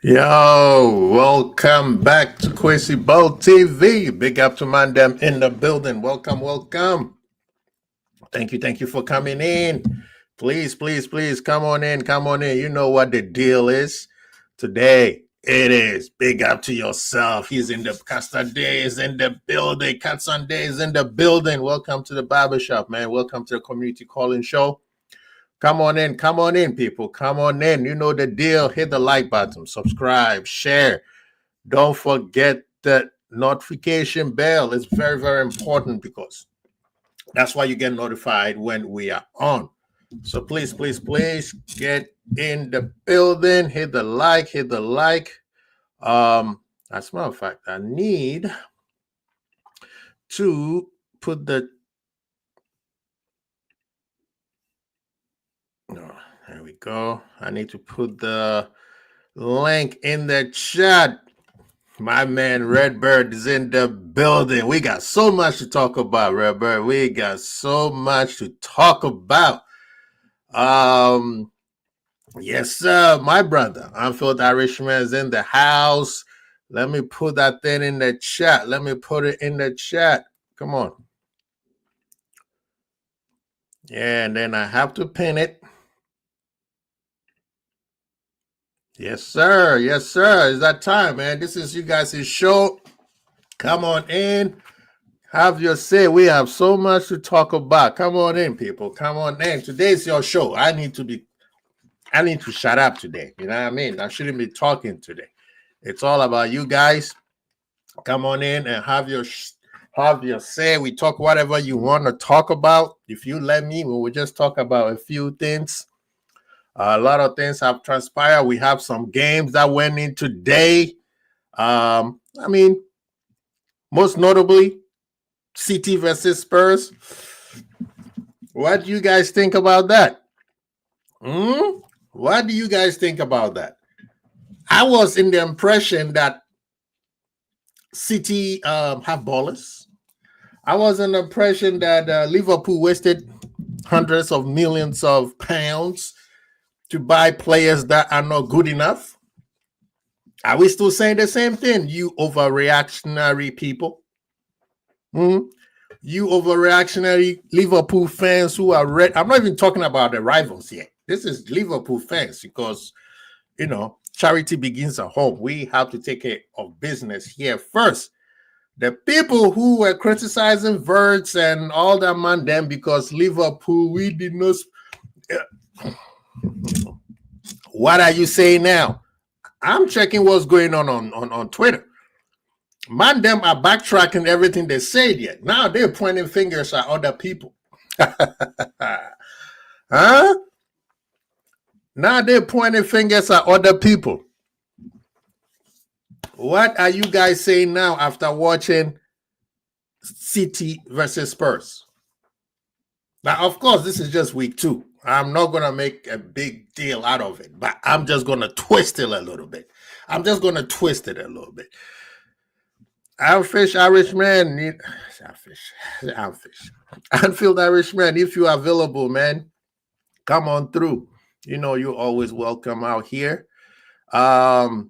Yo, welcome back to Quincy Bowl TV. Big up to Mandem in the building. Welcome. Thank you for coming in. Please, come on in. You know what the deal is. Today, it is big up to yourself. He's in the Castor Day is in the building. Cat Sunday is in the building. Welcome to the barbershop, man. Welcome to the community calling show. Come on in, people. Come on in. You know the deal. Hit the like button, subscribe, share. Don't forget the notification bell. It's very, very important because that's why you get notified when we are on. So please get in the building. Hit the like. As a matter of fact, I need to put the there we go. I need to put the link in the chat. My man Redbird is in the building. We got so much to talk about, Redbird. We got so much to talk about. Yes, sir, my brother. Unfilled Irishman is in the house. Let me put that thing in the chat. Let me put it in the chat. Come on. Yeah, and then I have to pin it. Yes, sir. It's that time, man. This is you guys' show. Come on in. Have your say. We have so much to talk about. Come on in, people. Come on in. Today's your show. I need to shut up today. You know what I mean? I shouldn't be talking today. It's all about you guys. Come on in and have your say. We talk whatever you want to talk about. If you let me, we will just talk about a few things. A lot of things have transpired. We have some games that went in today. Most notably, City versus Spurs. What do you guys think about that? What do you guys think about that? I was in the impression that City have ballers. I was in the impression that Liverpool wasted hundreds of millions of pounds to buy players that are not good enough. Are we still saying the same thing? You overreactionary people. You overreactionary Liverpool fans who are red. I'm not even talking about the rivals yet. This is Liverpool fans because, charity begins at home. We have to take care of business here first. The people who were criticizing Verts and all that man them because Liverpool, we did not. What are you saying now? I'm checking what's going on Twitter. Man, them are backtracking everything they said yet. Now they're pointing fingers at other people. Huh? Now they're pointing fingers at other people. What are you guys saying now after watching City versus Spurs? Now, of course, this is just week 2. I'm not going to make a big deal out of it, but I'm just going to twist it a little bit. Anfield Irishman, Anfield Irishman, if you're available, man, come on through. You're always welcome out here. Darrow's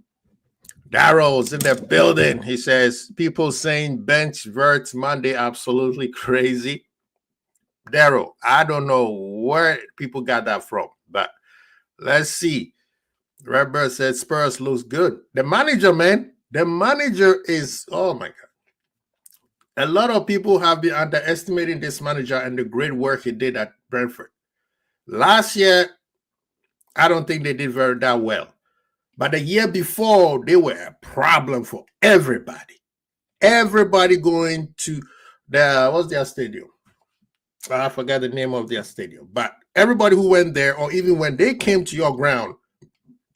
in the building. He says, people saying bench Verts Monday, absolutely crazy. Darrow, I don't know where people got that from, but let's see. Redbird said Spurs looks good. The manager, man, is, oh my God. A lot of people have been underestimating this manager and the great work he did at Brentford. Last year, I don't think they did that well. But the year before, they were a problem for everybody. Everybody going to what's their stadium? I forgot the name of their stadium. But everybody who went there, or even when they came to your ground,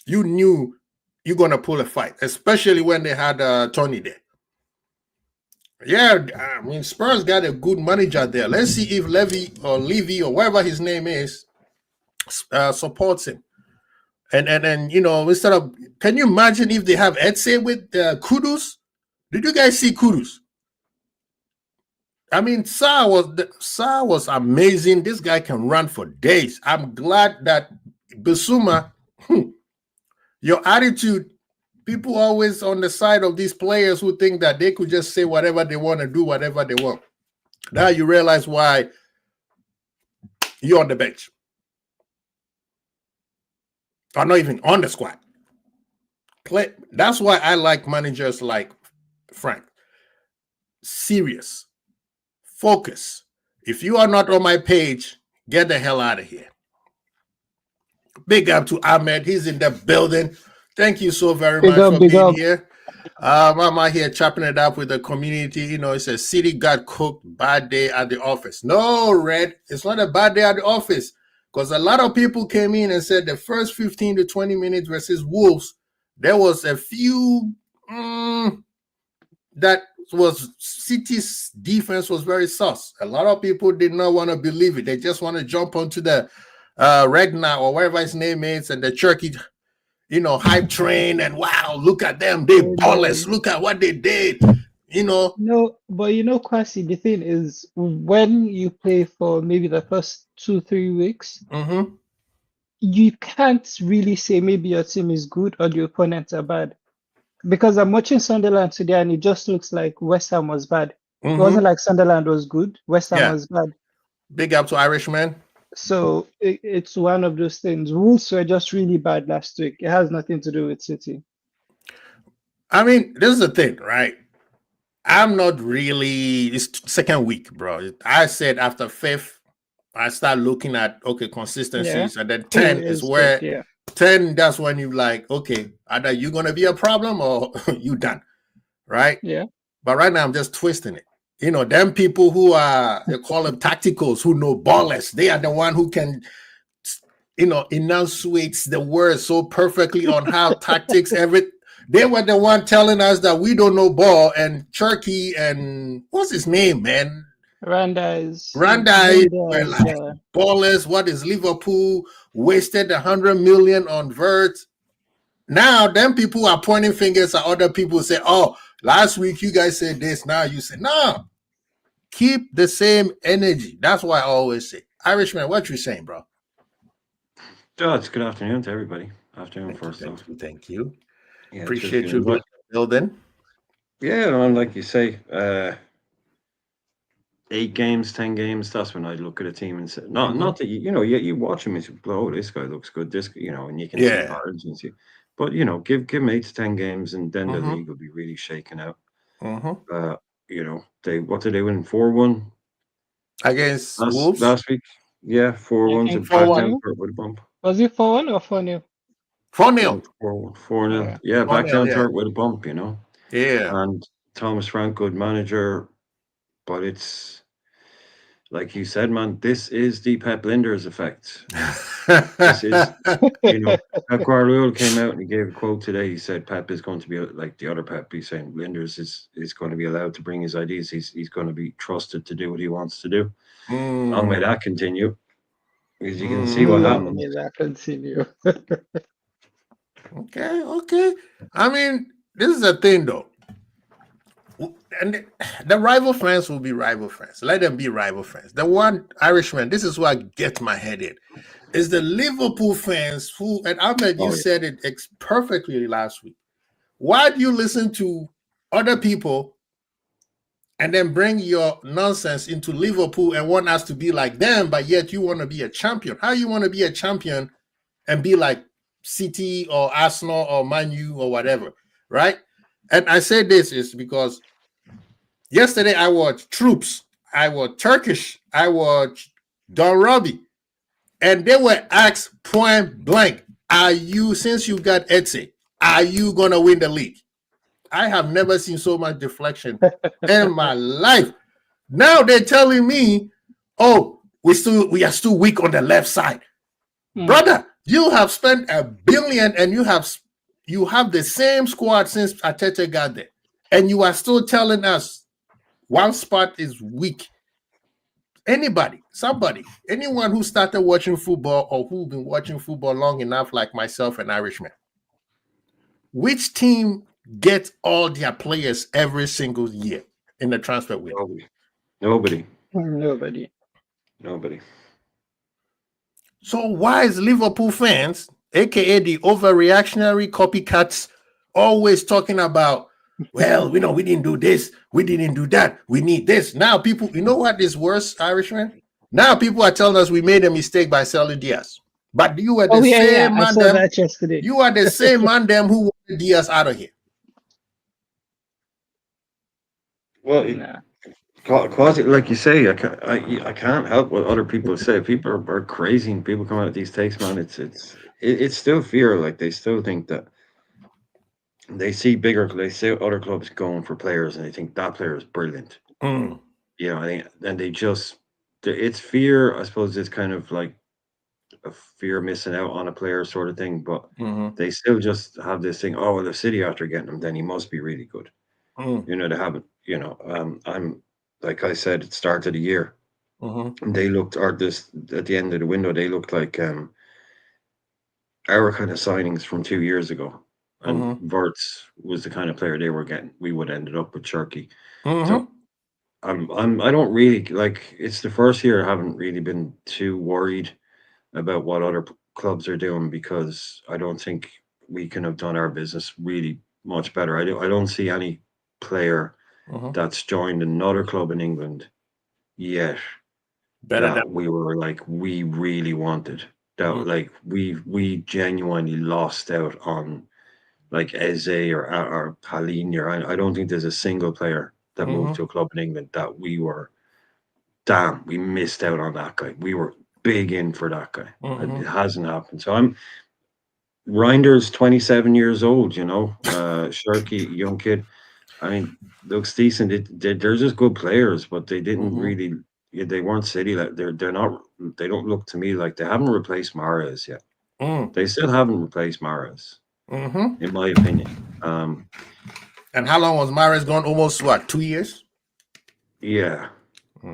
you knew you're going to pull a fight, especially when they had Tony there. Yeah, Spurs got a good manager there. Let's see if Levy or whatever his name is supports him. And instead of, can you imagine if they have Etse with Kudus? Did you guys see Kudus? Sarr was amazing. This guy can run for days. I'm glad that Bissouma, your attitude People always on the side of these players who think that they could just say whatever they want and do whatever they want. Now you realize why you're on the bench. Or not even on the squad. That's why I like managers like Frank. Serious. Focus. If you are not on my page, get the hell out of here. Big up to Ahmed. He's in the building. Thank you so very much for being here. I'm out here chopping it up with the community. You know, it says City got cooked, bad day at the office. No, Red, it's not a bad day at the office. Because a lot of people came in and said the first 15 to 20 minutes versus Wolves, there was a few that was City's defense was very sus. A lot of people did not want to believe it. They just want to jump onto the Regna or whatever his name is and the Turkey, hype train. And wow, look at them. They ballers. Look at what they did. No, but Kwasi, the thing is, when you play for maybe the first 2-3 weeks, you can't really say maybe your team is good or the opponents are bad. Because I'm watching Sunderland today and it just looks like West Ham was bad. It wasn't like Sunderland was good. West Ham was bad. Big up to Irishman. So it's one of those things. Wolves were just really bad last week. It has nothing to do with City. I mean, this is the thing, right? I'm not really, it's second week, bro. I said after 5th, I start looking at, consistencies. And then 10 is where, 10, that's when you like, okay, either you're going to be a problem or you done, right? Yeah. But right now, I'm just twisting it. Them people who are, they call them tacticals, who know ballers, they are the one who can, enunciates the words so perfectly on how tactics, they were the one telling us that we don't know ball, and Turkey and what's his name, man? Randa were like ballers. What is Liverpool wasted 100 million on Vert? Now, them people are pointing fingers at other people. Say, "Oh, last week you guys said this. Now you say no." Keep the same energy. That's why I always say, Irishman, what you saying, bro? It's good afternoon to everybody. Afternoon, Thank you. Yeah, appreciate you being building. Yeah, like you say, 8 games, 10 games. That's when I look at a team and say, not that you watch him and say, "Oh, this guy looks good." This, and you can see cards and see. But give him 8 to 10 games, and then the league will be really shaken out. What did they win? 4-1 against Wolves last week. Yeah, 4-1 with a bump. Was it 4-1 or 4-0? 4-0. 4-0. Yeah, back down to it with a bump, Yeah. And Thomas Frank, good manager, but it's like you said, man, this is the Pep Linders effect. This is, Pep Guardiola came out and he gave a quote today. He said Pep is going to be like the other Pep. He's saying Linders is going to be allowed to bring his ideas. He's going to be trusted to do what he wants to do. Long may that continue. Because you can see what happens. May that continue. Okay. I mean, this is the thing, though. And the rival fans will be rival fans. Let them be rival fans. The one Irishman, this is what gets my head in, is the Liverpool fans who, and Ahmed, you said it perfectly last week. Why do you listen to other people and then bring your nonsense into Liverpool and want us to be like them, but yet you want to be a champion? How you want to be a champion and be like City or Arsenal or Man U or whatever, right? And I say this is because yesterday I watched Troops, I watched Turkish, I watched Don Robbie, and they were asked point blank, since you got Etse, are you going to win the league? I have never seen so much deflection in my life. Now they're telling me, oh, we are still weak on the left side. Brother, you have spent $1 billion and you have the same squad since Arteta got there. And you are still telling us one spot is weak. Anyone who started watching football or who've been watching football long enough, like myself and Irishman, which team gets all their players every single year in the transfer window? Nobody. So why is Liverpool fans, aka the overreactionary copycats always talking about, well, we didn't do this, we didn't do that, we need this. Now people, you know what is worse, Irishman? Now people are telling us we made a mistake by selling Diaz. But you were the same I man saw that yesterday. You are the same man them who wanted Diaz out of here. Well, quasi, like you say, I can't help what other people say. People are crazy, and people come out with these takes, man. It's still fear. Like they still think that they see other clubs going for players, and they think that player is brilliant. Mm. You know, and it's fear. I suppose it's kind of like a fear of missing out on a player sort of thing, but they still just have this thing. Oh, well, if City after getting him, then he must be really good. You know, they haven't. You know, I'm like I said at the start of the year, they looked at the end of the window. They looked like our kind of signings from 2 years ago. And Wirtz was the kind of player they were getting. We would have ended up with Cherky. So I don't really like. It's the first year I haven't really been too worried about what other clubs are doing, because I don't think we can have done our business really much better. I don't see any player that's joined another club in England yet better that than we were like we really wanted. That like we genuinely lost out on like Eze or Palhinha. I don't think there's a single player that moved to a club in England that we were, damn, we missed out on that guy. We were big in for that guy. It hasn't happened. So Reinder's 27 years old, you know, Cherky, young kid. I mean, looks decent. They're just good players, but they didn't really. They weren't City. They're not. They don't look to me like they haven't replaced Mahrez yet. They still haven't replaced Mahrez, in my opinion. And how long was Mahrez gone? Almost what, 2 years? Yeah,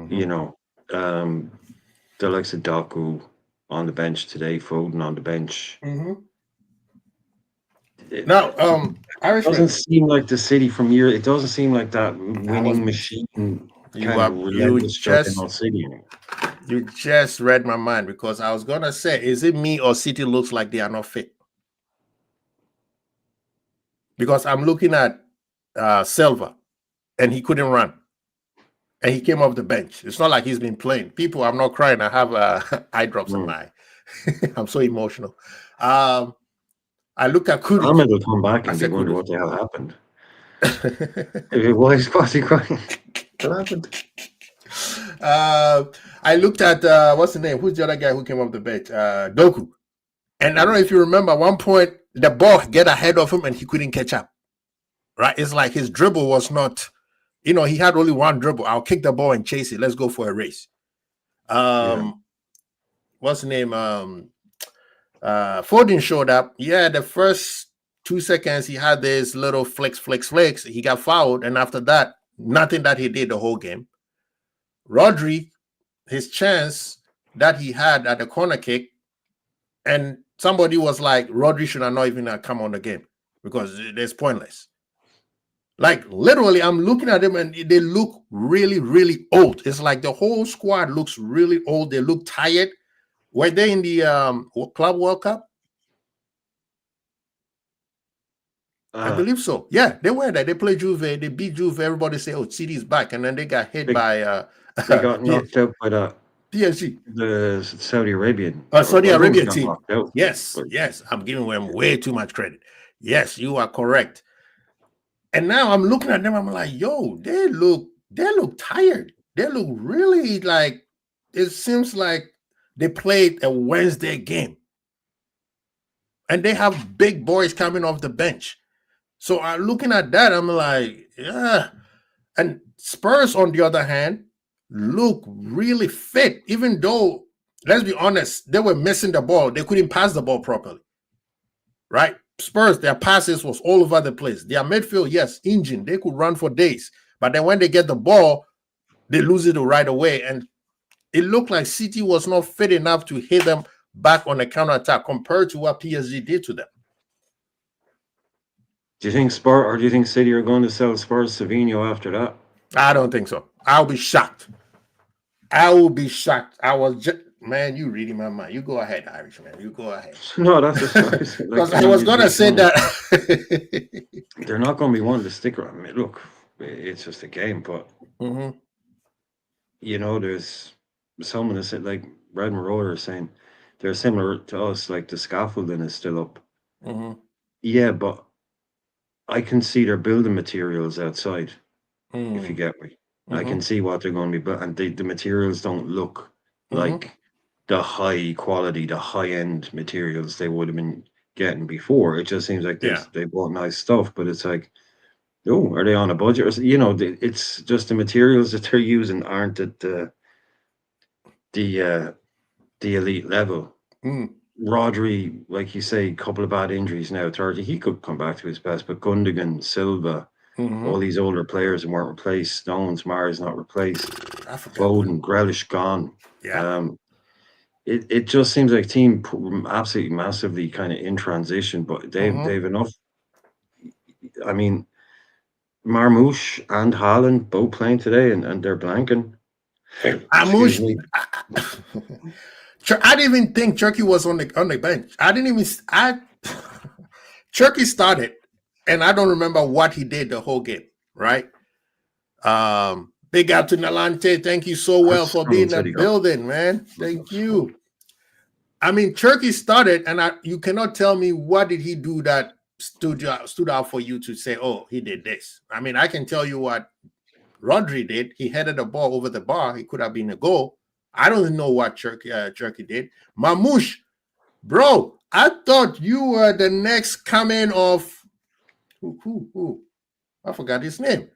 you know, the likes of Doku on the bench today, Foden on the bench. Now, it doesn't seem like the City from year. It doesn't seem like that winning machine. You just read my mind, because I was gonna say, is it me or City looks like they are not fit? Because I'm looking at Silva, and he couldn't run, and he came off the bench. It's not like he's been playing. People, I'm not crying. I have eye drops in my. I'm so emotional. I look at Kudus. Ahmed will come back and they wonder what the hell happened. Why is Quasi crying? What happened? I looked at what's the name? Who's the other guy who came off the bench? Doku. And I don't know if you remember, at one point the ball get ahead of him and he couldn't catch up. Right? It's like his dribble was not, he had only one dribble. I'll kick the ball and chase it. Let's go for a race. What's the name? Foden showed up. Yeah, the first 2 seconds he had this little flex. He got fouled, and after that, nothing that he did the whole game. Rodri, his chance that he had at the corner kick, and somebody was like, Rodri should have not even come on the game because it's pointless. Like, literally, I'm looking at them and they look really, really old. It's like the whole squad looks really old. They look tired. Were they in the Club World Cup? I believe so. Yeah, they were there. They played Juve. They beat Juve. Everybody say, "Oh, City is back," and then they got hit by. They got knocked out by the PSG, the Saudi Arabian. Saudi Arabian team. Yes, yes. I'm giving them way too much credit. Yes, you are correct. And now I'm looking at them. I'm like, yo, they look tired. They look really like. It seems like they played a Wednesday game. And they have big boys coming off the bench. So I'm looking at that, I'm like, yeah. And Spurs, on the other hand, look really fit, even though, let's be honest, they were missing the ball. They couldn't pass the ball properly, right? Spurs, their passes was all over the place. Their midfield, yes, engine. They could run for days. But then when they get the ball, they lose it right away. And it looked like City was not fit enough to hit them back on the counterattack compared to what PSG did to them. Do you think Spurs or do you think City are going to sell Spurs Savinho after that? I don't think so. I'll be shocked. I will be shocked. I was just Man, you reading my mind. You go ahead, Irishman. You go ahead. No, that's just nice. Because I was gonna say that. They're not going to be wanting to stick around. I mean, look, it's just a game, but you know, there's someone that said, like Red Marauder saying, they're similar to us. Like the scaffolding is still up. Yeah, but I can see their building materials outside. If you get me, I can see what they're going to be, but and the materials don't look like the high quality, the high end materials they would have been getting before. It just seems like they bought nice stuff, but it's like, oh, are they on a budget? Or, you know, it's just the materials that they're using aren't at the elite level. Rodri, like you say, a couple of bad injuries now. 30, he could come back to his best, but Gundogan, Silva, all these older players weren't replaced. Stones, Mars not replaced. Foden, Grealish gone. Yeah. It just seems like team absolutely massively kind of in transition, but they've enough. I mean, Marmoush and Haaland both playing today, and they're blanking. Marmoush, I didn't even think Turkey was on the bench. Turkey started, and I don't remember what he did the whole game. Right. Big up to Nalante. Thank you so well for being in the building, man. Thank you. I mean, Turkey started, and you cannot tell me what did he do that stood out for you to say, oh, he did this. I mean, I can tell you what Rodri did. He headed the ball over the bar. It could have been a goal. I don't know what Turkey did. Marmoush, bro, I thought you were the next coming of who? I forgot his name.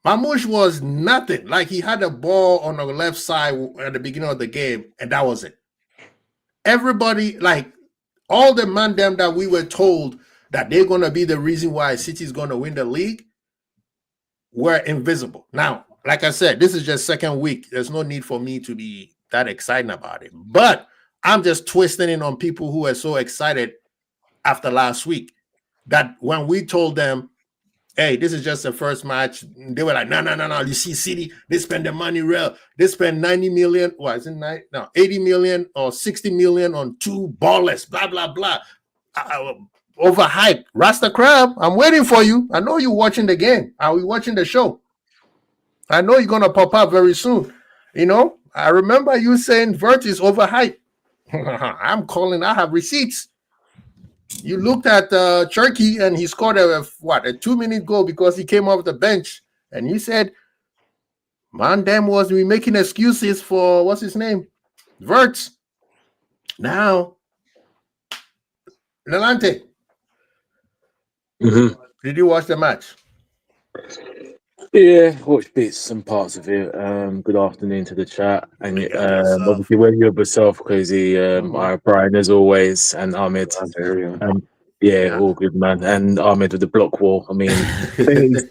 Marmoush was nothing. Like, he had a ball on the left side at the beginning of the game, and that was it. Everybody, like, all the man them that we were told that they're going to be the reason why City's going to win the league were invisible. Now, like I said, this is just second week. There's no need for me to be that excited about it. But I'm just twisting it on people who are so excited after last week that when we told them, hey, this is just the first match, they were like, no. You see, City, they spend the money real. They spend 90 million, 80 million or 60 million on two ballers, blah, blah, blah. Overhyped. Rasta Crab, I'm waiting for you. I know you're watching the game. Are we watching the show? I know you're going to pop up very soon. You know, I remember you saying Vert is overhyped. I'm calling, I have receipts. You looked at Turkey and he scored a 2-minute goal because he came off the bench. And you said, Mandem was making excuses for, what's his name? Vert. Now, Nalante. Did you watch the match? Yeah, watched bits and parts of it. Good afternoon to the chat. And obviously, when you're yourself, Crazy, Brian, as always, and Ahmed. All good, man. And Ahmed with the block wall. I mean,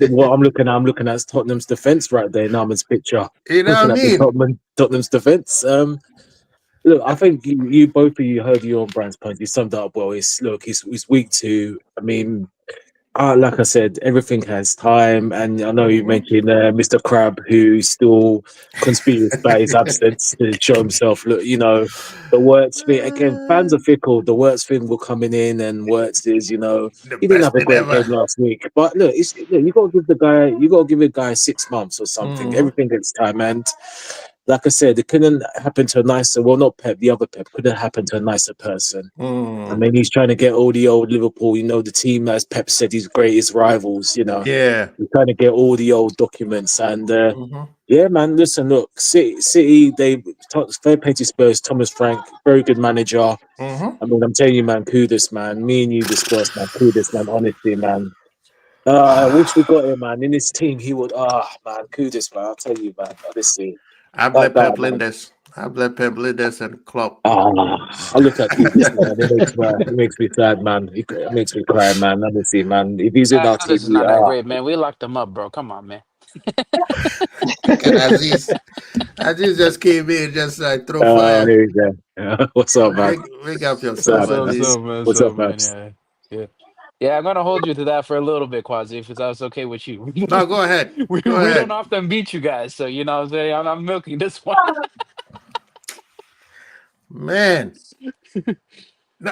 what I'm looking at is Tottenham's defence right there in Ahmed's picture. You know what I mean? Tottenham's defence. Look, I think you both of you heard you on Brian's point. You summed it up well. He's week 2. I mean, like I said, everything has time, and I know you mentioned Mr. Crab, who's still conspicuous about his absence to show himself. Look, you know, the Wirtz thing again. Fans are fickle. The Wirtz thing will coming in, and Wirtz is, you know, he didn't have a great game last week. But look, you got to give a guy 6 months or something. Everything gets time, and like I said, it couldn't happen to a nicer, well, not Pep, the other Pep, couldn't happen to a nicer person. I mean, he's trying to get all the old Liverpool, you know, the team, as Pep said, his greatest rivals, you know. Yeah. He's trying to get all the old documents. And, yeah, man, listen, look, City, fair play to Spurs, Thomas Frank, very good manager. I mean, I'm telling you, man, kudos, man. Me and you discussed, man, kudos, man, honestly, man. I wish we got him, man. In his team, he would, man, kudos, man. I'll tell you, man, honestly. I blame Pep Linders. I blame Pep Linders and Klopp. I look at this, man. It makes me sad, man. It makes me cry, man. Honestly, man. If he's in our team, this is not that great, man. We locked him up, bro. Come on, man. Aziz just came in, just like throw fire. There you go. What's up, man? Wake up yourself. What's up, man? Yeah, I'm gonna hold you to that for a little bit, Quasi, if that's okay with you. No, go ahead. We don't often beat you guys, so you know what I'm saying. I'm milking this one. Man.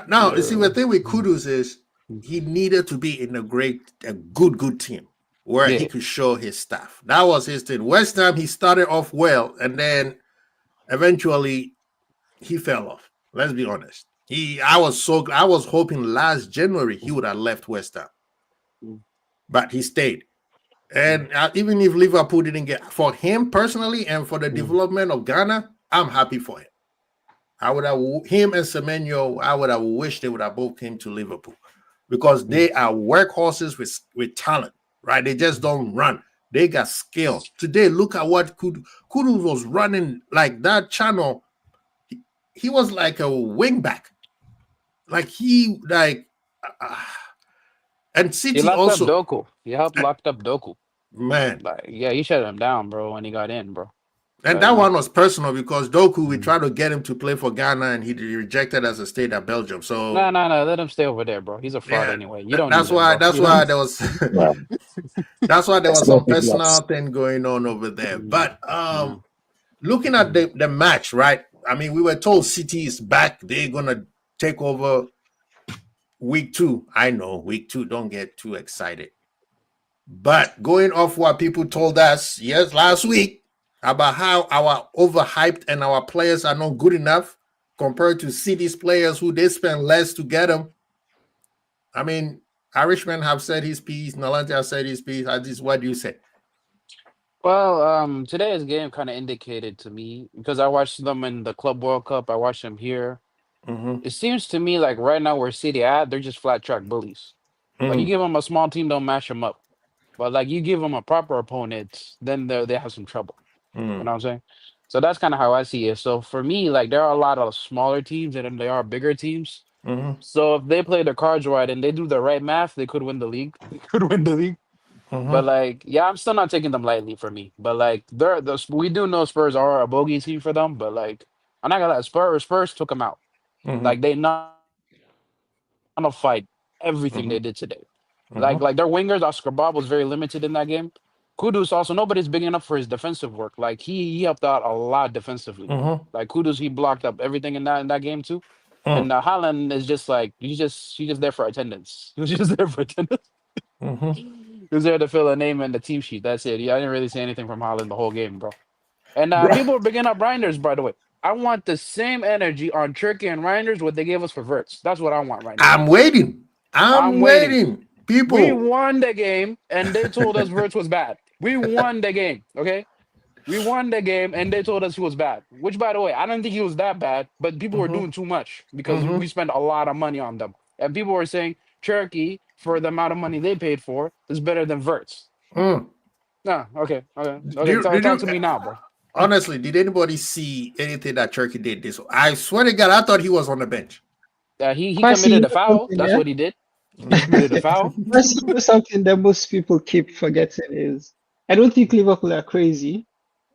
Now, you see, the thing with Kudus is he needed to be in a good team where he Yeah. could show his stuff. That was his thing. West Ham, he started off well, and then eventually he fell off. Let's be honest. I was hoping last January he would have left West Ham, but he stayed. And even if Liverpool didn't get for him personally and for the development of Ghana, I'm happy for him. I would have him and Semenyo. I would have wished they would have both came to Liverpool because they are workhorses with talent, right? They just don't run. They got skill. Today, look at what Kudu was running like that channel. He was like a wing back, and He City locked also. up Doku. He helped locked up Doku. Man, Like, yeah, he shut him down, bro, when he got in, bro. and that one was personal because Doku, we tried to get him to play for Ghana and he rejected as a state at Belgium. So No, let him stay over there, bro. He's a fraud anyway. You don't. That's need him, why. bro. That's why there was. That's why there was That's some not big personal loss. thing going on over there. But looking at the match, right? I mean, we were told City is back. They're gonna take over week 2. I know week 2. Don't get too excited. But going off what people told us last week about how our overhyped and our players are not good enough compared to City's players who they spend less to get them. I mean, Irishman have said his piece. Nalante has said his piece. What do you say? Well, today's game kind of indicated to me because I watched them in the Club World Cup. I watched them here. It seems to me like right now where City at, they're just flat track bullies. Like you give them a small team, don't mash them up. But like you give them a proper opponent, then they have some trouble. You know what I'm saying? So that's kind of how I see it. So for me, like there are a lot of smaller teams and then there are bigger teams. So if they play their cards right and they do the right math, they could win the league. They could win the league. But like, yeah, I'm still not taking them lightly for me. But like, we do know Spurs are a bogey team for them. But like, I'm not gonna lie, Spurs took them out. Like they not gonna fight everything they did today. Like their wingers, Oscar Bob was very limited in that game. Kudus also nobody's big enough for his defensive work. Like he helped out a lot defensively. Like Kudus, he blocked up everything in that game too. And Haaland is just like he's just there for attendance. He was just there for attendance. He was there to fill a name in the team sheet. That's it. Yeah, I didn't really see anything from Haaland the whole game, bro. And people were picking up Reinders, by the way. I want the same energy on Turkey and Reinders what they gave us for Verts. That's what I want right now. I'm waiting. I'm waiting. People, we won the game, and they told us Verts was bad. We won the game, okay? We won the game, and they told us he was bad. Which, by the way, I don't think he was that bad, but people were doing too much because we spent a lot of money on them. And people were saying Turkey, for the amount of money they paid for, is better than Verts. No, okay. Talk to me now, bro. Honestly, did anybody see anything that Turkey did this? I swear to God, I thought he was on the bench. He committed a foul. That's what he did. He committed a foul. That's something that most people keep forgetting is I don't think Liverpool are crazy.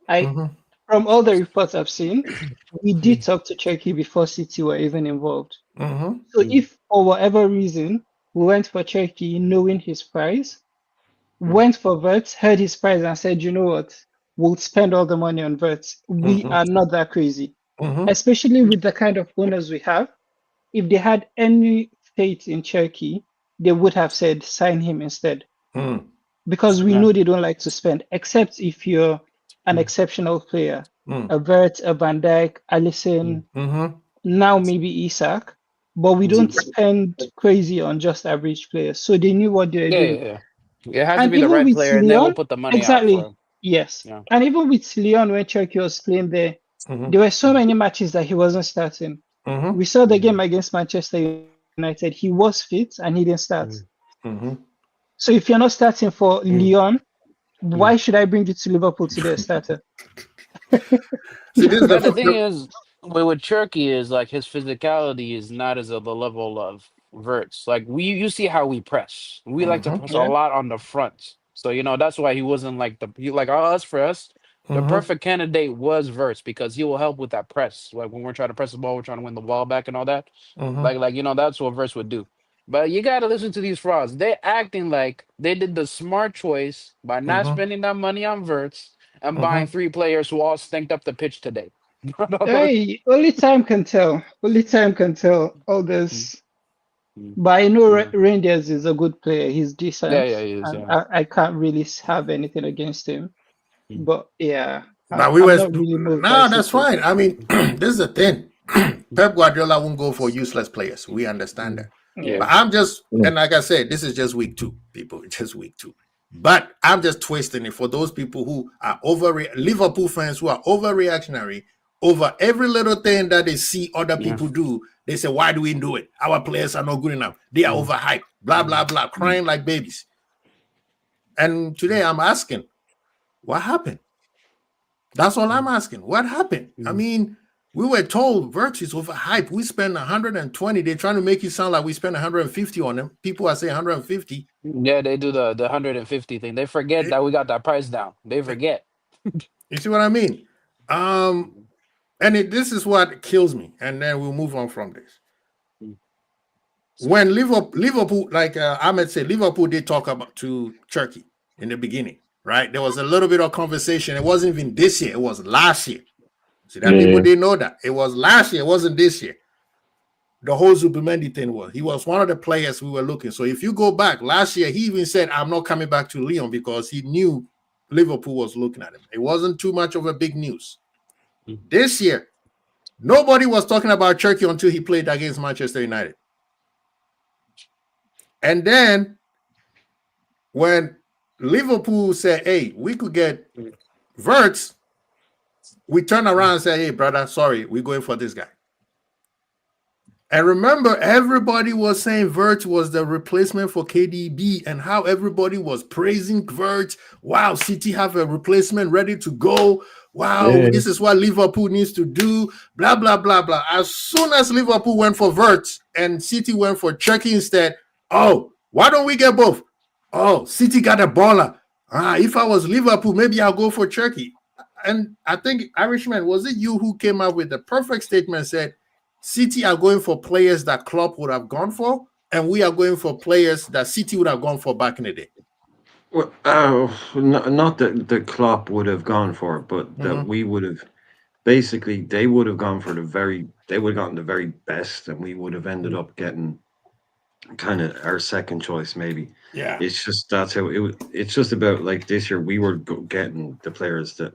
From all the reports I've seen, we did talk to Cherki before City were even involved. So if for whatever reason we went for Cherki knowing his price, went for Verts, heard his price and said, you know what, we'll spend all the money on Verts. We are not that crazy. Especially with the kind of owners we have. If they had any faith in Cherki, they would have said sign him instead. Because we know they don't like to spend, except if you're an exceptional player. A Vert, a Van Dijk, Alisson, now maybe Isak. But we don't spend crazy on just average players. So they knew what they were doing. Yeah. It has to be the right player, and then we'll put the money out for him. Yes. Yeah. And even with Leon, when Cherki was playing there, there were so many matches that he wasn't starting. We saw the game against Manchester United. He was fit and he didn't start. So if you're not starting for Leon, why should I bring you to Liverpool to be a starter? But the thing is, with Cherki is like his physicality is not as of the level of Verts. Like you see how we press. We like to press a lot on the front. So that's why he wasn't like for us. The perfect candidate was Verts because he will help with that press. Like when we're trying to press the ball, we're trying to win the ball back and all that. That's what Verts would do. But you gotta listen to these frauds. They acting like they did the smart choice by not spending that money on Verts and buying 3 players who all stinked up the pitch today. Hey, only time can tell. Only time can tell all this. But I know Rangers is a good player. He's decent. Yeah, he is. And Yeah. I can't really have anything against him. But yeah, But we I'm were not really moved by no, that's City. fine. I mean, this is the thing. Pep Guardiola won't go for useless players. We understand that. Yeah. But I'm just, Mm. and like I said, this is just week 2, people. It's just week 2. But I'm just twisting it for those people who are Liverpool fans who are overreactionary over every little thing that they see other people do. They say, why do we do it? Our players are not good enough. They are overhyped. Blah, blah, blah. Crying like babies. And today I'm asking, what happened? That's all I'm asking. What happened? I mean, we were told Virtue is overhyped. We spend 120. They're trying to make it sound like we spend 150 on them. People are saying 150. Yeah, they do the 150 thing. They forget that we got that price down. They forget. You see what I mean? This is what kills me. And then we'll move on from this. When Liverpool, like Ahmed said, Liverpool did talk about to Turkey in the beginning, right? There was a little bit of conversation. It wasn't even this year. It was last year. See, that people didn't know that. It was last year. It wasn't this year. The whole Zubimendi thing was. He was one of the players we were looking. So if you go back, last year, he even said, I'm not coming back to Lyon because he knew Liverpool was looking at him. It wasn't too much of a big news. This year, nobody was talking about Turkey until he played against Manchester United. And then when Liverpool said, hey, we could get Wirtz, we turn around and say, hey, brother, sorry, we're going for this guy. And remember, everybody was saying Wirtz was the replacement for KDB and how everybody was praising Wirtz. Wow, City have a replacement ready to go. Wow, this is what Liverpool needs to do. Blah, blah, blah, blah. As soon as Liverpool went for Wirtz and City went for Turkey instead, oh, why don't we get both? Oh, City got a baller. If I was Liverpool, maybe I'll go for Turkey. And I think, Irishman, was it you who came up with the perfect statement, said, City are going for players that Klopp would have gone for, and we are going for players that City would have gone for back in the day. Well, not that the Klopp would have gone for it, but that we would have, basically, they would have gone for they would have gotten the very best, and we would have ended up getting kind of our second choice, maybe. Yeah. It's just, that's how it's just about, like, this year we were getting the players that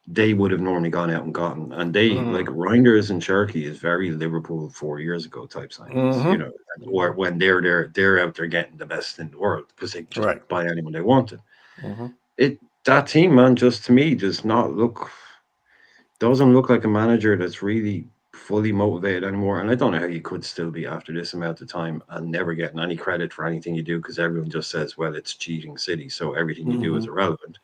they would have normally gone out and gotten, and they like Reinders and Cherky is very Liverpool 4 years ago type signings, you know, or when they're out there getting the best in the world because they just buy anyone they wanted. That team, man, just to me doesn't look like a manager that's really fully motivated anymore. And I don't know how you could still be after this amount of time and never getting any credit for anything you do, because everyone just says, well, it's cheating City, so everything you do is irrelevant.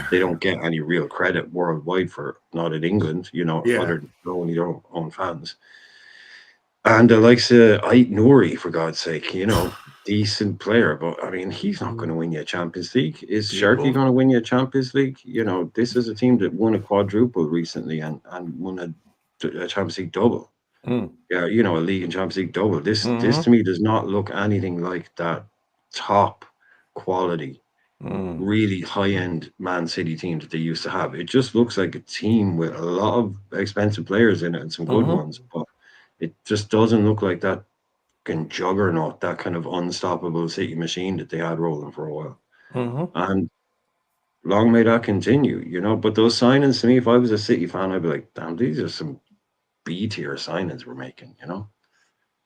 They don't get any real credit worldwide for it, not in England, you know, other than only their own fans. And the likes of Ait Nouri, for God's sake, you know, decent player, but I mean, he's not going to win you a Champions League. Is Cherky going to win you a Champions League? You know, this is a team that won a quadruple recently and won a Champions League double. Yeah, you know, a league and Champions League double. This to me does not look anything like that top quality, really high-end Man City team that they used to have. It just looks like a team with a lot of expensive players in it and some good ones, but it just doesn't look like that juggernaut, that kind of unstoppable City machine that they had rolling for a while. And long may that continue, you know. But those signings, to me, if I was a City fan, I'd be like, damn, these are some B-tier signings we're making, you know.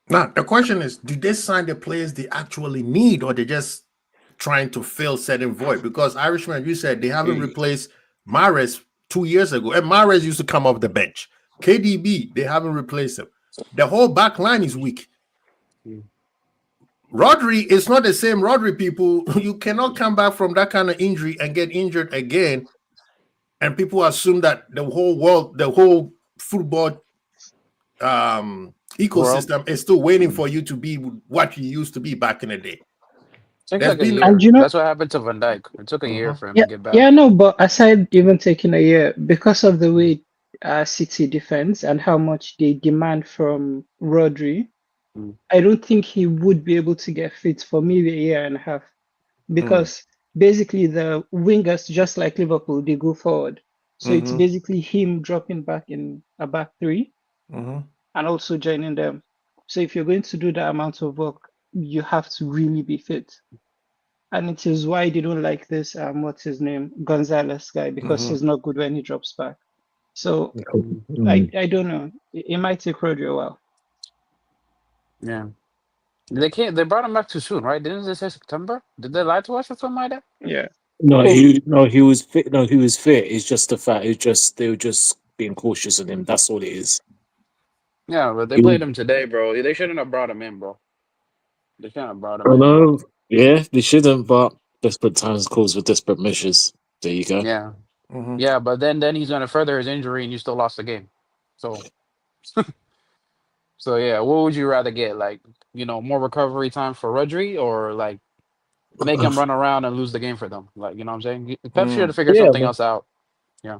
Now, the question is, do they sign the players they actually need, or they just trying to fill certain void? Because Irishman, you said they haven't replaced Mahrez 2 years ago, and Mahrez used to come off the bench. KDB, they haven't replaced him. The whole back line is weak. Rodri is not the same Rodri, people. You cannot come back from that kind of injury and get injured again, and people assume that the whole world, the whole football ecosystem is still waiting for you to be what you used to be back in the day. Like a year. And you know, that's what happened to Van Dijk. It took a year for him to get back. Yeah, no, but aside even taking a year, because of the way City defends and how much they demand from Rodri, I don't think he would be able to get fit for maybe a year and a half, because basically the wingers, just like Liverpool, they go forward. So it's basically him dropping back in a back three Mm-hmm. and also joining them. So if you're going to do that amount of work, you have to really be fit. And it is why they don't like this, what's his name, Gonzalez guy, because he's not good when he drops back. So I don't know. It might take Rodri a while. Yeah. They brought him back too soon, right? Didn't they say September? Did they lie to us or something like that? Yeah. No, he was fit. No, he was fit. It's just the fact. They were just being cautious of him. That's all it is. Yeah, but they played him today, bro. They shouldn't have brought him in, bro. They shouldn't have brought him I in. know. Yeah, they shouldn't. But desperate times calls for desperate measures. There you go. Yeah. Yeah, but then he's gonna further his injury and you still lost the game. So so yeah, what would you rather get? Like, more recovery time for Rodri or like make him run around and lose the game for them? Like, you know what I'm saying? Pep should have figured something else out. Yeah.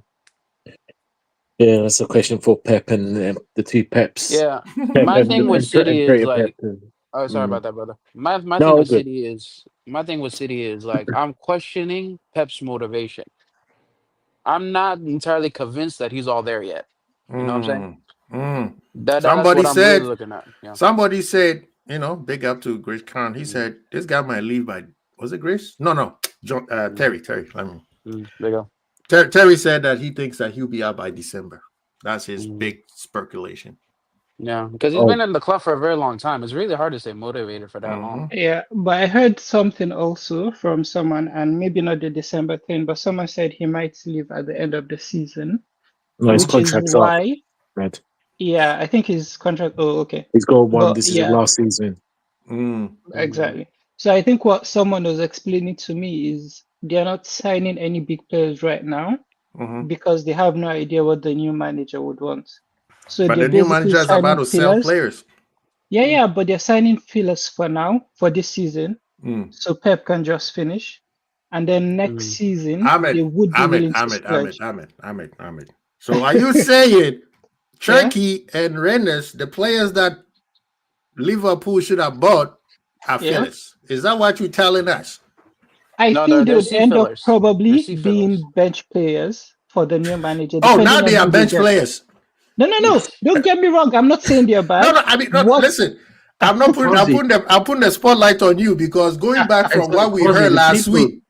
Yeah, that's a question for Pep and the two Peps. Yeah. Pep My and- thing with and- City and is Pep like and- oh, sorry about that, brother. My No, thing with good. City is like I'm questioning Pep's motivation. I'm not entirely convinced that he's all there yet. You know what I'm saying? That's Somebody what I'm said. really looking at. Yeah. Somebody said, big up to Grace Khan. He said this guy might leave by. Was it Grace? No. John, Terry. Terry. There you go. Terry said that he thinks that he'll be out by December. That's his big speculation. Yeah, because he's been in the club for a very long time. It's really hard to stay motivated for that long. Yeah, but I heard something also from someone, and maybe not the December thing, but someone said he might leave at the end of the season. No, his which contract's is why, up. Right. Yeah, I think his contract. Oh, okay. He's got one. But, This is yeah. the last season. Exactly. So I think what someone was explaining to me is they're not signing any big players right now because they have no idea what the new manager would want. So But they're the new basically manager is about signing to sell fillers. players. Yeah, but they're signing fillers for now for this season, so Pep can just finish, and then next season they would be willing to splurge. Ahmed. So are you saying Turkey and Rennes, the players that Liverpool should have bought, are fillers? Is that what you're telling us? I No, think they they're would end up C-fillers. probably They're C-fillers. being bench players for the new manager. Oh, depending now on they who are bench get. players. No. Don't get me wrong. I'm not saying they're bad. No, I mean, What- listen. I'm not putting. I'm putting the spotlight on you because going back from what we heard last week.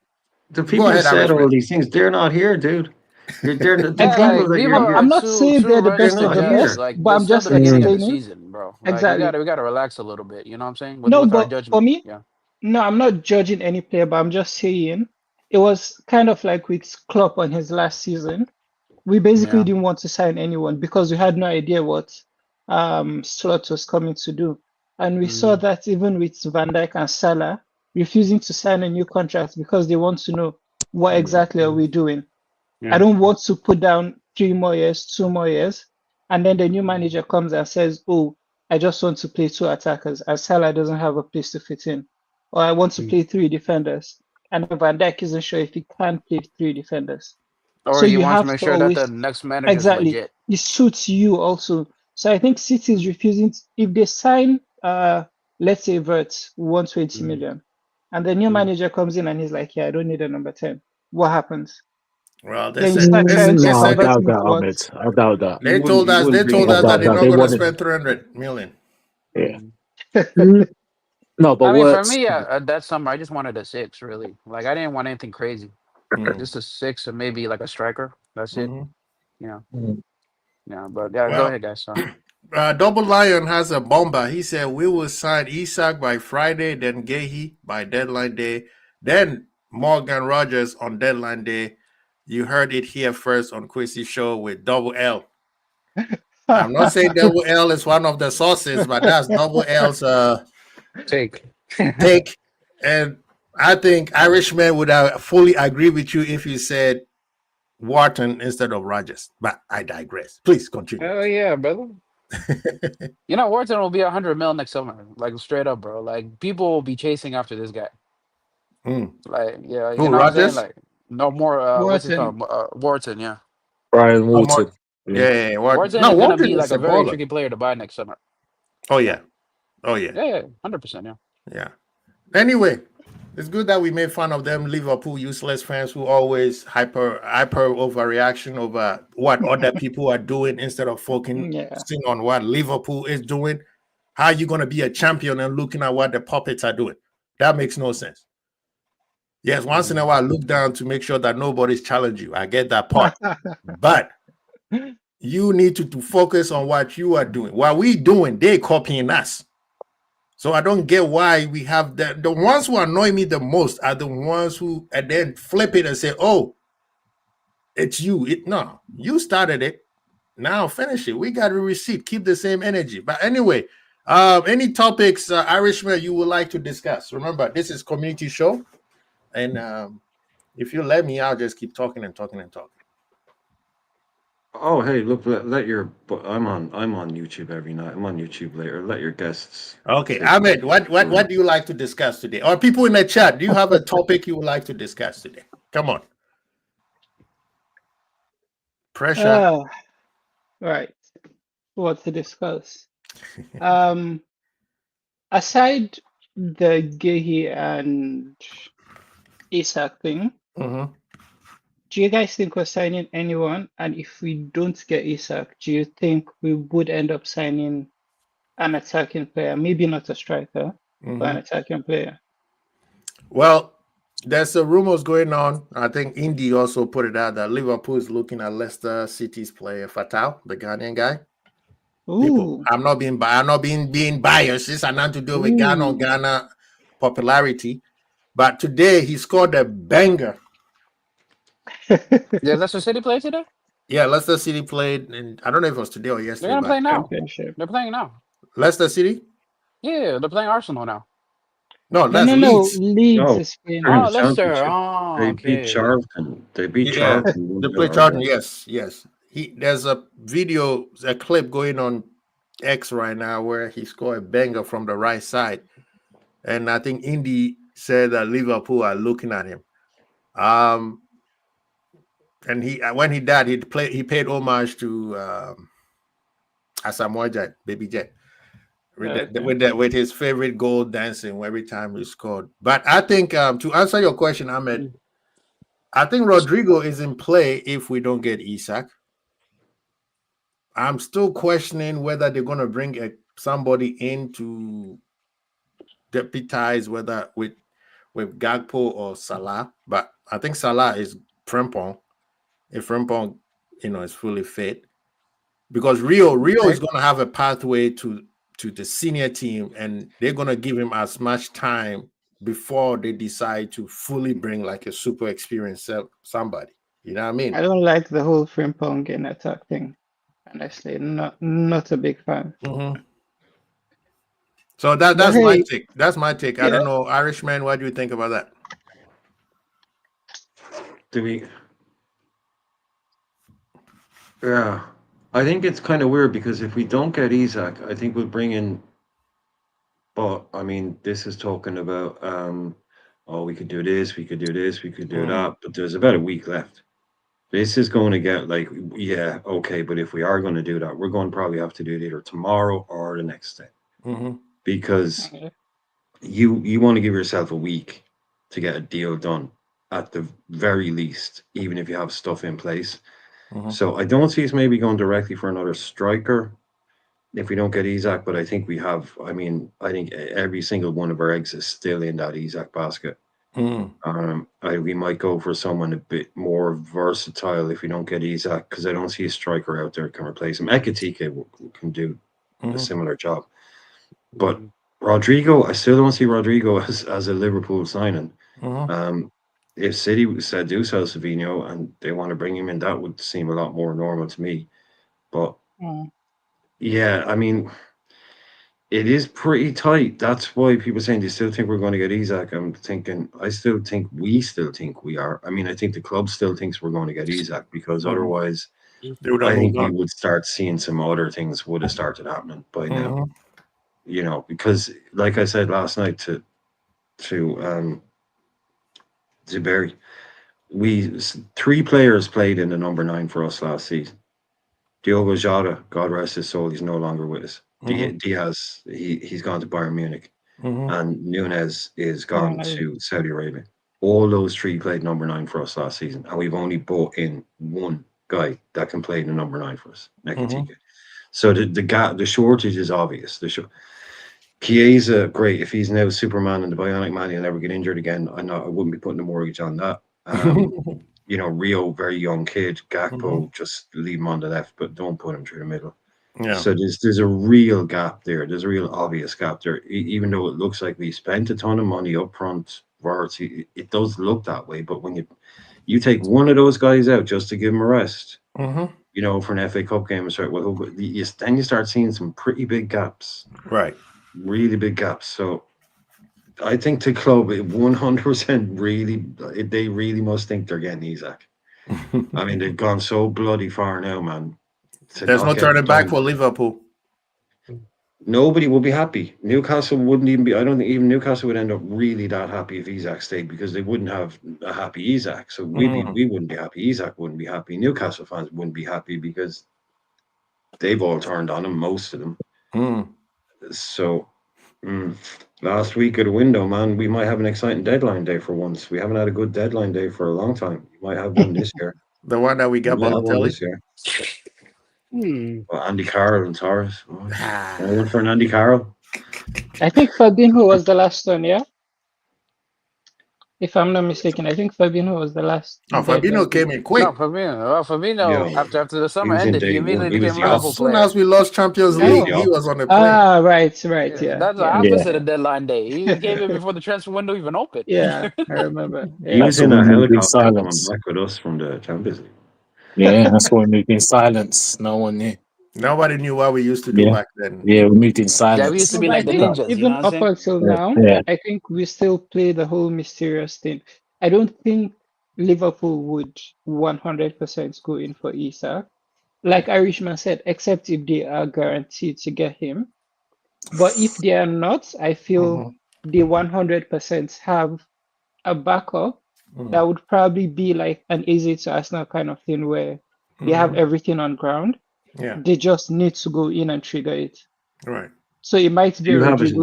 The people Go who ahead, said Irishman. all these things, they're not here, dude. They're the Yeah, people that people you're. I'm not too- saying too they're the rushed best to of the judge. best, Like, but I'm it's still just the beginning of the explaining. season, bro. Like, Exactly. we gotta relax a little bit. You know what I'm saying? With No, our but judgment. for me, Yeah. no, I'm not judging any player, but I'm just saying it was kind of like with Klopp on his last season. We basically Yeah. didn't want to sign anyone because we had no idea what Slot was coming to do. And we saw that even with Van Dijk and Salah refusing to sign a new contract because they want to know what exactly are we doing. Yeah. I don't want to put down 3 more years, 2 more years, and then the new manager comes and says, "Oh, I just want to play 2 attackers," as Salah doesn't have a place to fit in, or I want to play 3 defenders, and Van Dijk isn't sure if he can play 3 defenders. Or So he you wants have to make to sure that always- the next manager is Exactly, legit. it suits you also. So I think City is refusing. If they sign, let's say Vert 120 million, and the new manager comes in and he's like, "Yeah, I don't need a number 10." What happens? Well, they Then you said, start trying to No, I convert doubt him that, to what? Ahmed. I doubt that. they told us that they're not They going to wanted- spend 300 million. Yeah. No, but I mean, works. for me, that summer, I just wanted a 6, really. Like, I didn't want anything crazy. Just a 6 and maybe like a striker. That's it. Yeah. Mhm. Yeah, but yeah, Well, go ahead, guys. Sorry. Double Lion has a bomber. He said we will sign Isak by Friday, then Gehi by deadline day, then Morgan Rogers on deadline day. You heard it here first on Quincy Show with Double L. I'm not saying Double L is one of the sources, but that's Double L's Take. take. And I think Irishman would fully agree with you if you said Wharton instead of Rogers. But I digress. Please continue. Oh yeah, brother. Wharton will be 100 mil next summer. Like straight up, bro. Like people will be chasing after this guy. Like yeah, Who, you know what I'm saying? Rodgers? Like no more. What's his Wharton. name? Wharton. Yeah. Brian Oh, Wharton. Yeah. Wharton No, is gonna Wharton be like is a a very baller. tricky player to buy next summer. Oh, yeah. Yeah, 100%. Yeah. Yeah. Anyway, It's good that we made fun of them Liverpool useless fans who always hyper overreaction over what other people are doing instead of focusing Yeah. on what Liverpool is doing. How are you going to be a champion and looking at what the puppets are doing? That makes no sense. Yes, once in a while, look down to make sure that nobody's challenging you. I get that part. But you need to focus on what you are doing. What we doing, they copying us. So I don't get why we have that. The ones who annoy me the most are the ones who and then flip it and say, "Oh, it's you." No, you started it. Now finish it. We got a receipt. Keep the same energy. But anyway, any topics, Irishman, you would like to discuss? Remember, this is community show, and if you let me, I'll just keep talking and talking and talking. Oh, hey, look, let your. I'm on YouTube every night. I'm on YouTube later. Let your guests. Okay, Ahmed, what do you like to discuss today? Or people in the chat, do you have a topic you would like to discuss today? Come on. Pressure. Right. What to discuss? Aside the Gehi and Isak thing, do you guys think we're signing anyone? And if we don't get Isak, do you think we would end up signing an attacking player? Maybe not a striker, but an attacking player. Well, there's rumors going on. I think Indy also put it out that Liverpool is looking at Leicester City's player Fatal, the Ghanaian guy. People, I'm not being biased. This has nothing to do with Ghana popularity. But today he scored a banger. Yeah, Leicester City played today? Yeah, Leicester City played, and I don't know if it was today or yesterday. They're gonna play now. They're playing now. Leicester City? Yeah, they're playing Arsenal now. No, that's Leeds. Leeds is playing. Oh, Leicester. Oh, they okay. beat Charlton. They beat Yeah, Charlton. they played Charlton. Yes. There's a video, a clip going on X right now where he scored a banger from the right side, and I think Indy said that Liverpool are looking at him. And when he died, he paid homage to Asamoah Gyan, Baby Jet, with his favorite goal dancing every time he scored. But I think to answer your question, Ahmed, I think Rodrigo is in play if we don't get Isak. I'm still questioning whether they're going to bring somebody in to deputize whether with Gakpo or Salah. But I think Salah is Frimpong. If Frimpong, is fully fit, because Rio is going to have a pathway to the senior team, and they're going to give him as much time before they decide to fully bring like a super experienced somebody. You know what I mean? I don't like the whole Frimpong in attack thing. Honestly, not a big fan. So that's my take. That's my take. I don't know, Irishman, what do you think about that? Yeah, I think it's kind of weird because if we don't get Isak, I think we'll bring in. But I mean, this is talking about we could do this, we could do this, we could do that. But there's about a week left. This is going to get okay. But if we are going to do that, we're going to probably have to do it either tomorrow or the next day, because you want to give yourself a week to get a deal done at the very least, even if you have stuff in place. So I don't see us maybe going directly for another striker if we don't get Isak, but I think we have. I mean, I think every single one of our eggs is still in that Isak basket. We might go for someone a bit more versatile if we don't get Isak, because I don't see a striker out there that can replace him. Ekitike can do a similar job, but Rodrigo, I still don't see Rodrigo as a Liverpool signing. If City said do sell Savinho and they want to bring him in, that would seem a lot more normal to me. But yeah, I mean, it is pretty tight. That's why people are saying they still think we're going to get Isak. I'm thinking, we still think we are. I mean, I think the club still thinks we're going to get Isak, because otherwise, I think we would start seeing some other things would have started happening by now. Because like I said last night to Barry, 3 players played in the number 9 for us last season. Diogo Jota, God rest his soul, he's no longer with us. Diaz, he's gone to Bayern Munich. and Nunes is gone nice. to Saudi Arabia. All those three played number 9 for us last season, and we've only brought in one guy that can play the number 9 for us, Nekatika. So the gap, the shortage is obvious. Chiesa, great. If he's now Superman and the Bionic Man, he'll never get injured again. I wouldn't be putting a mortgage on that. Rio, very young kid. Gakpo, just leave him on the left, but don't put him through the middle. Yeah. So there's a real gap there. There's a real obvious gap there. Even though it looks like we spent a ton of money up front, it does look that way. But when you take one of those guys out just to give him a rest, for an FA Cup game, then you start seeing some pretty big gaps. Right. Really big gaps. So I think the club 100% they really must think they're getting Isak. I mean, they've gone so bloody far now, man. There's no turning back for Liverpool. Nobody will be happy. Newcastle wouldn't even be. I don't think even Newcastle would end up really that happy if Isak stayed, because they wouldn't have a happy Isak. So we wouldn't be happy. Isak wouldn't be happy. Newcastle fans wouldn't be happy because they've all turned on him, most of them. So last week of the window, man, we might have an exciting deadline day for once. We haven't had a good deadline day for a long time. We might have one this year. The one that we got Balotelli this year. Well, Andy Carroll and Torres. Anyone for an Andy Carroll? I think Fabinho was the last one, yeah? If I'm not mistaken, I think Fabinho was the last. Oh, Fabinho came in quick. No, Fabinho. After the summer ended, he immediately became a Liverpool As soon player. as we lost Champions League, he was on the plane. Ah, right, yeah. That's the opposite of deadline day. He came in before the transfer window even opened. Yeah, I remember. He was in a helicopter coming back with us from the Champions League. Yeah, that's why we moved in silence. No one knew. Nobody knew what we used to do back then. Yeah, we moved in silence. Yeah, we used to be I like the think ninjas. even You know what up I'm saying? until now, I think we still play the whole mysterious thing. I don't think Liverpool would 100% go in for Isak. Like Irishman said, except if they are guaranteed to get him. But if they are not, I feel they 100% have a backup that would probably be like an easy to Arsenal kind of thing where they have everything on ground. Yeah. They just need to go in and trigger it. Right. So it might be. Do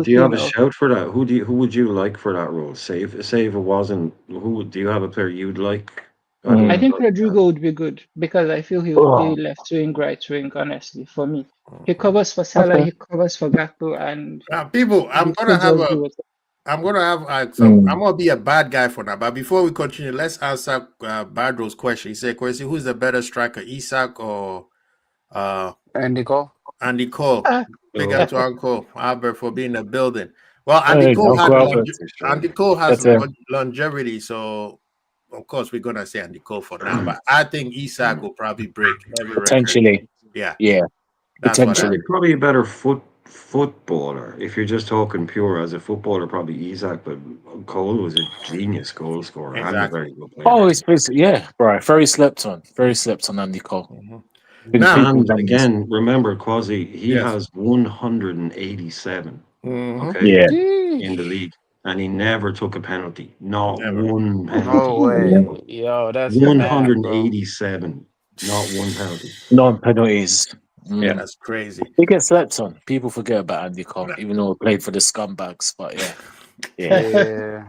you have a shout for that? Who would you like for that role? Say if it wasn't, do you have a player you'd like? I think Rodrigo would be good because I feel he would play left wing, right wing. Honestly, for me, he covers for Salah, he covers for Gakpo, and people. I'm gonna be a bad guy for now. But before we continue, let's answer Badro's question. He said, "Kwesi, who's the better striker, Isak or Andy Cole?" Andy Cole. Big up to Uncle Albert for being in the building. Well, Andy Cole has longevity, so of course we're gonna say Andy Cole for now. But I think Isak will probably break every potentially. Record. Yeah. That's Potentially. Probably a better footballer. If you're just talking pure as a footballer, probably Isak. But Cole was a genius goal scorer and a very good player. Oh, right. Very slept on Andy Cole. And again, remember, Kwasi, he has 187 in the league, and he never took a penalty. Not one penalty. No way. Yo, that's 187. Not one penalty. Non penalties. Yeah, that's crazy. He gets slept on. People forget about Andy Cole, even though he played for the scumbags. But yeah.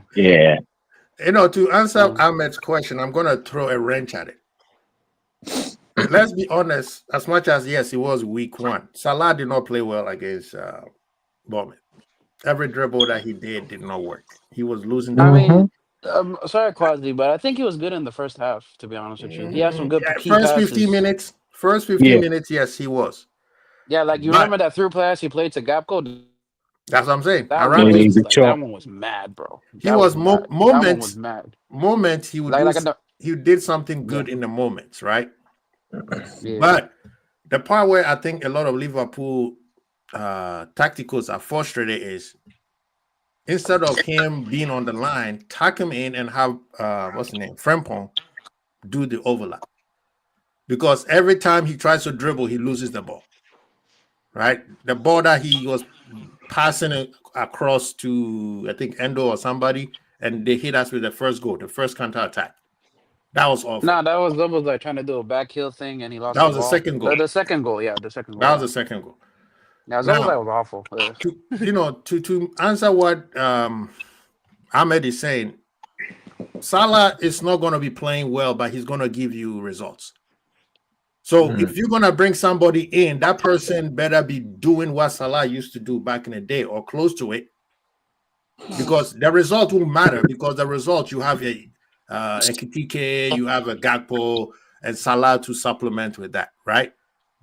To answer Ahmed's question, I'm gonna throw a wrench at it. Let's be honest. As much as yes, it was week 1. Salah did not play well against Bournemouth. Every dribble that he did not work. He was losing. I mean, sorry, Kwasi, but I think he was good in the first half. To be honest with you, he had some good key first passes. 15 minutes. First 15 minutes, yes, he was. Yeah, like you remember that through pass he played to Gakpo? That's what I'm saying. That one was mad, bro. He was moments. Moments he would he did something good in the moments, right? Yeah. But the part where I think a lot of Liverpool tacticals are frustrated is instead of him being on the line, tuck him in and have what's his name, Frimpong, do the overlap. Because every time he tries to dribble, he loses the ball. Right? The ball that he was passing across to, I think, Endo or somebody, and they hit us with the first goal, the first counter attack. That was awful. No, that was almost like trying to do a back heel thing, and he lost. That was the second goal. The second goal, yeah, the second goal. That was the second goal. Yeah, Now, Zola was awful. to answer what Ahmed is saying, Salah is not going to be playing well, but he's going to give you results. So if you're going to bring somebody in, that person better be doing what Salah used to do back in the day or close to it, because the result won't matter, because the result you have a Ekitike, you have a Gakpo and Salah to supplement with that, right?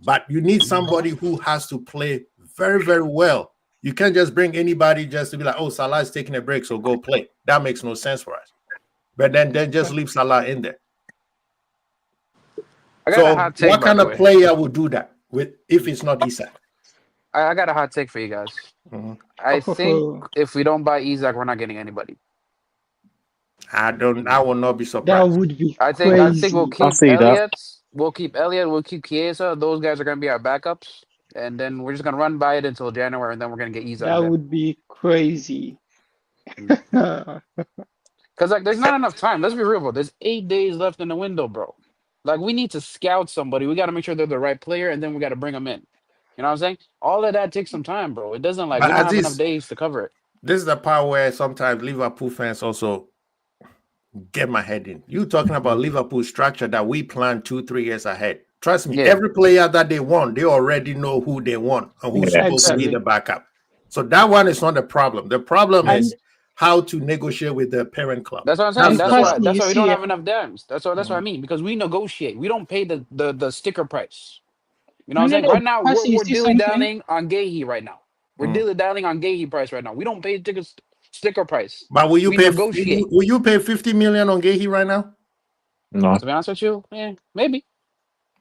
But you need somebody who has to play very, very well. You can't just bring anybody just to be like, oh, Salah is taking a break, so go play. That makes no sense for us. But then just leave Salah in there. I got So a hot take, what by kind the of way. player would do that if it's not Isak? I got a hot take for you guys. I think if we don't buy Isak, we're not getting anybody. I will not be That surprised. would be I crazy. think we'll keep see that. Elliott. We'll keep Elliott. We'll keep Chiesa. Those guys are gonna be our backups, and then we're just gonna run by it until January, and then we're gonna get Isak. That Then. would be crazy. Because like, there's not enough time. Let's be real, bro. There's 8 days left in the window, bro. Like, we need to scout somebody. We got to make sure they're the right player, and then we got to bring them in. You know what I'm saying? All of that takes some time, bro. It doesn't But we don't have Aziz, enough days to cover it. This is the part where sometimes Liverpool fans also get my head in. You talking about Liverpool structure that we plan 2-3 years ahead. Trust me, Yeah. every player that they want, they already know who they want and who's supposed to be the backup. So that one is not the problem. The problem is how to negotiate with the parent club. That's what I'm saying. And That's why we don't have enough dams. That's what I mean, because we negotiate. We don't pay the sticker price. You know what I'm saying? Right now, we're dilly-dallying on Gahey right now. We're dilly-dallying on Gahey price right now. We don't pay sticker price. But will you We pay? negotiate. Will you pay 50 million on Gahey right now? No. To be honest with you, maybe.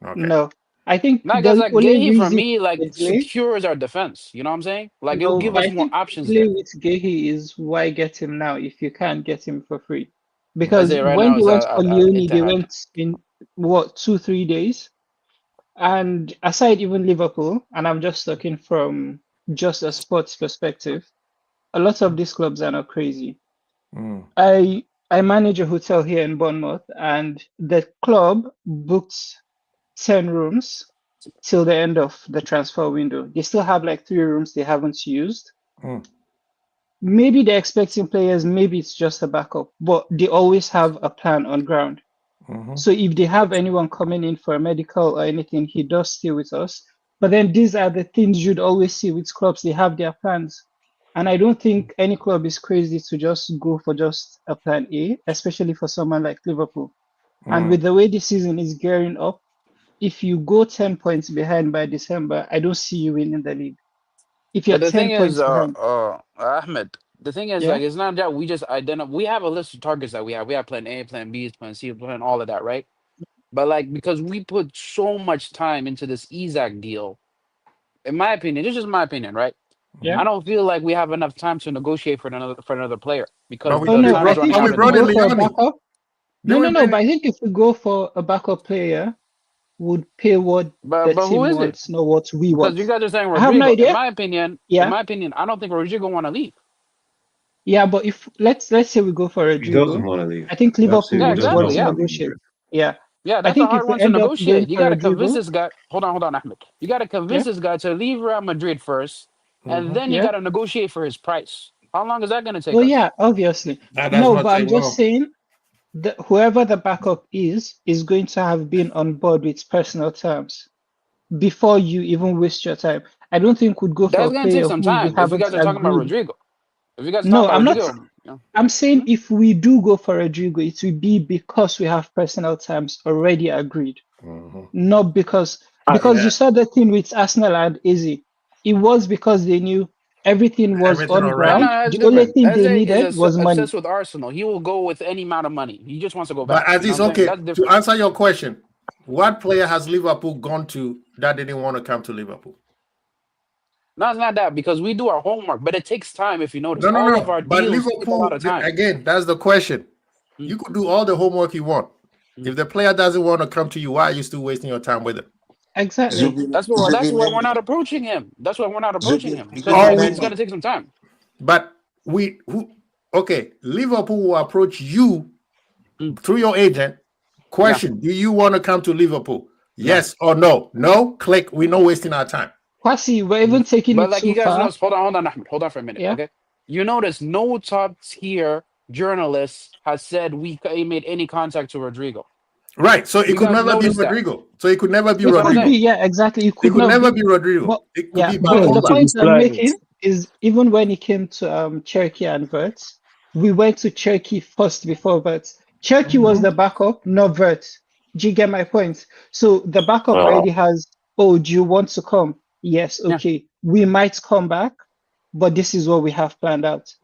Okay. No, I think Not because like Gahey for me like secures our defense. You know what I'm saying? Like it'll give us more options. Play with Gahey is why get him now if you can't get him for free. Because when they went for Leone, they went in 2-3 days. And aside even Liverpool, and I'm just talking from just a sports perspective, a lot of these clubs are not crazy. I manage a hotel here in Bournemouth, and the club booked 10 rooms till the end of the transfer window. They still have like 3 rooms they haven't used. Maybe they're expecting players, maybe it's just a backup, but they always have a plan on ground. So if they have anyone coming in for a medical or anything, he does stay with us. But then these are the things you'd always see with clubs. They have their plans. And I don't think any club is crazy to just go for just a plan A, especially for someone like Liverpool. And with the way the season is gearing up, if you go 10 points behind by December, I don't see you winning the league. If you're 10 points behind. Ahmed, the thing is, like, it's not that we just identify. We have a list of targets that we have. We have plan A, plan B, plan C, plan all of that, right? But like, because we put so much time into this Isak deal, in my opinion, it's just my opinion, right? Yeah. I don't feel like we have enough time to negotiate for another player because we brought in Leone. No. But I think if we go for a backup player, would pay what the team wants, not what we want. Because you guys are saying Rodrigo. I have no idea. In my opinion, I don't think Rodrigo want to leave. Yeah, but if let's say we go for Rodrigo, he doesn't want to leave. I think Liverpool would want to negotiate. Yeah, that's a hard one to negotiate. You got to convince this guy. Hold on, Ahmed. You got to convince this guy to leave Real Madrid first, and then you got to negotiate for his price. How long is that going to take? Well, yeah, obviously. No, but I'm just saying that whoever the backup is going to have been on board with personal terms before you even waste your time. I don't think we'd go for a player. That's going to take some time. If you guys are talking about Rodrigo. If you guys I'm not. I'm saying if we do go for Rodrigo, it will be because we have personal terms already agreed, not because you saw the thing with Arsenal and Izzy. It was because they knew everything was on ground. The only thing they needed was money. With Arsenal, he will go with any amount of money. He just wants to go back. But Aziz, okay, to answer your question, what player has Liverpool gone to that didn't want to come to Liverpool? No, it's not that, because we do our homework, but it takes time. If you notice, no. Of our but deals Liverpool, take a lot of time. Again, that's the question. You could do all the homework you want. If the player doesn't want to come to you, why are you still wasting your time with him? Exactly. That's why we're not approaching him. That's why we're not approaching him, because it's going to take some time. But Liverpool will approach you through your agent. Question: do you want to come to Liverpool? Yes or no? No. Click. We're not wasting our time. Kwasi, we're even taking But it like too you guys know, far. hold on, Ahmed, hold on for a minute, Yeah. okay? You notice no top tier journalist has said he made any contact to Rodrigo. Right. So it You could guys never be notice that? Rodrigo. So it could never be It That's what I'm could Rodrigo. be, saying. yeah, exactly. It could never be Rodrigo. But It could yeah, be but the Barcola. point I'm Explain. making is even when it came to Cherokee and Verts, we went to Cherokee first before Verts. Cherokee was the backup, not Verts. Do you get my point? So the backup already has, oh, do you want to come? Yes, Yeah. okay. We might come back, but this is what we have planned out.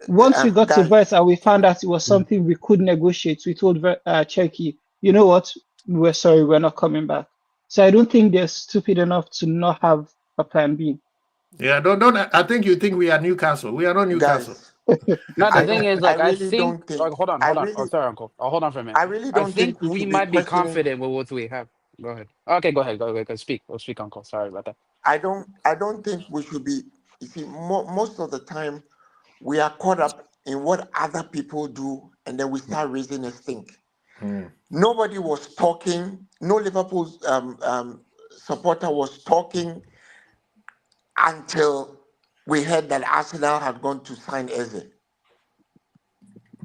Once we got to Guys, Verts and we found out it was something we could negotiate, we told Cherokee, you know what? We're sorry, we're not coming back. So I don't think they're stupid enough to not have a plan B. Yeah, don't. I think you think we are Newcastle. We are not Newcastle. guys, No, the I thing don't. is, I like, I really think. don't think. Like, hold on. I Oh, really, sorry, Uncle. Oh, hold on for a minute. I really I don't think think we we should be might be questioning. confident with what we have. Go ahead. Okay, go ahead. Go ahead. Speak. Oh, speak, Uncle. Sorry about that. I don't think we should be. You see, most of the time we are caught up in what other people do, and then we start raising a stink. Nobody was talking. No Liverpool supporter was talking until we heard that Arsenal had gone to sign Eze.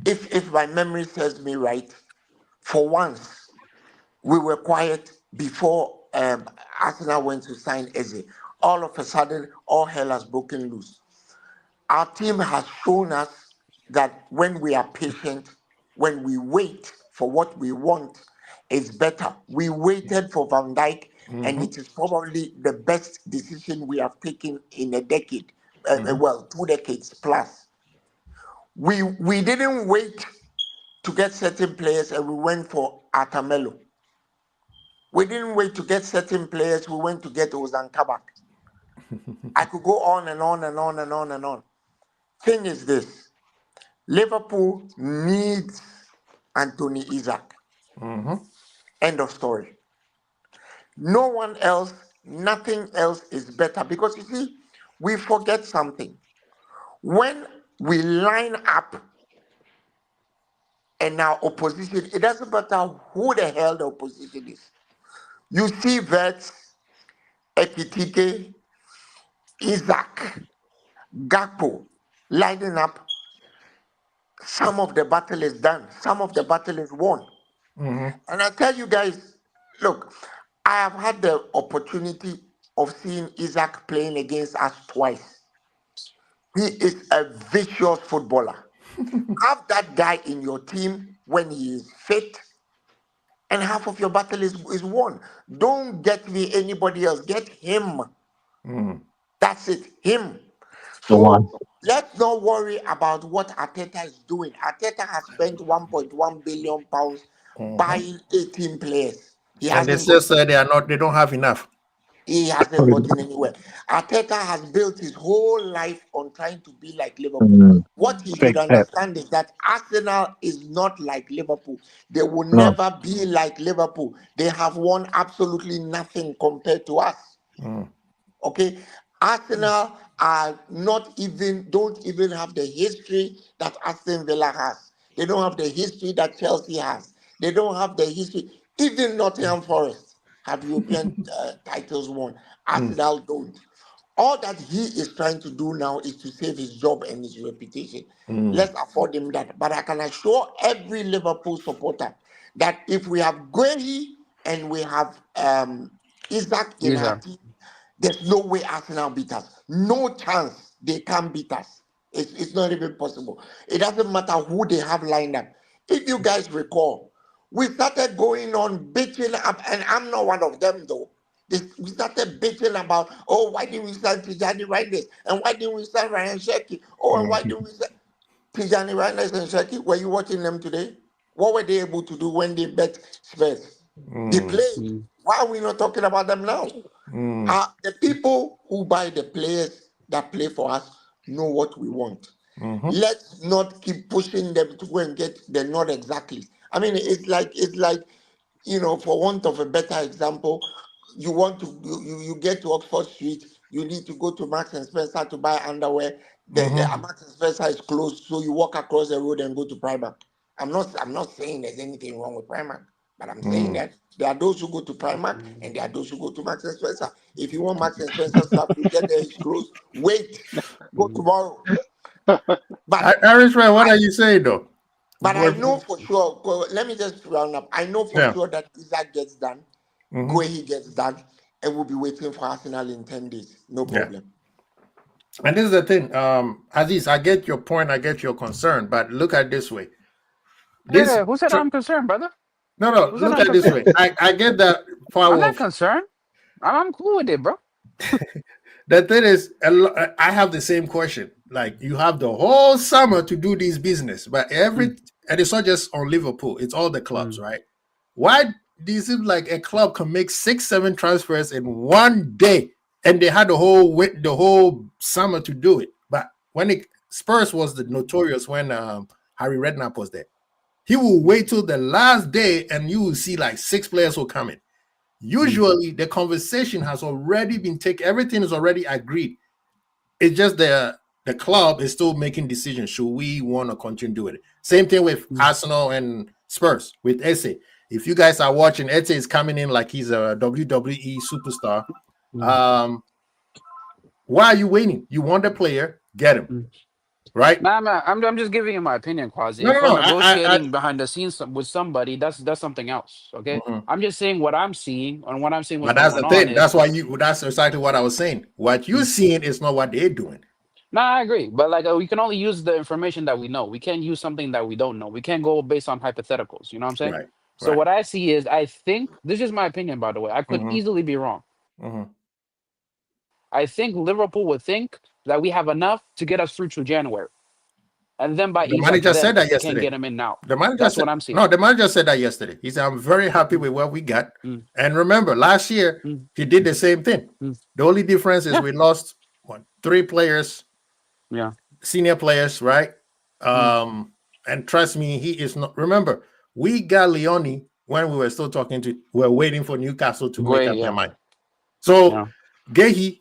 If my memory serves me right, for once we were quiet before Arsenal went to sign Eze. All of a sudden, all hell has broken loose. Our team has shown us that when we are patient, when we wait for what we want, it's better. We waited for Van Dijk, and it is probably the best decision we have taken in a decade. Well, 2 decades plus. We didn't wait to get certain players, and we went for Atamelo. We didn't wait to get certain players, we went to get Ozan Kabak. I could go on and on and on and on and on. Thing is this, Liverpool needs Anthony Isaac. End of story. No one else, nothing else is better. Because you see, we forget something. When we line up and our opposition, it doesn't matter who the hell the opposition is. You see Vets, Ekitike, Isaac, Gakpo lining up. Some of the battle is done. Some of the battle is won. And I tell you guys, look, I have had the opportunity of seeing Isaac playing against us twice. He is a vicious footballer. Have that guy in your team when he is fit, and half of your battle is won. Don't get me anybody else. Get him. That's it. Him. So let's not worry about what Arteta is doing. Arteta has spent 1.1 billion pounds buying 18 players. He And they hasn't still got, say they don't have enough. he hasn't gotten anywhere. Arteta has built his whole life on trying to be like Liverpool. What he should understand is that Arsenal is not like Liverpool. They will never be like Liverpool. They have won absolutely nothing compared to us. Okay, Arsenal don't even have the history that Aston Villa has. They don't have the history that Chelsea has. They don't have the history. Even Nottingham Forest have European titles won. Arsenal don't. All that he is trying to do now is to save his job and his reputation. Let's afford him that. But I can assure every Liverpool supporter that if we have Guehi and we have Isaac in our team, there's no way Arsenal beat us. No chance they can beat us. It's not even possible. It doesn't matter who they have lined up. If you guys recall, we started going on bitching up, and I'm not one of them though. We started bitching about, oh, why didn't we sign Tijani Reinders? And why didn't we sign Ryan Sheki? Oh, and why didn't we sign Tijani Reinders and Sheki? Were you watching them today? What were they able to do when they bet Spurs? They played. Why are we not talking about them now? The people who buy the players that play for us know what we want. Let's not keep pushing them to go and get the not exactly. I mean, it's like for want of a better example, you want to you get to Oxford Street, you need to go to Marks and Spencer to buy underwear. The Marks and Spencer is closed, so you walk across the road and go to Primark. I'm not saying there's anything wrong with Primark. But I'm saying that there are those who go to Primark and there are those who go to Max and Spencer. If you want Max and Spencer stuff, you get there, it's closed. Wait, go tomorrow. But Irishman, what are you saying though? But I know for sure. Let me just round up. I know for sure that Isaac gets done, Guehi gets done, and we'll be waiting for Arsenal in 10 days. No problem. And this is the thing, Aziz, I get your point, I get your concern, but look at it this way. Who said I'm concerned, brother? No, look at it this way. I get that part. I'm not concerned. I'm cool with it, bro. The thing is, I have the same question. Like, you have the whole summer to do this business, but and it's not just on Liverpool, it's all the clubs, right? Why do you seem like a club can make 6-7 transfers in one day, and they had the whole summer to do it? But when Spurs was the notorious when Harry Redknapp was there, he will wait till the last day, and you will see like 6 players will come in. Usually, the conversation has already been taken. Everything is already agreed. It's just the club is still making decisions. Should we want to continue doing it? Same thing with Arsenal and Spurs with Eze. If you guys are watching, Eze is coming in like he's a WWE superstar. Why are you waiting? You want the player, get him. Right? Nah, I'm just giving you my opinion, Quasi. No, if no, we're negotiating behind the scenes with somebody, that's something else. Okay, I'm just saying what I'm seeing and what I'm seeing. But that's the thing. That's exactly what I was saying. What you're seeing is not what they're doing. Nah, I agree. But like, we can only use the information that we know. We can't use something that we don't know. We can't go based on hypotheticals. You know what I'm saying? Right. So what I see is, I think this is my opinion. By the way, I could easily be wrong. I think Liverpool would think that we have enough to get us through to January. And then by the manager said that yesterday. Can't get him in now. The manager That's said, what I'm seeing. No, the manager said that yesterday. He said, I'm very happy with what we got. And remember, last year, he did the same thing. The only difference is we lost 3 players, senior players, right? And trust me, he is not. Remember, we got Leone when we were still we were waiting for Newcastle to make up their mind. So, Guehi,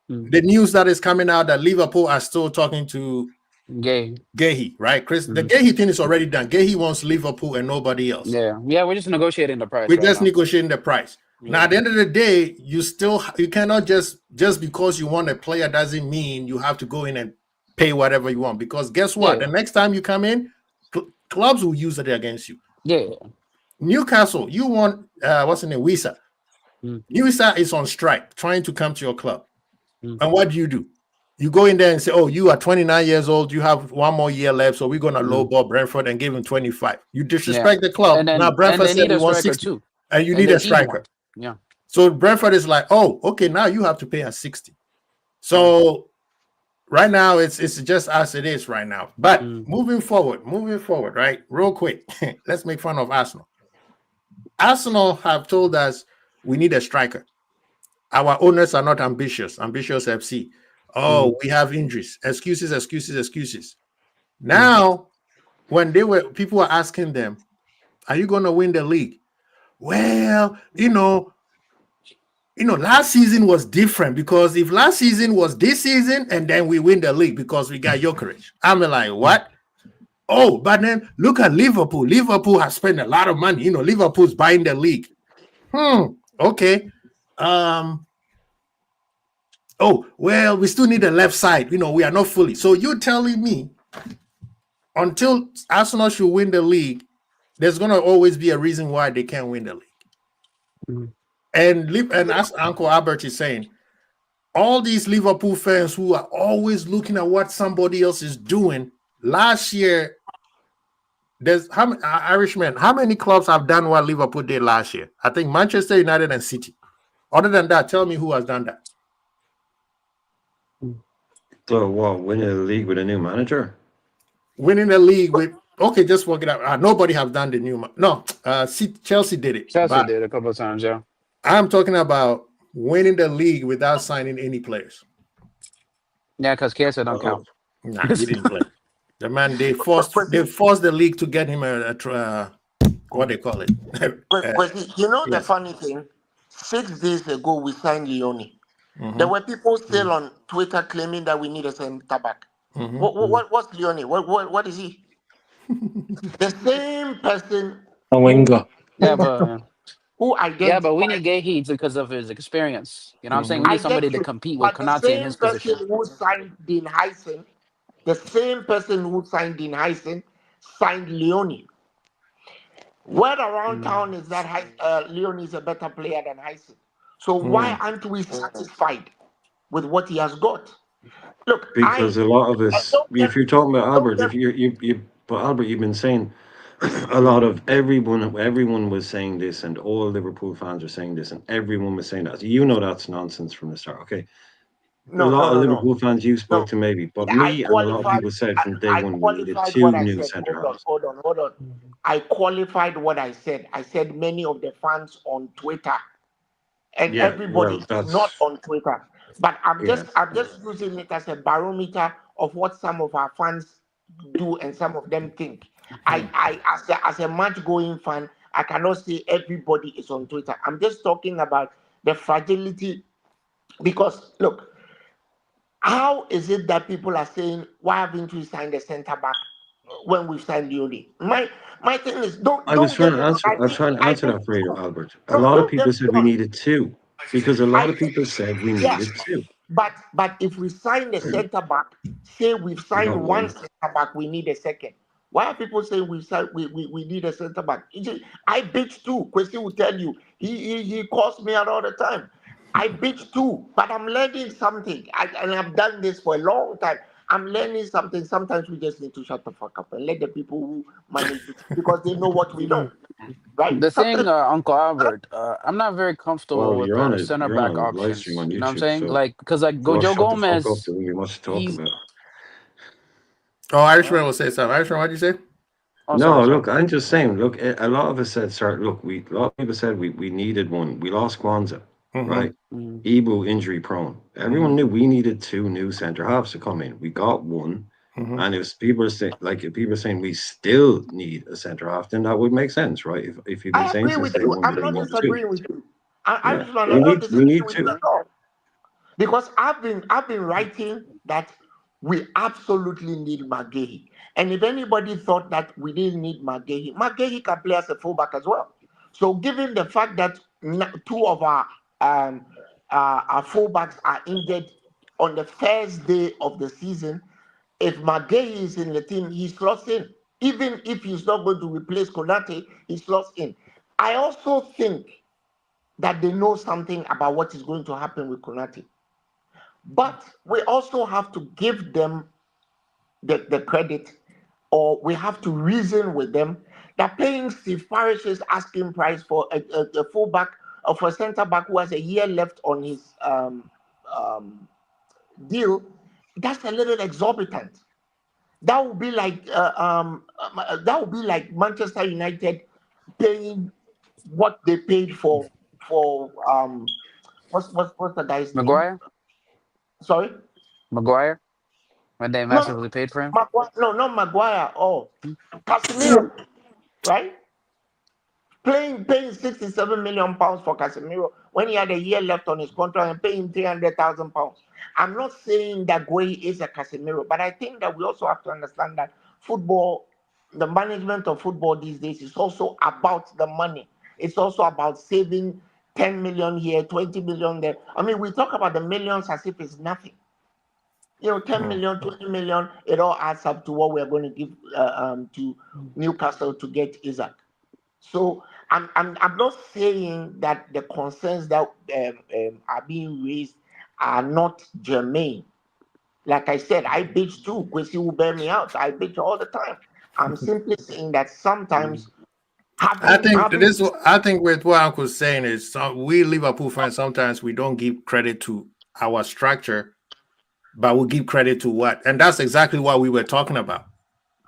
the news that is coming out that Liverpool are still talking to Guehi, right? Chris, the Guehi thing is already done. Guehi wants Liverpool and nobody else. Yeah, we're just negotiating the price. We're just negotiating the price. Now, at the end of the day, you cannot just because you want a player doesn't mean you have to go in and pay whatever you want. Because guess what? The next time you come in, clubs will use it against you. Yeah. Newcastle, you want what's the name? Wisa. Wisa is on strike, trying to come to your club. And what do? You go in there and say, oh, you are 29 years old. You have 1 more year left. So we're going to lowball Brentford and give him 25. You disrespect the club. And then, now Brentford said he wants 60. Too. And you need a striker. Yeah. So Brentford is like, oh, okay, now you have to pay us 60. So right now it's just as it is right now. But moving forward, right? Real quick, let's make fun of Arsenal. Arsenal have told us we need a striker. Our owners are not ambitious FC. Oh, we have injuries. Excuses. Now, when people were asking them, are you going to win the league? Well, last season was different because if last season was this season and then we win the league because we got Gyökeres. I'm like, what? Oh, but then look at Liverpool. Liverpool has spent a lot of money. Liverpool's buying the league. Okay. Oh, well, we still need a left side. We are not fully. So you're telling me until Arsenal should win the league, there's going to always be a reason why they can't win the league. And as Uncle Albert is saying, all these Liverpool fans who are always looking at what somebody else is doing, last year, Irishman, how many clubs have done what Liverpool did last year? I think Manchester United and City. Other than that, tell me who has done that. So what? Winning the league with a new manager? Winning the league with just work it out. Nobody have done the new. No, Chelsea did it. Chelsea did a couple of times, yeah. I'm talking about winning the league without signing any players. Yeah, because Chiesa don't count. Nah, he didn't play. The man they forced the league to get him a what they call it. The funny thing, 6 days ago we signed Leone. There were people still on Twitter claiming that we need a center back. What's Leone? What is he? The same person. A winger. Yeah, but who identified. we need Gay because of his experience. You know what I'm saying? We I need somebody get to you, compete with but the Konate in same his person position. who signed Dean Heisen, signed Leone. Word around town is that Leone is a better player than Heisen. So why aren't we satisfied with what he has got? Look, Because a lot of us, if you're talking about Albert, don't get- but Albert, you've been saying a lot of everyone was saying this, and all Liverpool fans are saying this, and everyone was saying that. You know that's nonsense from the start. Okay, a lot of Liverpool fans you spoke to maybe, but me and a lot of people said from day one we needed qualified two what I new said. centre halves. Hold on. I qualified what I said. I said many of the fans on Twitter, and Yeah, everybody well, is that's not on Twitter. But I'm yeah. just using it as a barometer of what some of our fans do and some of them think. As a match going fan, I cannot say everybody is on Twitter. I'm just talking about the fragility, because look, how is it that people are saying, why haven't we signed a centre back when we've signed Leone? My thing is, I was don't get trying me to wrong. answer. I was trying to I answer think that for you, Albert. A no, lot of don't get people me said we wrong. needed two because a lot I of people said we yeah, needed two, but if we sign a centre back, say we've signed not one one. centre back, we need a second. Why are people saying we need a centre back? I bitch too. Kwesi will tell you. He calls me out all the time. I bitch too, but I'm learning something. And I've done this for a long time. I'm learning something. Sometimes we just need to shut the fuck up and let the people who manage it, because they know what we know, right? The thing, Sometimes Uncle Albert, I'm not very comfortable Well, with the center you're on back a live stream options. on You know what I'm YouTube, saying? so Like, because like well, Joe shut the fuck up. Gomez, There won't be much to talk he's about. Oh, Irishman will say something. Irishman, what did you say? oh No, sorry. look, I'm just saying. Look, a lot of us said, "Sorry, look, a lot of people said we needed one. We lost Kwanzaa, right? Mm. Ibu injury prone. Everyone knew we needed two new centre halves to come in. We got one, and if people are saying we still need a centre half, then that would make sense, right? If you've been I saying agree since with day you. one I'm that we not want two, disagreeing with you. yeah, I'm not we disagreeing need with you two. at all. Because I've been writing that we absolutely need McGahey. And if anybody thought that we didn't need McGahey can play as a fullback as well. So given the fact that two of our fullbacks are injured on the first day of the season, if McGahey is in the team, he slots in. Even if he's not going to replace Konate, he slots in. I also think that they know something about what is going to happen with Konate. But we also have to give them the credit, or we have to reason with them that paying Steve Parish's asking price for a fullback or for a centre back who has a year left on his deal, that's a little exorbitant. That would be like Manchester United paying what they paid for what's the guy's name? Sorry, Maguire, when they no, massively paid for him. no, not Maguire. Oh, Casemiro, right? Paying £67 million for Casemiro when he had a year left on his contract and paying £300,000. I'm not saying that Gueye is a Casemiro, but I think that we also have to understand that football, the management of football these days is also about the money. It's also about saving 10 million here, 20 million there. I mean, we talk about the millions as if it's nothing. 10 million, 20 million, it all adds up to what we're going to give to Newcastle to get Isaac. So I'm not saying that the concerns that are being raised are not germane. Like I said, I bitch too. Kwesi will bear me out. I bitch all the time. I'm simply saying that sometimes I think with what Uncle's saying is we Liverpool fans sometimes we don't give credit to our structure, but we give credit to what, and that's exactly what we were talking about.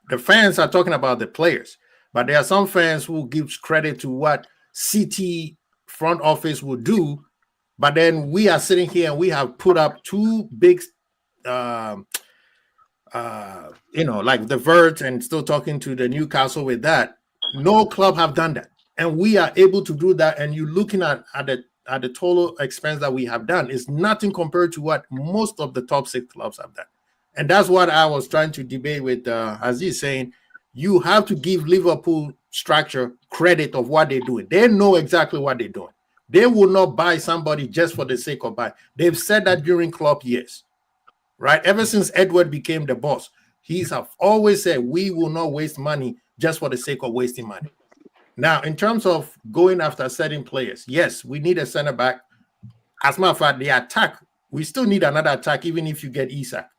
The fans are talking about the players, but there are some fans who gives credit to what CT front office will do, but then we are sitting here and we have put up two big like the Vert and still talking to the Newcastle with that. No club have done that, and we are able to do that. And you're looking at the total expense that we have done is nothing compared to what most of the top 6 clubs have done. And that's what I was trying to debate with Aziz, saying you have to give Liverpool structure credit of what they're doing. They know exactly what they're doing. They will not buy somebody just for the sake of buying. They've said that during Klopp years, right? Ever since Edward became the boss, he's have always said we will not waste money just for the sake of wasting money. Now, in terms of going after certain players, yes, we need a center back. As a matter of fact, the attack, we still need another attack, even if you get Isak.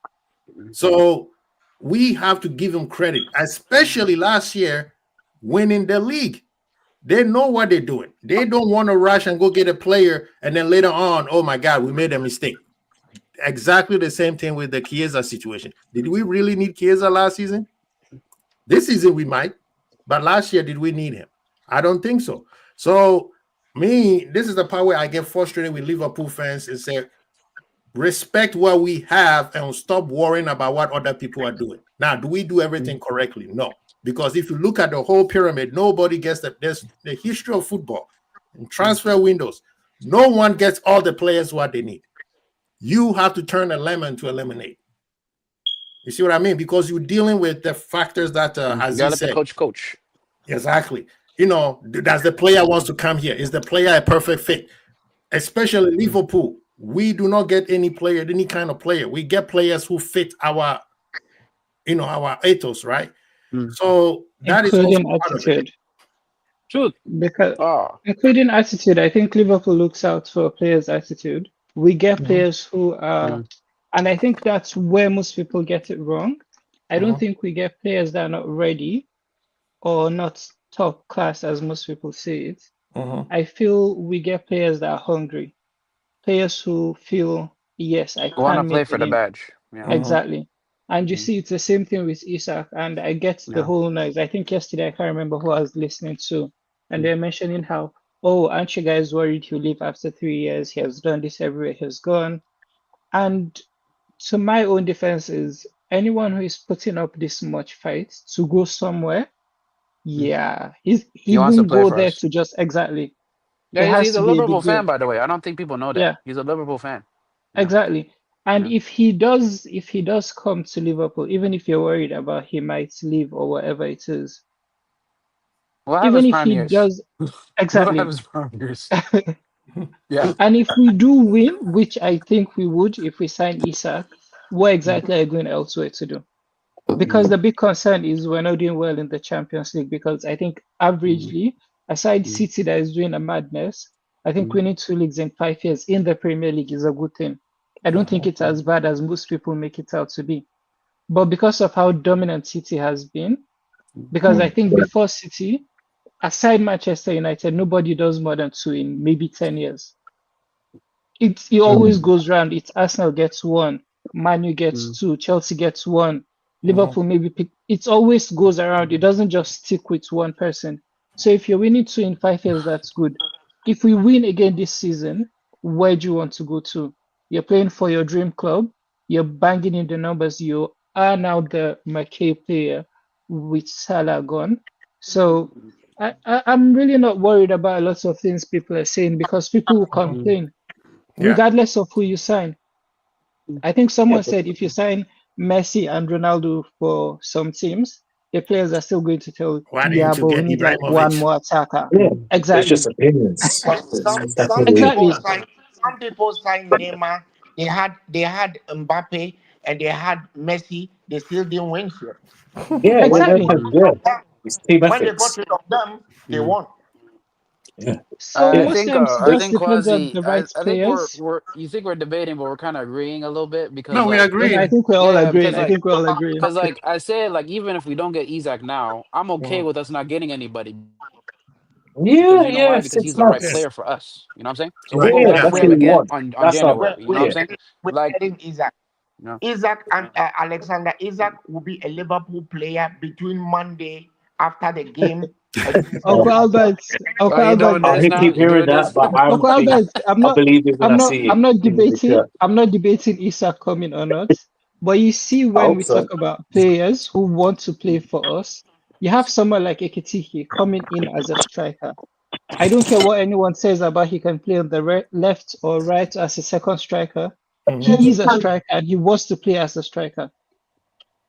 So we have to give him credit, especially last year winning the league. They know what they're doing. They don't want to rush and go get a player and then later on, oh my God, we made a mistake. Exactly the same thing with the Chiesa situation. Did we really need Chiesa last season? This season we might, but last year, did we need him? I don't think so. So this is the part where I get frustrated with Liverpool fans and say, respect what we have and stop worrying about what other people are doing. Now, do we do everything correctly? No. Because if you look at the whole pyramid, nobody gets there's the history of football and transfer windows. No one gets all the players what they need. You have to turn a lemon to a lemonade. You see what I mean? Because you're dealing with the factors that, as you said, coach. Exactly. Does the player wants to come here? Is the player a perfect fit? Especially Liverpool. We do not get any kind of player. We get players who fit our ethos, right? So that including is also attitude. Truth. Because including attitude, I think Liverpool looks out for a player's attitude. We get players who are, and I think that's where most people get it wrong. I don't think we get players that are not ready or not top class, as most people say it. I feel we get players that are hungry, players who feel, yes, I want can to play make for the badge. Yeah. Exactly. And you see, it's the same thing with Isak. And I get the whole noise. I think yesterday, I can't remember who I was listening to. And they're mentioning how, aren't you guys worried he'll leave after 3 years? He has done this everywhere he's gone. And to my own defense is anyone who is putting up this much fight to go somewhere, he won't go there to just exactly. Yeah, he's a Liverpool fan, by the way. I don't think people know that. Yeah. He's a Liverpool fan. Yeah. Exactly. And if he does come to Liverpool, even if you're worried about he might leave or whatever it is, even if he does, exactly. Yeah. And if we do win, which I think we would, if we sign Isak, what exactly are you going elsewhere to do? Because the big concern is we're not doing well in the Champions League. Because I think averagely, aside City that is doing a madness, I think winning 2 leagues in 5 years in the Premier League is a good thing. I don't think it's as bad as most people make it out to be. But because of how dominant City has been, because I think before City, aside Manchester United, nobody does more than 2 in maybe 10 years. It always goes round. It's Arsenal gets 1, Man U gets 2, Chelsea gets 1, Liverpool maybe pick. It always goes around. It doesn't just stick with one person. So if you're winning 2 in 5 years, that's good. If we win again this season, where do you want to go to? You're playing for your dream club. You're banging in the numbers. You are now the McKay player with Salah gone. So I'm really not worried about lots of things people are saying because people will complain regardless of who you sign. I think someone said if you sign Messi and Ronaldo for some teams, the players are still going to tell but we need like one more attacker. Yeah, exactly. It's just opinions. Some people signed Neymar. They had Mbappe and they had Messi. They still didn't win shit. Yeah, exactly. When they got rid of them, they won. Yeah. So I think Kwasi, you think we're debating, but we're kind of agreeing a little bit because we agree. I think we're all agreeing. I think we're all agreeing. Because I said, even if we don't get Isak now, I'm okay with us not getting anybody. Because he's the right player for us. You know what I'm saying? So we'll go back to him again on January. You know what I'm saying? Getting Isak. Isak and Alexander Isak will be a Liverpool player between Monday after the game. Uncle Albert, I keep hearing that, but I'm not debating Isak coming or not. But you see, when we talk about players who want to play for us, you have someone like Ekitike coming in as a striker. I don't care what anyone says about he can play on the left or right as a second striker. He is a striker and he wants to play as a striker.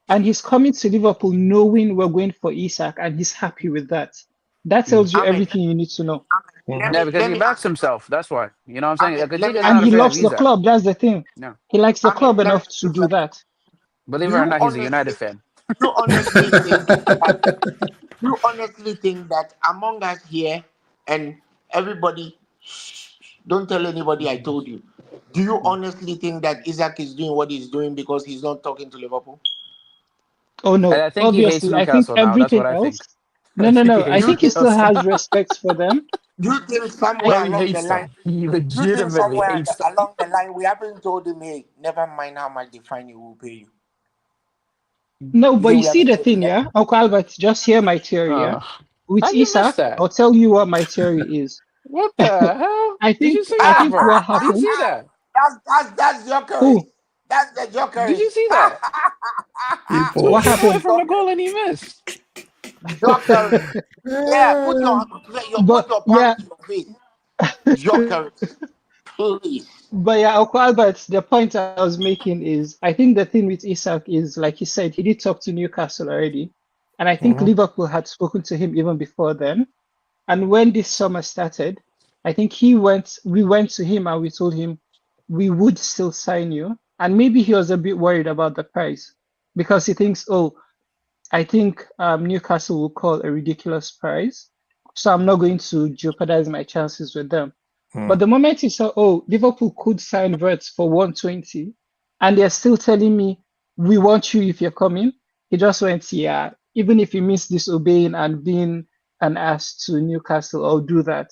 And he's coming to Liverpool knowing we're going for Isak and he's happy with that. That tells you Ahmed, everything you need to know. Yeah, because he backs himself. That's why. You know what I'm saying? Like, let me Coutinho's And not a he fan of loves the Isaac. club. That's the thing. No. He likes the Ahmed, club let me enough ask to you do something. that. Believe Do it or you not, he's a honestly, United fan. you honestly think that, you honestly think that among us here and everybody, don't tell anybody I told you. Do you honestly think that Isaac is doing what he's doing because he's not talking to Liverpool? Oh And no, I think he hates obviously, I think Newcastle now. That's what everything I else. think. No, I no, think he no. I hates think he still Newcastle. has respect for them. Do you think I, somewhere No, he along the hates line, them. He do you think legitimately somewhere hates them. along the line we haven't told him, hey, never mind how much they fine you, will pay you? no, You but think you we see haven't the told him thing, that? yeah? Uncle Albert, just hear my theory, yeah? With How you missed Isaac, that? I'll tell you what my theory is. What the hell? I Did you think see I that, think bro? what Did you happened. see that? That's jokery. Who? That's the Did jokery. you see that? He Two What paused. feet away happened? from the goal and he missed. Jokery. Yeah, put But your palm yeah, to your face. Jokery. Please. but yeah, Uncle Albert, the point I was making is I think the thing with Isaac is, like he said, he did talk to Newcastle already. And I think Liverpool had spoken to him even before then. And when this summer started, I think we went to him and we told him we would still sign you. And maybe he was a bit worried about the price because he thinks, oh, I think Newcastle will call a ridiculous price. So I'm not going to jeopardize my chances with them. But the moment he saw, oh, Liverpool could sign Verts for 120, and they're still telling me, we want you if you're coming, he just went, yeah, even if he means disobeying and being an ass to Newcastle, I'll do that.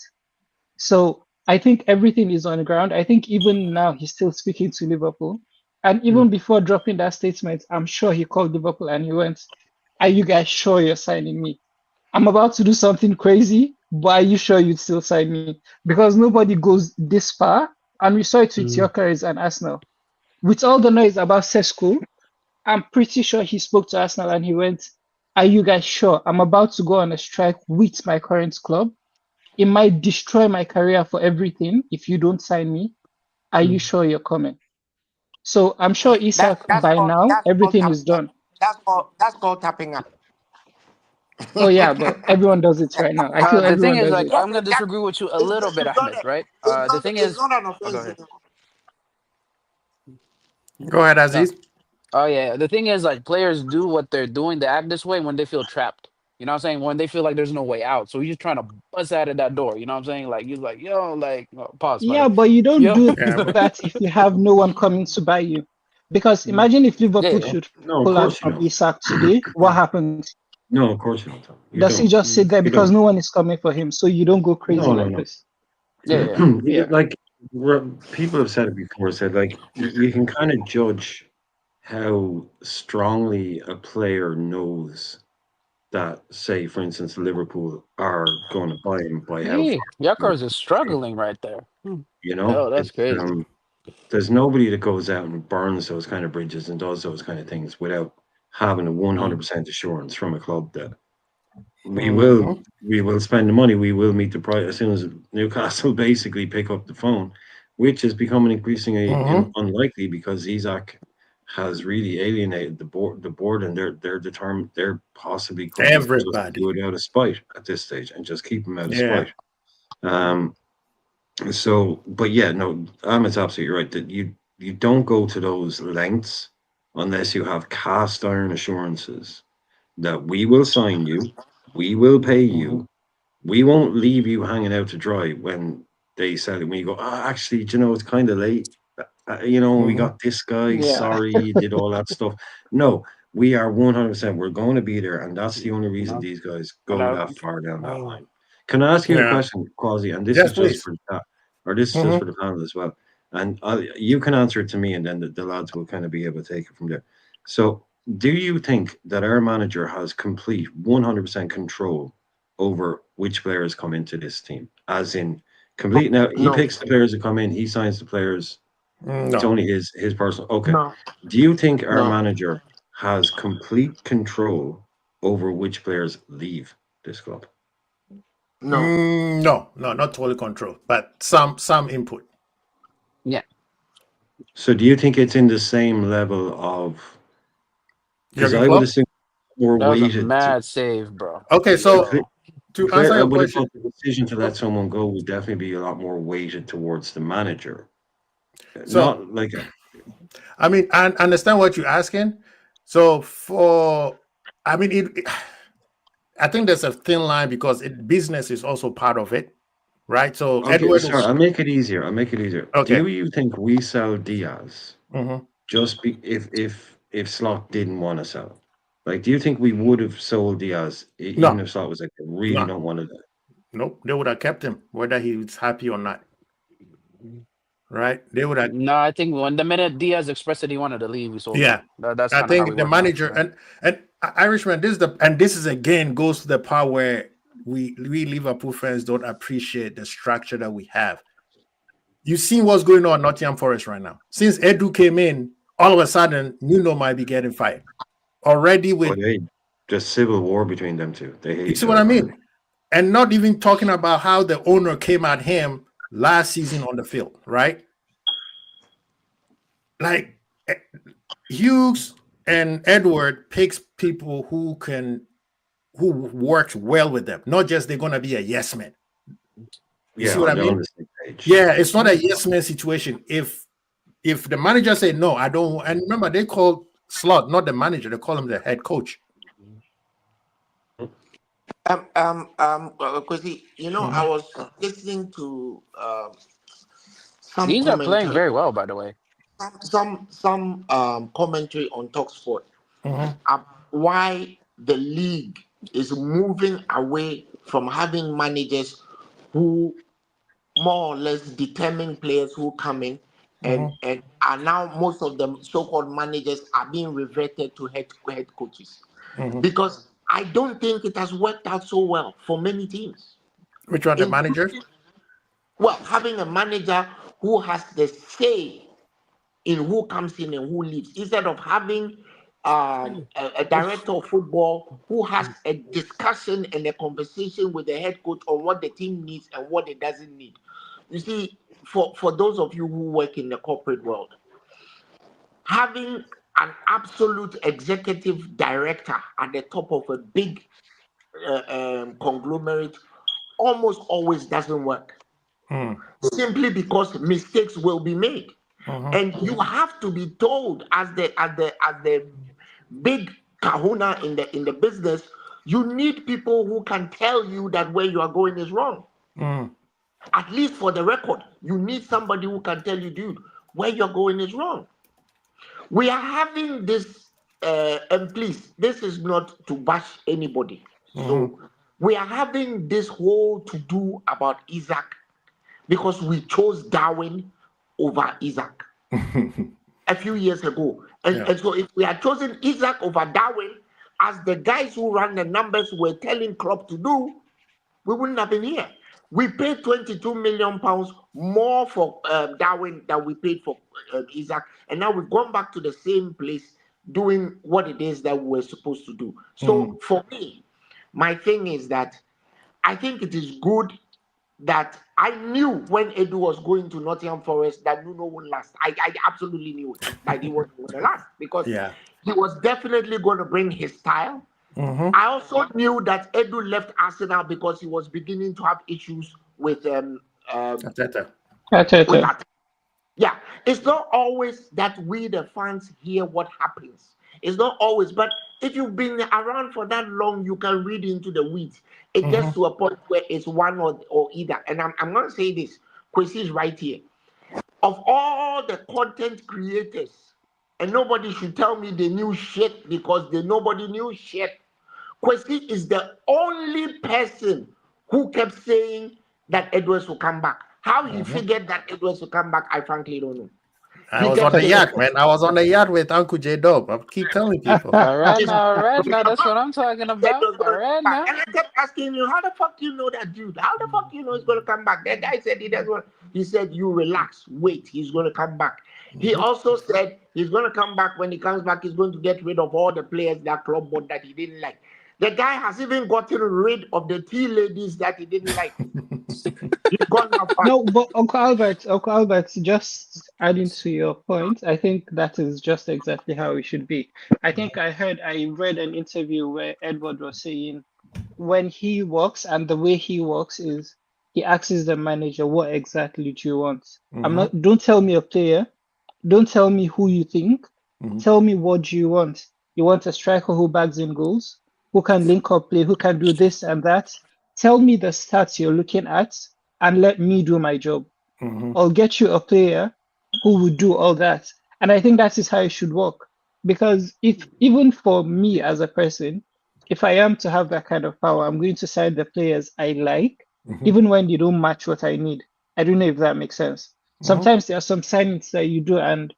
So I think everything is on ground. I think even now he's still speaking to Liverpool. And even before dropping that statement, I'm sure he called Liverpool and he went, are you guys sure you're signing me? I'm about to do something crazy, but are you sure you'd still sign me? Because nobody goes this far. And we saw it with Gyökeres and Arsenal. With all the noise about Sesko, I'm pretty sure he spoke to Arsenal and he went, are you guys sure? I'm about to go on a strike with my current club. It might destroy my career for everything if you don't sign me. Are you sure you're coming? So I'm sure Isak by now, everything is done. That's called tapping up. Oh yeah, but everyone does it right now. I feel The thing everyone is, does like, it. I'm gonna disagree with you a little bit, Ahmed. Right? The thing It's is, not an oh, go offense ahead. anymore. Go ahead, No. Aziz. Oh yeah. The thing is, like, players do what they're doing. They act this way when they feel trapped. You know what I'm saying? When they feel like there's no way out. So you're just trying to bust out of that door. You know what I'm saying? Like, you're like, yo, like, oh, pause, my Yeah, bad. but you don't Yo. do Yeah, but that if you have no one coming to buy you. Because imagine if Liverpool Yeah. should No, of pull out course you from don't. Isak today, what happens? No, of course you don't. Tom. You Does he don't. just sit there You because don't. no one is coming for him? So you don't go crazy No, no, like no. this. Yeah. Yeah. Like people have said it before. Said like you can kind of judge how strongly a player knows that, say, for instance, Liverpool are going to buy him by how Hey, far. Yakars is struggling right there. You know, Oh, that's it's crazy. there's nobody that goes out and burns those kind of bridges and does those kind of things without having a 100% assurance from a club that we will spend the money, we will meet the price as soon as Newcastle basically pick up the phone, which is becoming increasingly unlikely because Isak has really alienated the board, and they're determined they're possibly could just everybody. do it out of spite at this stage and just keep him out of Yeah. spite. So, but yeah, no, Ahmed's absolutely right that you don't go to those lengths unless you have cast iron assurances that we will sign you, we will pay you, we won't leave you hanging out to dry when they sell it. When you go, actually, you know, it's kind of late. We got this guy. Yeah. Sorry, you did all that stuff. No, we are 100%. We're going to be there, and that's the only reason these guys go that far down that line. Can I ask you a Yeah. question, Quasi? And this Yes, is just please. for that, or this is just for the panel as well. And you can answer it to me, and then the lads will kind of be able to take it from there. So, do you think that our manager has complete 100% control over which players come into this team? As in, complete. Now he No. picks the players that come in. He signs the players. It's No. only his personal. Okay. No. Do you think our No. manager has complete control over which players leave this club? No. No, not totally control, but some input. Yeah. So do you think it's in the same level of? Because Jurgen I would Klopp? assume more That was a weighted. mad save, bro. Okay, so To answer I your would have question, thought the decision to let someone go would definitely be a lot more weighted towards the manager. so Not like I mean, I understand what you're asking. So I mean, I think there's a thin line because business is also part of it, right? So okay, Edward sorry, is I'll make it easier. I'll make it easier. okay. Do you think we sell Diaz Mhm. just if Slot didn't want to sell? Like, do you think we would have sold Diaz even No, if Slot was like, I really no, don't want to? nope. They would have kept him, whether he was happy or not, right? They would have. No, I think when the minute Diaz expressed that he wanted to leave, we sold him. Yeah, That's I kind of how we think the work now. manager Yeah. and Irishman. This is again goes to the part where we Liverpool fans don't appreciate the structure that we have. You seen what's going on at Nottingham Forest right now. Since Edu came in, all of a sudden Nuno might be getting fired already. With Just civil war between them two. They hate you each see what I other. mean, and not even talking about how the owner came at him last season on the field, right? Like Hughes and Edward picks people who works well with them, not just they're gonna be a yes man. You see what I they're mean? on the same page. Yeah, it's not a yes man situation. If the manager say no, I don't, and remember they call Slot not the manager, they call him the head coach. Kwesi, I was listening to some These are playing commentary, very well, by the way. some commentary on Talksport why the league is moving away from having managers who more or less determine players who come in, and are now most of them so-called managers are being reverted to head coaches, because I don't think it has worked out so well for many teams. Which one, the managers? Well, having a manager who has the say in who comes in and who leaves, instead of having a director of football who has a discussion and a conversation with the head coach on what the team needs and what it doesn't need. You see, for those of you who work in the corporate world, having an absolute executive director at the top of a big conglomerate almost always doesn't work. Simply because mistakes will be made. And you have to be told as the big kahuna in the business, you need people who can tell you that where you are going is wrong. At least for the record, you need somebody who can tell you, dude, where you're going is wrong. We are having this, and please, this is not to bash anybody. So we are having this whole to do about Isaac because we chose Darwin over Isaac a few years ago. And so if we had chosen Isaac over Darwin, as the guys who ran the numbers were telling Klopp to do, we wouldn't have been here. We paid 22 million pounds more for Darwin than we paid for Isaac. And now we've gone back to the same place doing what it is that we're supposed to do. So for me, my thing is that I think it is good that I knew when Edu was going to Nottingham Forest that Nuno wouldn't last. I absolutely knew it, that he wasn't going to last because he was definitely going to bring his style. I also knew that Edu left Arsenal because he was beginning to have issues with Arteta. Yeah, it's not always that we the fans hear what happens. It's not always, but if you've been around for that long, you can read into the weeds. It gets to a point where it's one or either. And I'm going to say this, Kwesi is right here. Of all the content creators, and nobody should tell me they knew shit because nobody knew shit. Kwesi is the only person who kept saying that Edwards will come back. How he figured that Edwards will come back, I frankly don't know. I was on the yacht, man. I was on the yacht with Uncle J Dub. I keep telling people. All right now, that's what I'm talking about. All right now. And I kept asking you, how the fuck do you know that dude? How the fuck do you know he's going to come back? That guy said he doesn't want. He said, you relax, wait, he's going to come back. He also said he's going to come back. When he comes back, he's going to get rid of all the players that club bought that he didn't like. The guy has even gotten rid of the tea ladies that he didn't like. He's gone now. No, but Uncle Albert, just adding to your point, I think that is just exactly how it should be. I think I read an interview where Edward was saying when he works, and the way he works is he asks the manager, what exactly do you want? Don't tell me a player, don't tell me who you think, tell me what do you want. You want a striker who bags in goals, who can link up play, who can do this and that. Tell me the stats you're looking at and let me do my job. I'll get you a player who will do all that. And I think that is how it should work. Because if even for me as a person, if I am to have that kind of power, I'm going to sign the players I like, even when they don't match what I need. I don't know if that makes sense. Sometimes there are some signings that you do and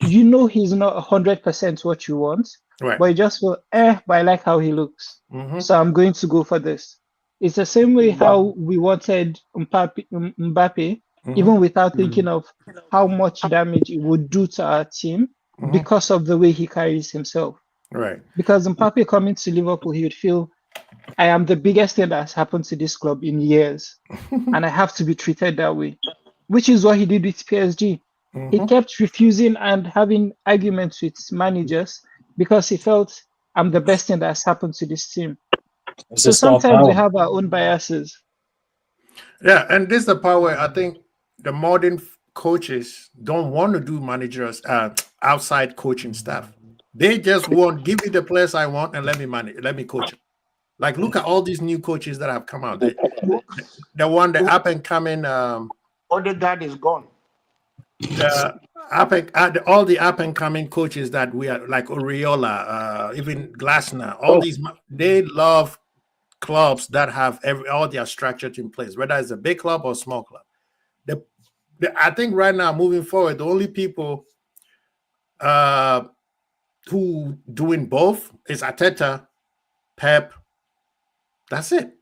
you know he's not 100% what you want, Right. but you just feel, but I like how he looks. So I'm going to go for this. It's the same way how we wanted Mbappe, even without thinking of how much damage it would do to our team because of the way he carries himself. Right. Because Mbappe coming to Liverpool, he would feel, I am the biggest thing that has happened to this club in years, and I have to be treated that way, which is what he did with PSG. He kept refusing and having arguments with managers because he felt, I'm the best thing that has happened to this team. So sometimes we have our own biases. Yeah, and this is the part where I think the modern coaches don't want to do managers outside coaching staff. They just want, give me the players I want and let me coach them. Like, look at all these new coaches that have come out. The up and coming Odegaard is gone. All the up and coming coaches that we are, like Oriola, even Glasner, all these, they love clubs that have all their structures in place, whether it's a big club or small club. I think right now, moving forward, the only people who doing both is Arteta, Pep. That's it.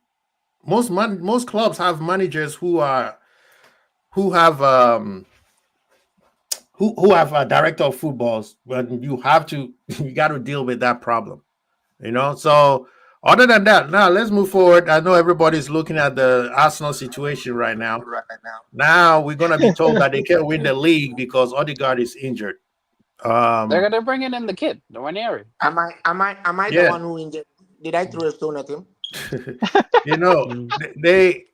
Most clubs have managers who have a director of footballs, but you got to deal with that problem, So other than that, now let's move forward. I know everybody's looking at the Arsenal situation right now. Now we're gonna be told that they can't win the league because Odegaard is injured. They're bringing in the kid, the Ranieri. Am I the one who injured? Did I throw a stone at him? They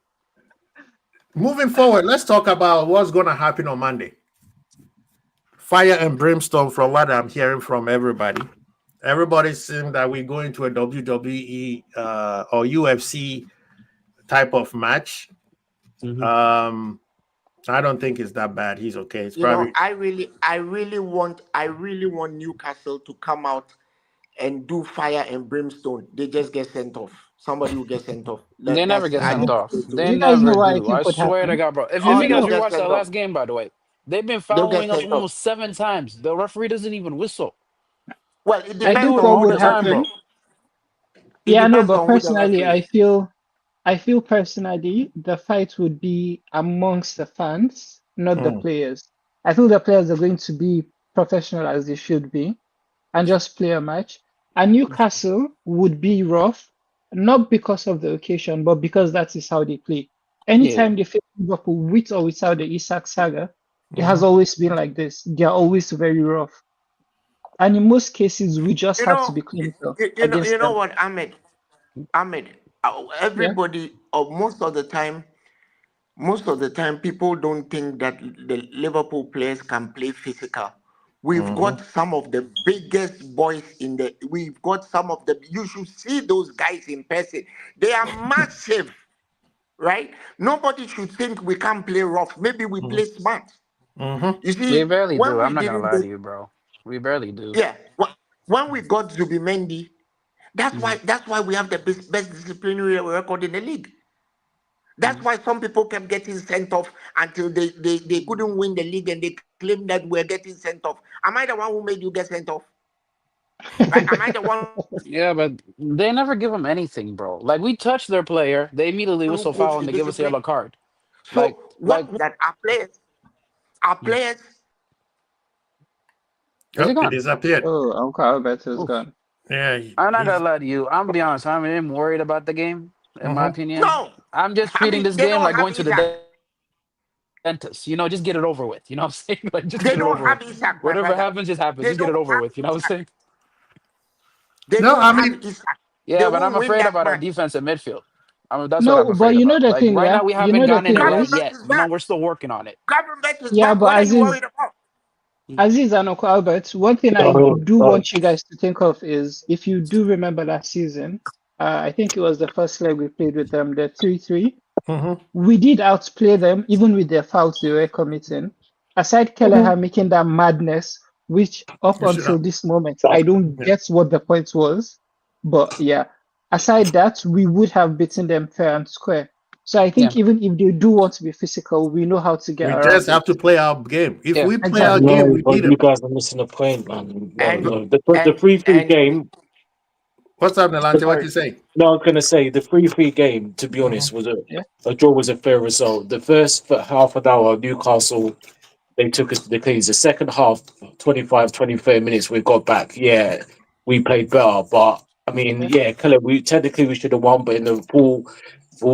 moving forward. Let's talk about what's gonna happen on Monday. Fire and brimstone, from what I'm hearing from everybody. Everybody's saying that we're going to a WWE or UFC type of match. I don't think it's that bad. He's okay. It's probably. I really want Newcastle to come out and do fire and brimstone. They just get sent off. Somebody will get sent off. They never get sent off. They guys never know why do. I swear to God, bro. If you guys watched the last game, by the way, they've been fouling us almost 7 times. The referee doesn't even whistle. Well, it depends I do on what who would the happen. Yeah, no, but personally, I feel personally the fight would be amongst the fans, not the players. I feel the players are going to be professional as they should be and just play a match. And Newcastle would be rough, not because of the occasion, but because that is how they play. Anytime they face Liverpool, with or without the Isak saga, it has always been like this. They are always very rough. And in most cases, we just have to be clinical. You know what, Ahmed? Everybody, or most of the time, people don't think that the Liverpool players can play physical. We've got some of the biggest boys we've got some of the, you should see those guys in person. They are massive, right? Nobody should think we can't play rough. Maybe we play smart. You see, we barely do. I'm not gonna lie to you, bro. We barely do. Yeah, when we got Zubimendi, that's why we have the best disciplinary record in the league. That's why some people kept getting sent off until they couldn't win the league and they claimed that we're getting sent off. Am I the one who made you get sent off? Right? Am I the one? Yeah, but they never give them anything, bro. Like, we touch their player, they immediately whistle foul and they give us a yellow card. So that our players. It disappeared. Oh, Uncle Albert is gone. Yeah, I'm not gonna lie to you. I'm gonna be honest. I'm even worried about the game, in my opinion. No, I'm just treating this game like going to the dentist. Just get it over with. You know what I'm saying? Like, just get it over with. Whatever happens, just happens. Just get it over with. You know what I'm saying? Yeah, Yeah, but I'm won't win afraid that about our match. defensive midfield. I mean, that's what I'm No, but afraid you know about. the Like thing, right yeah. now, we You haven't know the gone thing anywhere Callum is, Best yet. is You know, back. we're still working on it. Callum Best is yeah, back. but What are you worried about? Aziz and Uncle Albert, one thing I Oh, do oh, want you guys to think of is if you do remember last season, I think it was the first leg we played with them, the 3-3. We did outplay them, even with their fouls they were committing. Aside Kelleher making that madness, which up You should until have. this moment, oh. I don't Yeah. get what the point was. But yeah, aside that, we would have beaten them fair and square. So I think even if they do want to be physical, we know how to get We just around have it. to play our game. If Yeah. we play our Exactly. game, No, we but beat you them. guys are missing the point, man. No, And no. The and 3-3 and game. What's up, Nalante? What sorry. you say? No, I'm gonna say the 3-3 game. To be Mhm. honest, was Yeah. a draw was a fair result. The first half an hour, Newcastle they took us to the cleans. The second half, 25, 20, 30 minutes, we got back. Yeah, we played better, but I mean, Yeah. yeah, Keller, we should have won, but in the full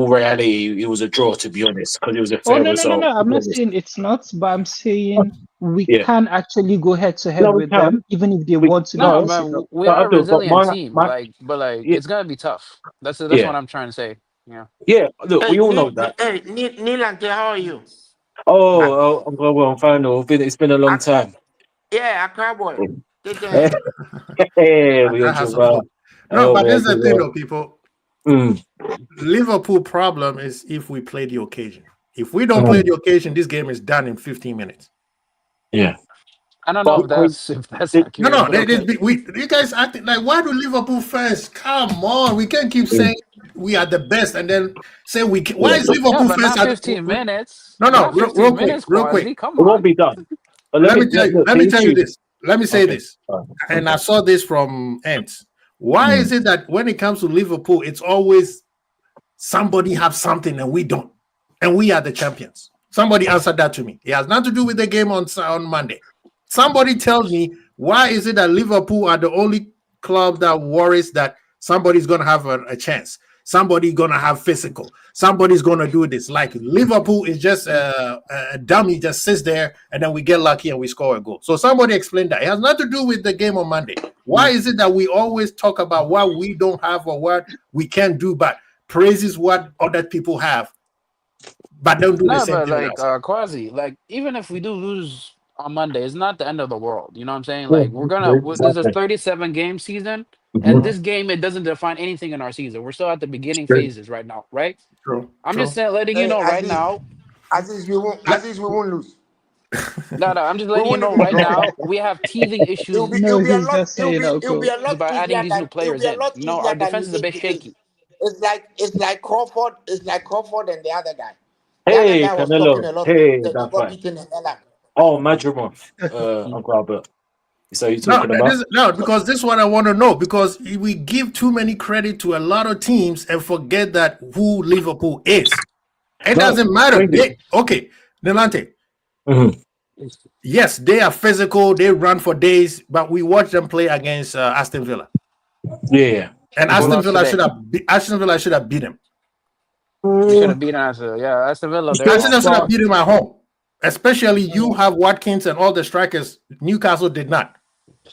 reality, it was a draw. To be honest, because it was a Oh fair no, no, no, result. no. To I'm be not honest. saying it's not, but I'm saying we Yeah, can actually go head to head no, we with them, can. even if they We want to be No, no, man, physical. we but are a Abdul, but resilient my team. my Like, but like, yeah, it's gonna be tough. That's yeah, what I'm trying to say. Yeah. yeah. Look, Hey, we all know that. Neil Ante, how are you? I'm well. I'm fine. It's been a long time. Yeah, Accra boy. Hey, we I on have some July. food. No, but Well, this is the thing, though, people. mm, Liverpool problem is if we play the occasion. If we don't play mm, the occasion, this game is done in 15 minutes. yeah. I don't know But if that's it, No, accurate, no, but okay. you guys acting like, why do Liverpool fans? Come on, we can't keep mm, saying we are the best and then say we. Why yeah. is Yeah, Liverpool but fans? not 15 minutes. No, no, Not real 15 quick, minutes, real quick. Quasi. Come It won't on. be done. But Let me tell you. look, Let the me tell you issue. this. Let me say Okay. this. And I saw this from Ants. Why is it that when it comes to Liverpool, it's always somebody have something and we don't, and we are the champions? Somebody answered that to me. It has nothing to do with the game on Monday. Somebody tells me, why is it that Liverpool are the only club that worries that somebody's going to have a chance? Somebody's going to have physical. Somebody's going to do this. Like Liverpool is just a dummy, just sits there, and then we get lucky and we score a goal. So somebody explained that. It has nothing to do with the game on Monday. Why is it that we always talk about what we don't have or what we can't do, but praises what other people have, but don't do the No, same but thing with like us? Quasi, like even if we do lose on Monday, it's not the end of the world. You know what I'm saying? Like this is a Exactly. 37 game season, and Mhm. this game it doesn't define anything in our season. We're still at the beginning phases right now, right? True, I'm just true. saying, letting you Hey, know right now. Aziz, we won't lose. No, I'm just We letting you won't know even right try. now. We have teething issues No, It'll be a he's lot. just saying It'll be Uncle. a lot by adding easier these new than it'll players be a in. lot You know, our easier than you defense is a think bit it is. shaky. It's like Crawford. It's like Crawford and the other guy. The other Hey, guy was talking Canelo. a lot. Hey, They that's got right. beaten the hell out. Oh, Madrimov. Mm. Uncle Albert. So you No, talking about? because this is what I want to know. Because we give too many credit to a lot of teams and forget that who Liverpool is. It No. doesn't matter. Thank you. Delante. Mhm. Yes, they are physical. They run for days, but we watch them play against Aston Villa, Yeah. and We lost today. Aston Villa should have beat them. We should have beaten Aston. Yeah, Aston Villa. They're Aston Villa should have awful. beat them at home. Especially you have Watkins and all the strikers. Newcastle did not.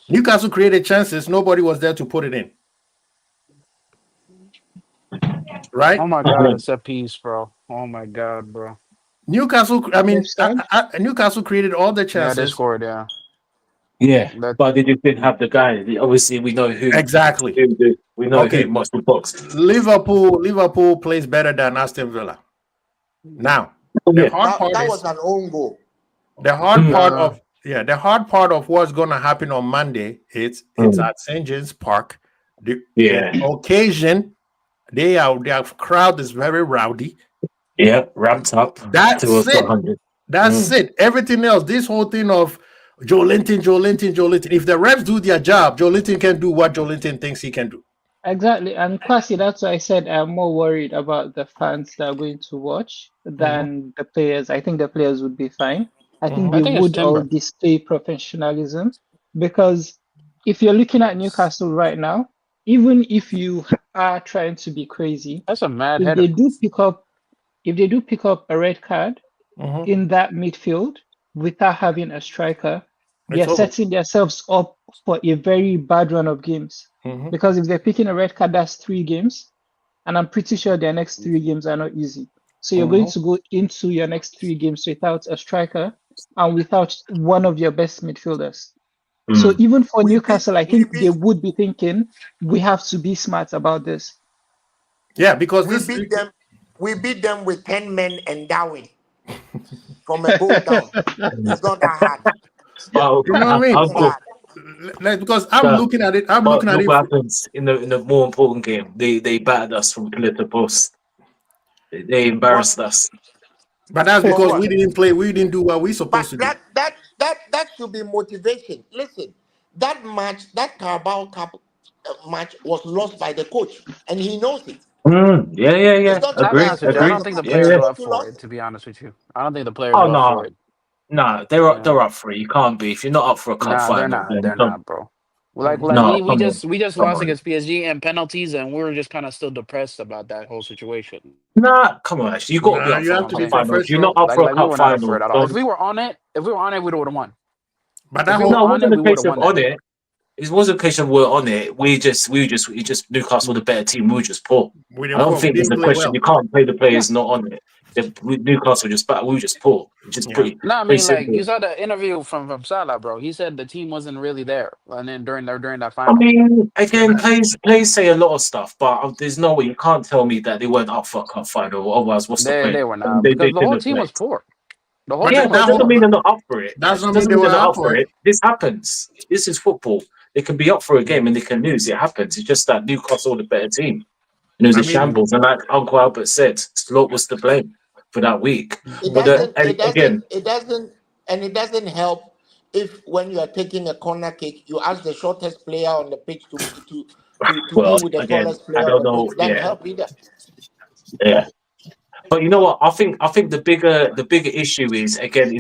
Newcastle created chances. Nobody was there to put it in. Right? Oh my god, a set piece, bro. Oh my god, bro. Newcastle. I mean, Left side. Newcastle created all the Yeah, they chances. scored. Yeah, Yeah. that. But they just didn't have the guy. Obviously, we know who. Exactly. We know Okay. who must be boxed. Liverpool plays better than Aston Villa. Now, the Yeah. hard part That is was an own goal. the hard part Uh, of the hard part of what's going to happen on Monday. It's at St. James Park. The occasion, their crowd is very rowdy. Yeah, ramped up. That's towards it. 100. That's it. Everything else, this whole thing of Joe Linton. If the refs do their job, Joe Linton can do what Joe Linton thinks he can do. Exactly. And Kwasi, that's why I said I'm more worried about the fans that are going to watch than the players. I think the players would be fine. I think I they think it's would all Timber. display professionalism because if you're looking at Newcastle right now, even if you are trying to be crazy, That's a mad if header. they do pick up a red card in that midfield without having a striker, It's they're over. setting themselves up for a very bad run of games. Because if they're picking a red card, that's 3 games. And I'm pretty sure their next 3 games are not easy. So you're going to go into your next 3 games without a striker and without one of your best midfielders. So even for Newcastle, I think they would be thinking, we have to be smart about this. Yeah, because we beat them with 10 men and Darwin from a goal down. It's not that hard. Well, You know what I mean? Uncle, Like, because I'm looking at it. I'm but looking at look it. what happens in the more important game. They battered us from pillar to post. They embarrassed us. But that's because we didn't play. We didn't do what we supposed to do. That should be motivation. Listen, that match, that Carabao Cup match was lost by the coach, and he knows it. Yeah. Agree. I don't think the players are up for it, to be honest with you. I don't think the players are up for it. No, they're up for it. You can't be if you're not up for a cup final. They're not, bro. Like we just lost against PSG and penalties, and we were just kind of still depressed about that whole situation. Nah, come on, actually, you got to be up for a cup final. You're not up for a cup final. If we were on it, we would have won. But that it wasn't a case of on it. It wasn't a case of we're on it. We just Newcastle the better team. We were just poor. I don't think there's a question. You can't play the players not on it. Newcastle just bad. We were just poor. Pretty. No, I mean, like you saw the interview from Salah, bro. He said the team wasn't really there, and then during that final. I mean, again, players say a lot of stuff, but there's no way you can't tell me that they weren't up for a cup final. Otherwise, what's the point? They were not because the whole team was poor. But that doesn't mean they're not up for it. That doesn't mean they were up for it. This happens. This is football. They can be up for a game and they can lose. It happens. It's just that Newcastle the better team. And it was a shambles. And like Uncle Albert said, Slot was to blame for that week. It doesn't help if when you are taking a corner kick, you ask the shortest player on the pitch to deal with the tallest player. I don't know. It doesn't help either. Yeah. But you know what? I think the bigger issue is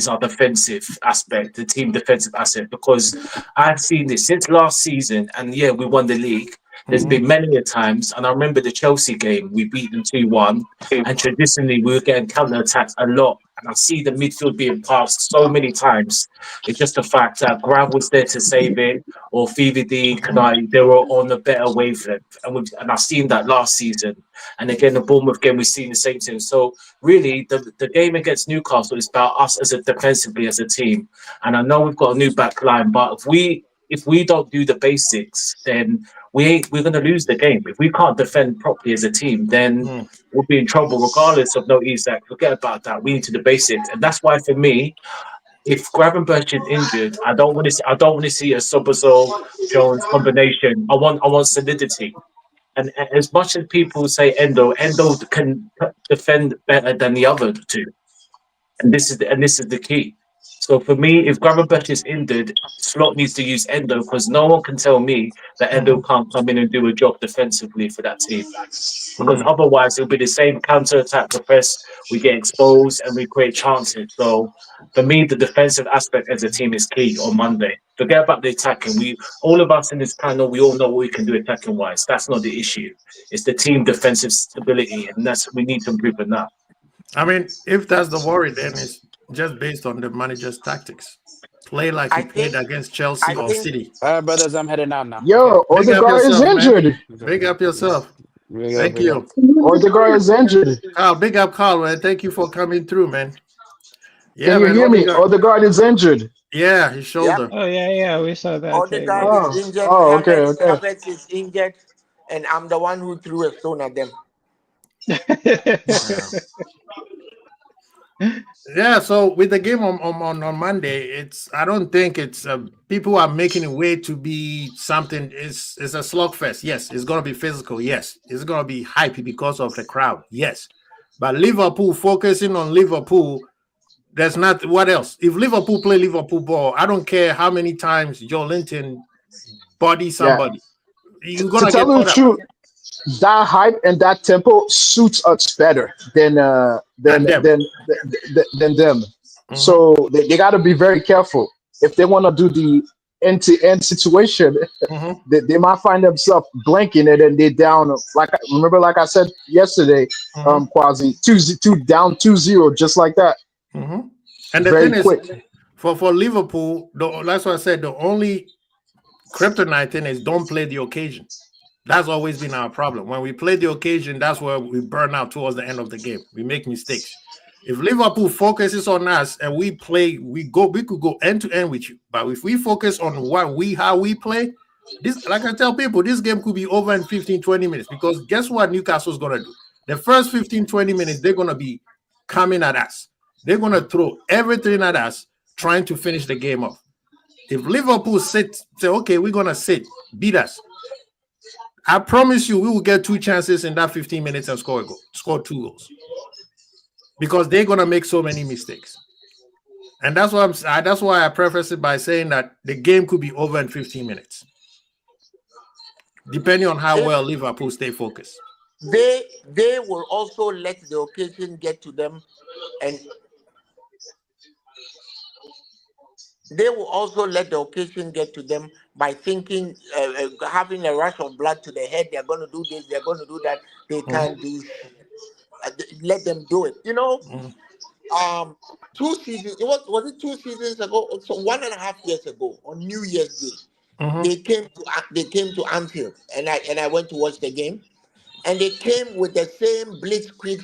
our defensive aspect, the team defensive aspect, because I've seen this since last season, and we won the league. There's been many a times, and I remember the Chelsea game, we beat them 2-1, and traditionally we were getting counter-attacks a lot, and I see the midfield being passed so many times. It's just the fact that Grab was there to save it, or VVD, Kanai, they were on a better wavelength, and I've seen that last season. And again, the Bournemouth game, we've seen the same thing. So really, the game against Newcastle is about us defensively as a team. And I know we've got a new back line, but if we don't do the basics, then we're going to lose the game. If we can't defend properly as a team, then we'll be in trouble regardless of no Isak. Forget about that. We need to do the basics. And that's why, for me, if Gravenberch is injured, I don't want to see a Soboslai Jones combination. I want solidity. And as much as people say Endo can defend better than the other two. And this is the key. So for me, if Gravenberch is injured, Slot needs to use Endo, because no one can tell me that Endo can't come in and do a job defensively for that team. Because otherwise, it'll be the same counter-attack press. We get exposed and we create chances. So for me, the defensive aspect as a team is key on Monday. Forget about the attacking. All of us in this panel, we all know what we can do attacking-wise. That's not the issue. It's the team defensive stability, and we need to improve on that. I mean, if that's the worry, then it's just based on the manager's tactics. Play like he played against Chelsea or City. All right, brothers, I'm heading out now. Yo, Odegaard is injured. Big up yourself. Thank you. Odegaard is injured. Big up, Carl, man. Thank you for coming through, man. Yeah, can you hear me? Odegaard is injured. Yeah, his shoulder. Oh, yeah, we saw that. Odegaard is injured. Havertz is injured, and I'm the one who threw a stone at them. Yeah, so with the game on Monday, I don't think it's people are making it way to be something. It's a slugfest. Yes, it's gonna be physical. Yes, it's gonna be hype because of the crowd. Yes, but Liverpool, focusing on Liverpool, there's not what else. If Liverpool play Liverpool ball, I don't care how many times Joe Linton body somebody. Yeah. You're gonna tell the truth. That hype and that tempo suits us better than them. Mm-hmm. So they got to be very careful if they want to do the end-to-end situation. Mm-hmm. they might find themselves blanking and then they're down. Like I said yesterday, Quasi 2 down 2-0, just like that. Mm-hmm. And the thing is, for Liverpool, that's what I said. The only kryptonite thing is don't play the occasion. That's always been our problem. When we play the occasion, that's where we burn out towards the end of the game. We make mistakes. If Liverpool focuses on us and we play, we could go end to end with you. But if we focus on how we play, this, like I tell people, this game could be over in 15, 20 minutes. Because guess what Newcastle's gonna do? The first 15, 20 minutes, they're gonna be coming at us. They're gonna throw everything at us, trying to finish the game off. If Liverpool say, okay, we're gonna sit, beat us. I promise you, we will get 2 chances in that 15 minutes and score 2 goals. Because they're gonna make so many mistakes, and that's why I preface it by saying that the game could be over in 15 minutes, depending on how well Liverpool stay focused. They will also let the occasion get to them, and they will also let the occasion get to them by thinking, having a rush of blood to the head. They're going to do this. They're going to do that. They can't do. Let them do it. 2 seasons. Was it 2 seasons ago? So 1.5 years ago, on New Year's Day, they came to Anfield, and I went to watch the game, and they came with the same blitzkrieg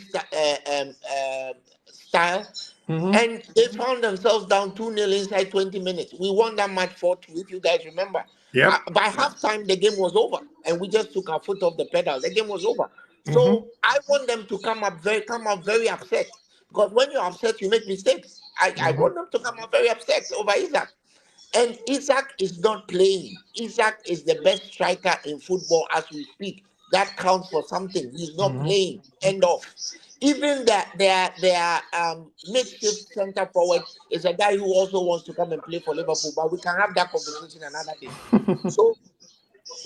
style, and they found themselves down 2-0 inside 20 minutes. We won that match 4-2, if you guys remember. Yeah. By halftime, the game was over, and we just took our foot off the pedal. The game was over. So I want them to come up very upset, because when you're upset, you make mistakes. I want them to come up very upset over Isak. And Isak is not playing. Isak is the best striker in football as we speak. That counts for something. He's not playing. End of. Even their makeshift center forward is a guy who also wants to come and play for Liverpool, but we can have that conversation another day. So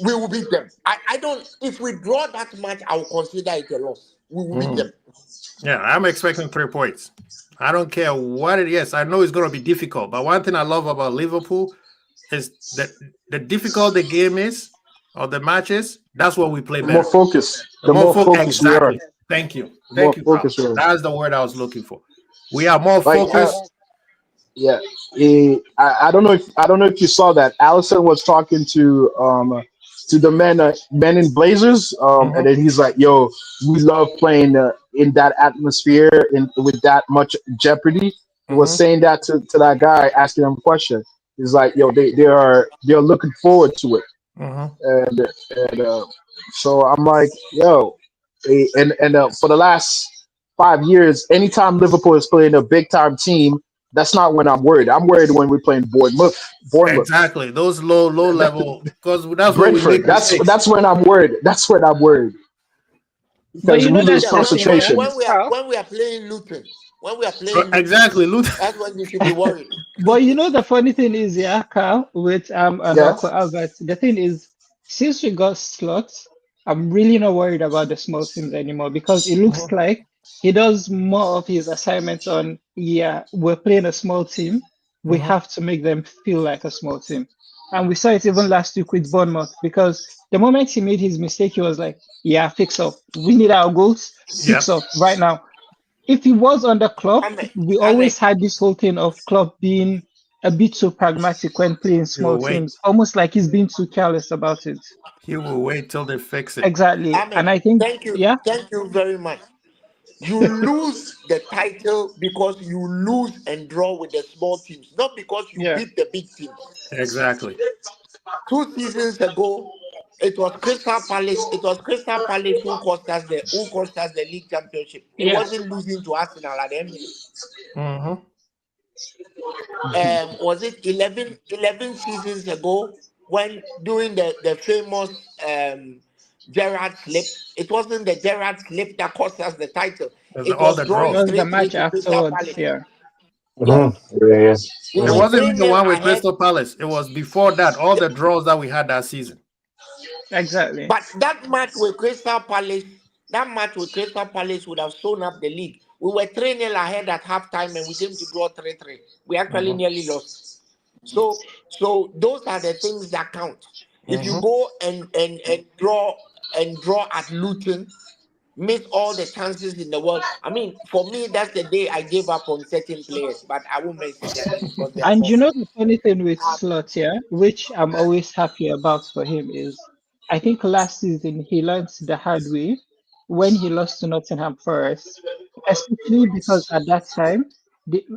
we will beat them. I don't. If we draw that match, I will consider it a loss. We will beat them. Yeah, I'm expecting 3 points. I don't care what it is. I know it's going to be difficult, but one thing I love about Liverpool is that the difficult the game is or the match is, that's what we play better. More focus. The more focus we are. Exactly. Thank you. Thank you. That's the word I was looking for. We are more focused. Yeah. I don't know if you saw that. Allison was talking to the men in Blazers, and then he's like, "Yo, we love playing in that atmosphere and with that much jeopardy." He was saying that to that guy, asking him a question. He's like, "Yo, they're looking forward to it," and so I'm like, "Yo," and for the last 5 years, anytime Liverpool is playing a big time team, that's not when I'm worried. I'm worried when we're playing Bournemouth. Exactly, those low level, because that's what we make. That's when I'm worried. That's when I'm worried. Because we lose concentration. When we are playing Luton, exactly, Luton. That's when you should be worried. But the funny thing is, Carl, with Uncle Albert, the thing is, since we got slots, I'm really not worried about the small teams anymore, because it looks like he does more of his assignments on, we're playing a small team. We have to make them feel like a small team. And we saw it even last week with Bournemouth, because the moment he made his mistake, he was like, fix up. We need our goals. Fix up right now. If he was on the club, we always had this whole thing of club being a bit too pragmatic when playing small teams, almost like he's being too careless about it. He will wait till they fix it. Exactly. And I think, thank you very much. You lose the title because you lose and draw with the small teams, not because you beat the big teams. Exactly. 2 seasons ago, it was Crystal Palace. It was Crystal Palace who cost us the league championship. It wasn't losing to Arsenal at the end. Was it 11 seasons ago when doing the famous Gerrard slip? It wasn't the Gerrard slip that cost us the title. It was the match afterwards. It wasn't even the one with Crystal Palace. It was before that. All the draws that we had that season. Exactly. But that match with Crystal Palace would have sewn up the league. We were 3-0 ahead at halftime, and we came to draw 3-3. We actually nearly lost. So those are the things that count. If you go and draw at Luton, miss all the chances in the world. I mean, for me, that's the day I gave up on certain players, but I won't mention their names because they are And you gone. know the funny thing with Slot here, which I'm always happy about for him, is I think last season he learned the hard way when he lost to Nottingham Forest, especially because at that time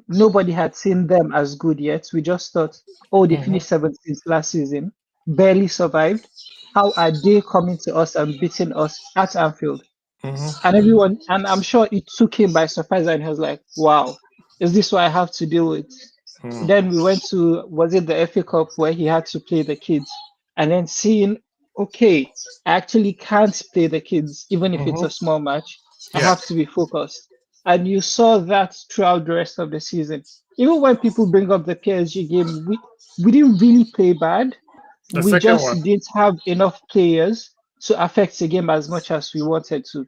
nobody had seen them as good yet. We just thought, oh, they finished 17th last season, barely survived. How are they coming to us and beating us at Anfield? And everyone, and I'm sure it took him by surprise, and he was like, wow, is this what I have to deal with? Then we went to, was it the FA Cup where he had to play the kids? And then seeing, okay, I actually can't play the kids, even if it's a small match. I have to be focused. And you saw that throughout the rest of the season. Even when people bring up the PSG game, we didn't really play bad. The We second just one. didn't have enough players to affect the game as much as we wanted to.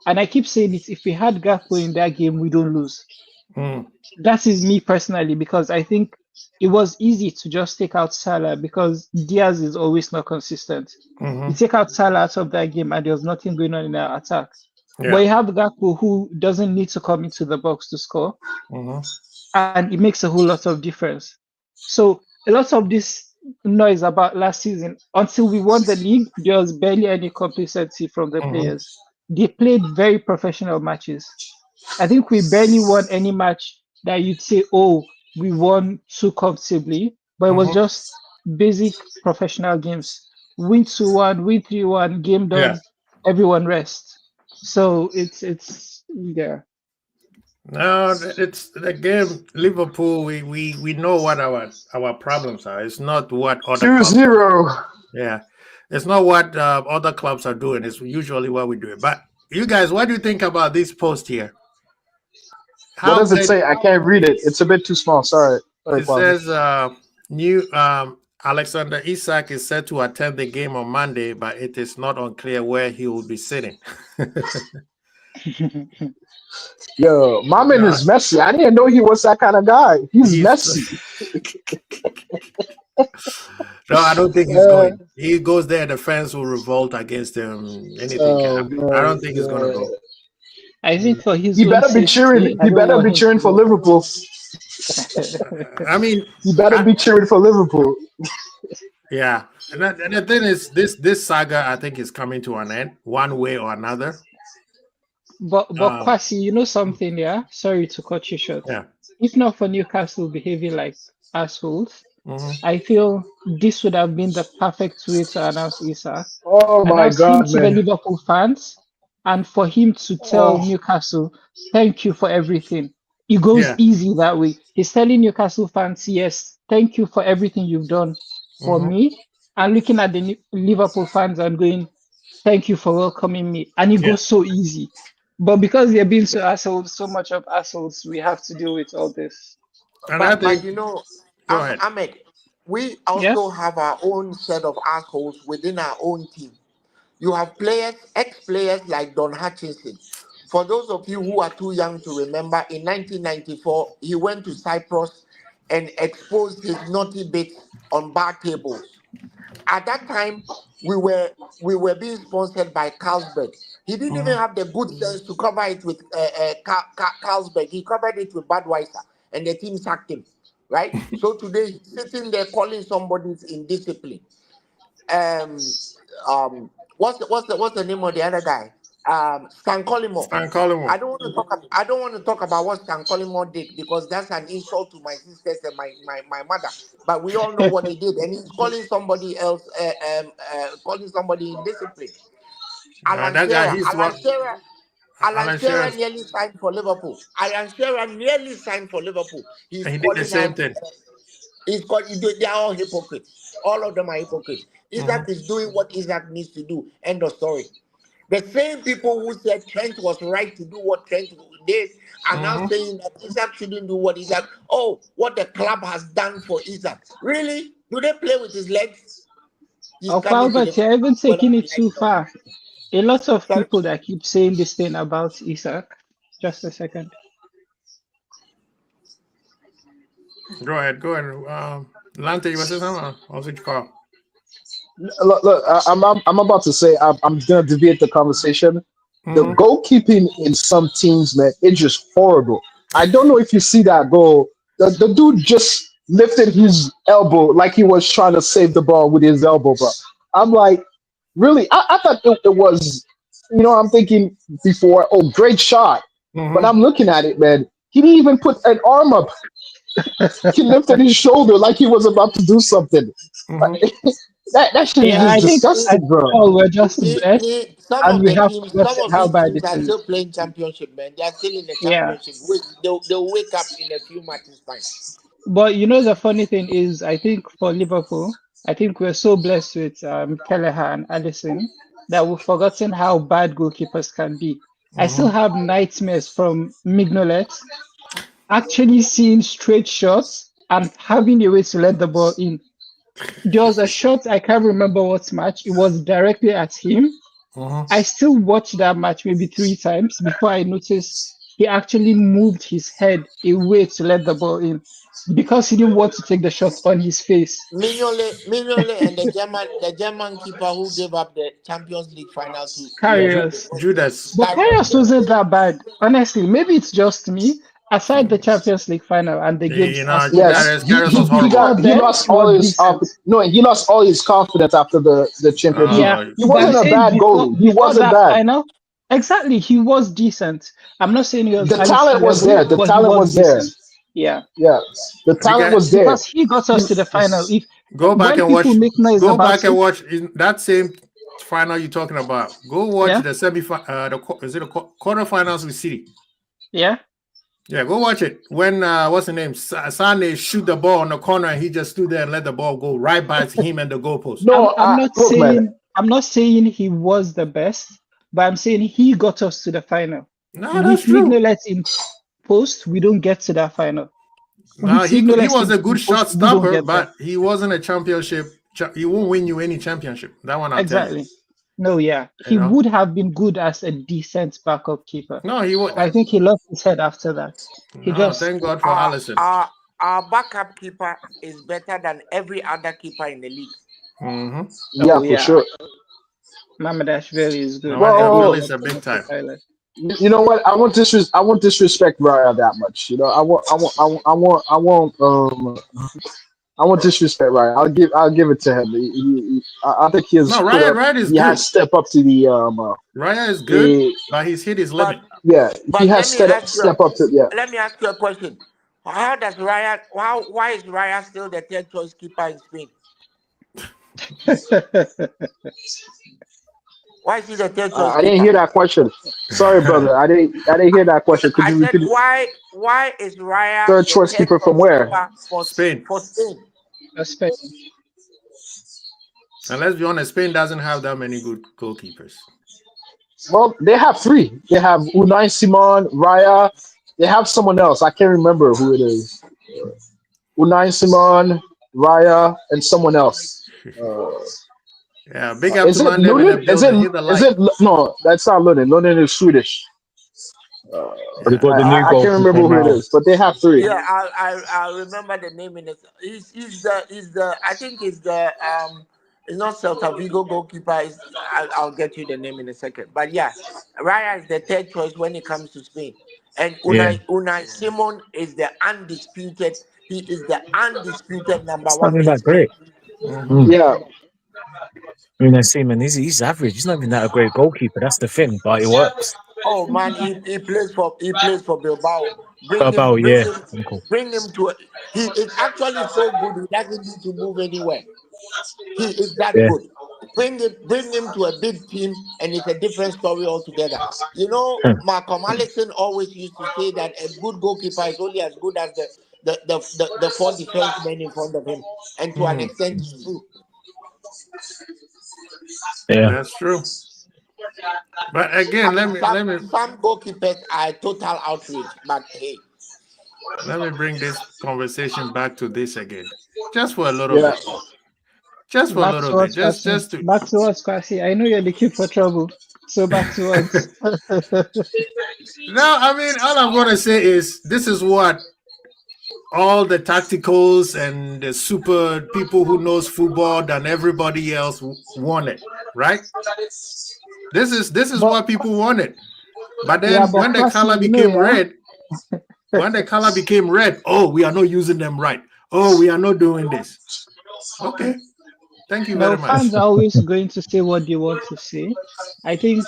And I keep saying it, if we had Gakpo in that game, we don't lose. That is me personally, because I think it was easy to just take out Salah because Diaz is always not consistent. You take out Salah out of that game and there's nothing going on in our attack. Yeah. But you have Gakpo who doesn't need to come into the box to score. And it makes a whole lot of difference. So a lot of this noise about last season, until we won the league, there was barely any complacency from the players. They played very professional matches. I think we barely won any match that you'd say, oh, we won too comfortably, but it was just basic professional games. Win 2-1, win 3-1, game done, everyone rest. So it's yeah. No, it's the game. Liverpool, we know what our problems are. It's not what other clubs 2-0. Yeah, it's not what other clubs are doing. It's usually what we do. But you guys, what do you think about this post here? What does it say? I can't read it. It's a bit too small. Sorry. It says new Alexander Isak is set to attend the game on Monday, but it is not unclear where he will be sitting. Yo, my man is messy. I didn't know he was that kind of guy. He's messy. No, I don't think he's going. He goes there, the fans will revolt against him. Anything can happen. I don't think he's going to go. I think for his he better be cheering. He better be cheering for Liverpool. I mean, he better be cheering for Liverpool. Yeah, and the thing is, this saga I think is coming to an end, one way or another. But Kwasi, you know something, yeah? Sorry to cut you short. Yeah. If not for Newcastle behaving like assholes, I feel this would have been the perfect way to announce Isak. Oh my God, to the Liverpool fans, and for him to tell Newcastle, thank you for everything. It goes easy that way. He's telling Newcastle fans, yes, thank you for everything you've done for me. And looking at the Liverpool fans and going, thank you for welcoming me. And it goes so easy. But because they're being so assholes, so much of assholes, we have to deal with all this. But you know, Ahmed, we also have our own set of assholes within our own team. You have players, ex-players like Don Hutchinson. For those of you who are too young to remember, in 1994, he went to Cyprus and exposed his naughty bits on bar tables. At that time, we were being sponsored by Carlsberg. He didn't even have the good sense to cover it with Carlsberg. He covered it with Budweiser, and the team sacked him. Right? So today, he's sitting there calling somebody's indiscipline. What's the name of the other guy? Stan Collymore. I don't want to talk about what Stan Collymore did because that's an insult to my sisters and my mother. But we all know what he did, and he's calling somebody else, calling somebody indisciplined. Alan Shearer nearly signed for Liverpool. Alan Shearer nearly signed for Liverpool. He did the same thing. They are all hypocrites. All of them are hypocrites. Isak is doing what Isak needs to do. End of story. The same people who said Trent was right to do what Trent did are now saying that Isak shouldn't do what Isak. Oh, what the club has done for Isak. Really? Do they play with his legs? But you're even taking it too far. A lot of people that keep saying this thing about Isak. Just a second. Go ahead. Lante, you want to say something? I'll switch call. Look, I'm about to say I'm gonna deviate the conversation. The goalkeeping in some teams, man, it's just horrible. I don't know if you see that goal. The dude just lifted his elbow like he was trying to save the ball with his elbow, bro. I'm like, really? I thought it was, I'm thinking before, oh, great shot. But I'm looking at it, man. He didn't even put an arm up. He lifted his shoulder like he was about to do something. That shit is just disgusting, bro. Oh, we're just best, Some and of we the have teams, forgotten how bad it are is. still playing championship, man. They are still in the Yeah. championship. They'll wake up in a few matches time. But the funny thing is, I think for Liverpool, I think we're so blessed with Kelleher and Alisson that we've forgotten how bad goalkeepers can be. I still have nightmares from Mignolet actually seeing straight shots and having a way to let the ball in. There was a shot, I can't remember what match, it was directly at him. I still watched that match maybe 3 times before I noticed he actually moved his head away to let the ball in because he didn't want to take the shot on his face. Mignolet and the German keeper who gave up the Champions League final to Karius. Judas. But Karius wasn't that bad. Honestly, maybe it's just me. Aside the Champions League final and the games, Karius was horrible. He lost all his he lost all his confidence after the Champions League. He wasn't a bad goalie. He wasn't bad. Final, exactly, he was decent. I'm not saying he was. The talent was there. The talent was there. Yeah. The talent was there because he got us to the final. If go back and watch. Go back and watch that same final you're talking about. Go watch the quarterfinals with City. Yeah. Yeah, go watch it. When what's the name? Sane shoot the ball on the corner and he just stood there and let the ball go right by him and the goalpost. No, I'm not saying he was the best, but I'm saying he got us to the final. No, that's true. Mignolet in post, we don't get to that final. No, he was a good shot stopper, but he wasn't a championship. He won't win you any championship. That one, exactly. No, he would have been good as a decent backup keeper. No, he would. I think he lost his head after that. Thank God for Alisson. Our backup keeper is better than every other keeper in the league. For sure. Mamardashvili is good. Mamardashvili is a big time. You know what? I won't disrespect Raya that much. I won't disrespect Raya. I'll give it to him. I think he has. Raya is good. He has step up to the. Raya is good, but he's hit his limit. He has step up to. Yeah. Let me ask you a question. How does Raya? Why is Raya still the third choice keeper in Spain? Why is he the third choice? I didn't hear that question. Sorry, brother. I didn't hear that question. Could you repeat it? Why is Raya third choice keeper from where? For Spain. For Spain. Spain. And let's be honest, Spain doesn't have that many good goalkeepers. Well, they have 3. They have Unai Simon, Raya. They have someone else. I can't remember who it is. Unai Simon, Raya, and someone else. Big up is to it Lunin? No, that's not Lunin. Lunin is Swedish. I can't remember who it is, but they have 3. Yeah, I remember the name in it. He's the I think it's the it's not Celta Vigo goalkeeper. I'll get you the name in a second. But yeah, Raya is the third choice when it comes to Spain, and Unai Simon is the undisputed. He is the undisputed number 1. Not that great. Yeah. Unai Simon, he's average. He's not even that a great goalkeeper. That's the thing, but it works. Oh man, he plays for Bilbao. Bring him to. He is actually so good. He doesn't need to move anywhere. He is that good. Bring him to a big team, and it's a different story altogether. Malcolm Allison always used to say that a good goalkeeper is only as good as the 4 defensemen in front of him, and to an extent, it's true. Yeah, that's true. But again, let me. Some goalkeepers are total outrage, but hey. Let me bring this conversation back to this again, just for a little bit. Just for a little bit. Just to back to us, Kwasi. I know you're looking for trouble, so back to us. No, I mean, all I'm gonna say is this is what all the tacticals and the super people who knows football than everybody else wanted, right? This is But what people wanted. But then yeah, but when the Kwasi, color you know, became yeah. red, oh, we are not using them right. Oh, we are not doing this. Okay. Thank you No, very much. fans are always going to say what they want to say. I think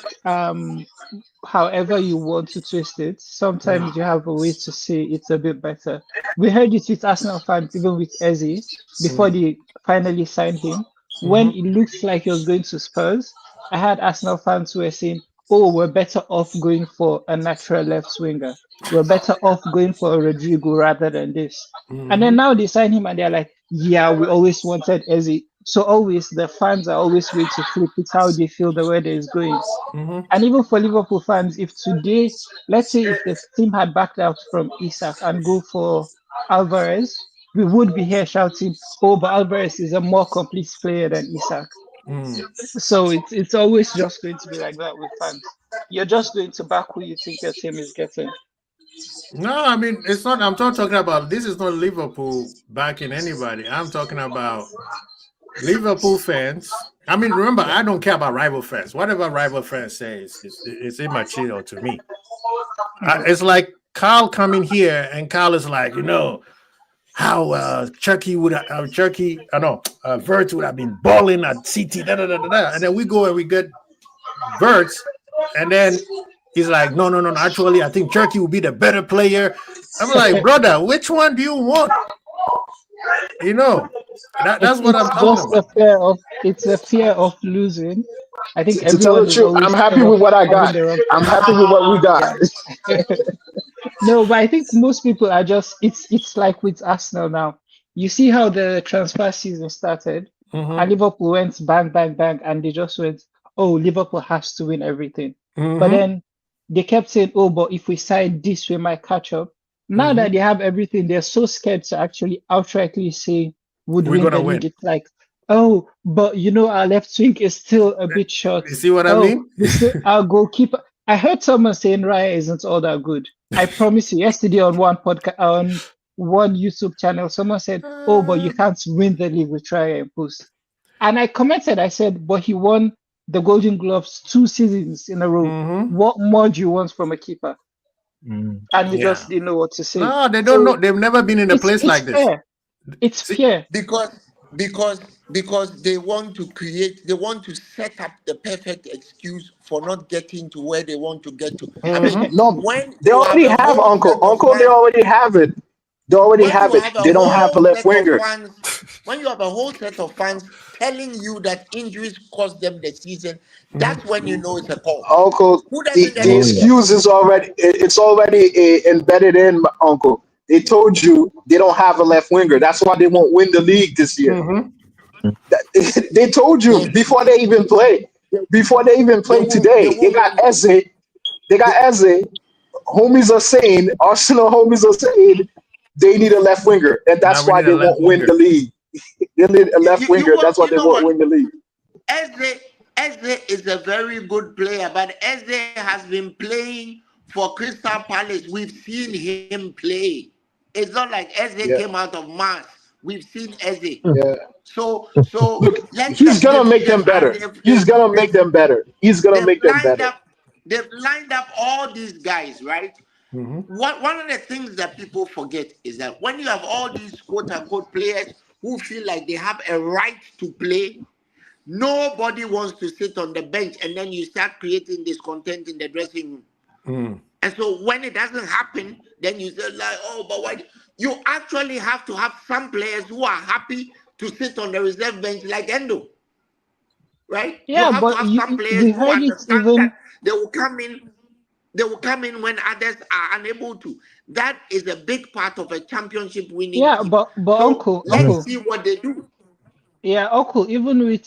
however you want to twist it, sometimes you have a way to say it's a bit better. We heard it with Arsenal fans, even with Eze, before they finally signed him. When it looks like he was going to Spurs, I had Arsenal fans who were saying, oh, we're better off going for a natural left winger. We're better off going for a Rodrigo rather than this. And then now they sign him and they're like, yeah, we always wanted Eze. So always the fans are always going to flip it how they feel the weather is going. And even for Liverpool fans, if today, let's say if the team had backed out from Isak and go for Alvarez, we would be here shouting, oh, but Alvarez is a more complete player than Isak. So it's always just going to be like that with fans. You're just going to back who you think your team is getting. No, I mean, it's not. I'm not talking about. This is not Liverpool backing anybody. I'm talking about Liverpool fans. I mean, remember, I don't care about rival fans. Whatever rival fans say is immaterial to me. It's like Carl coming here, and Carl is like, how Vert would have been balling at City, and then we go and we get Vert, and then he's like, no. Actually, I think Cherki will be the better player. I'm like, brother, which one do you want? That's what I'm talking about. It's a fear of losing. I think To tell the truth, I'm happy with what I got. I'm happy with what we got. No, but I think most people are just it's like with Arsenal now. You see how the transfer season started, and Liverpool went bang, bang, bang, and they just went, oh, Liverpool has to win everything. But then they kept saying, oh, but if we sign this, we might catch up. Now that they have everything, they're so scared to actually outrightly say would win the league. It's like, oh, but our left wing is still a bit short. You see what I mean? Our goalkeeper. I heard someone saying Raya isn't all that good. I promise you, yesterday on one podcast, on one YouTube channel, someone said, oh, but you can't win the league with Raya and Post. And I commented, I said, but he won the Golden Gloves 2 seasons in a row. What more do you want from a keeper? And he just didn't know what to say. No, they don't know. They've never been in a place like this. It's fair. Because they want to set up the perfect excuse for not getting to where they want to get to. I mean, when they already have Uncle, they already have it. They already have it. They don't have a left winger. When you have a whole set of fans telling you that injuries cost them the season, that's when you know it's a call. Uncle, the excuse is already embedded in, Uncle. They told you they don't have a left winger. That's why they won't win the league this year. They told you before they even play. Before they even play today. They got Eze. Homies are saying, Arsenal homies are saying they need a left winger. And that's why they won't win the league. They need a left winger. That's why they won't win the league. Eze is a very good player, but Eze has been playing for Crystal Palace. We've seen him play. It's not like Eze came out of Mars. We've seen Eze. Yeah. So he's gonna make them better. He's gonna make them better. They've lined up all these guys, right? One of the things that people forget is that when you have all these quote-unquote players who feel like they have a right to play, nobody wants to sit on the bench, and then you start creating discontent in the dressing room. And so when it doesn't happen, then you say like, oh, but why? You actually have to have some players who are happy to sit on the reserve bench like Endo, right? Yeah, you have but to have some players who understand that they will come in. They will come in when others are unable to. That is a big part of a championship winning team. But so Uncle, let's see what they do. Yeah, Uncle, even with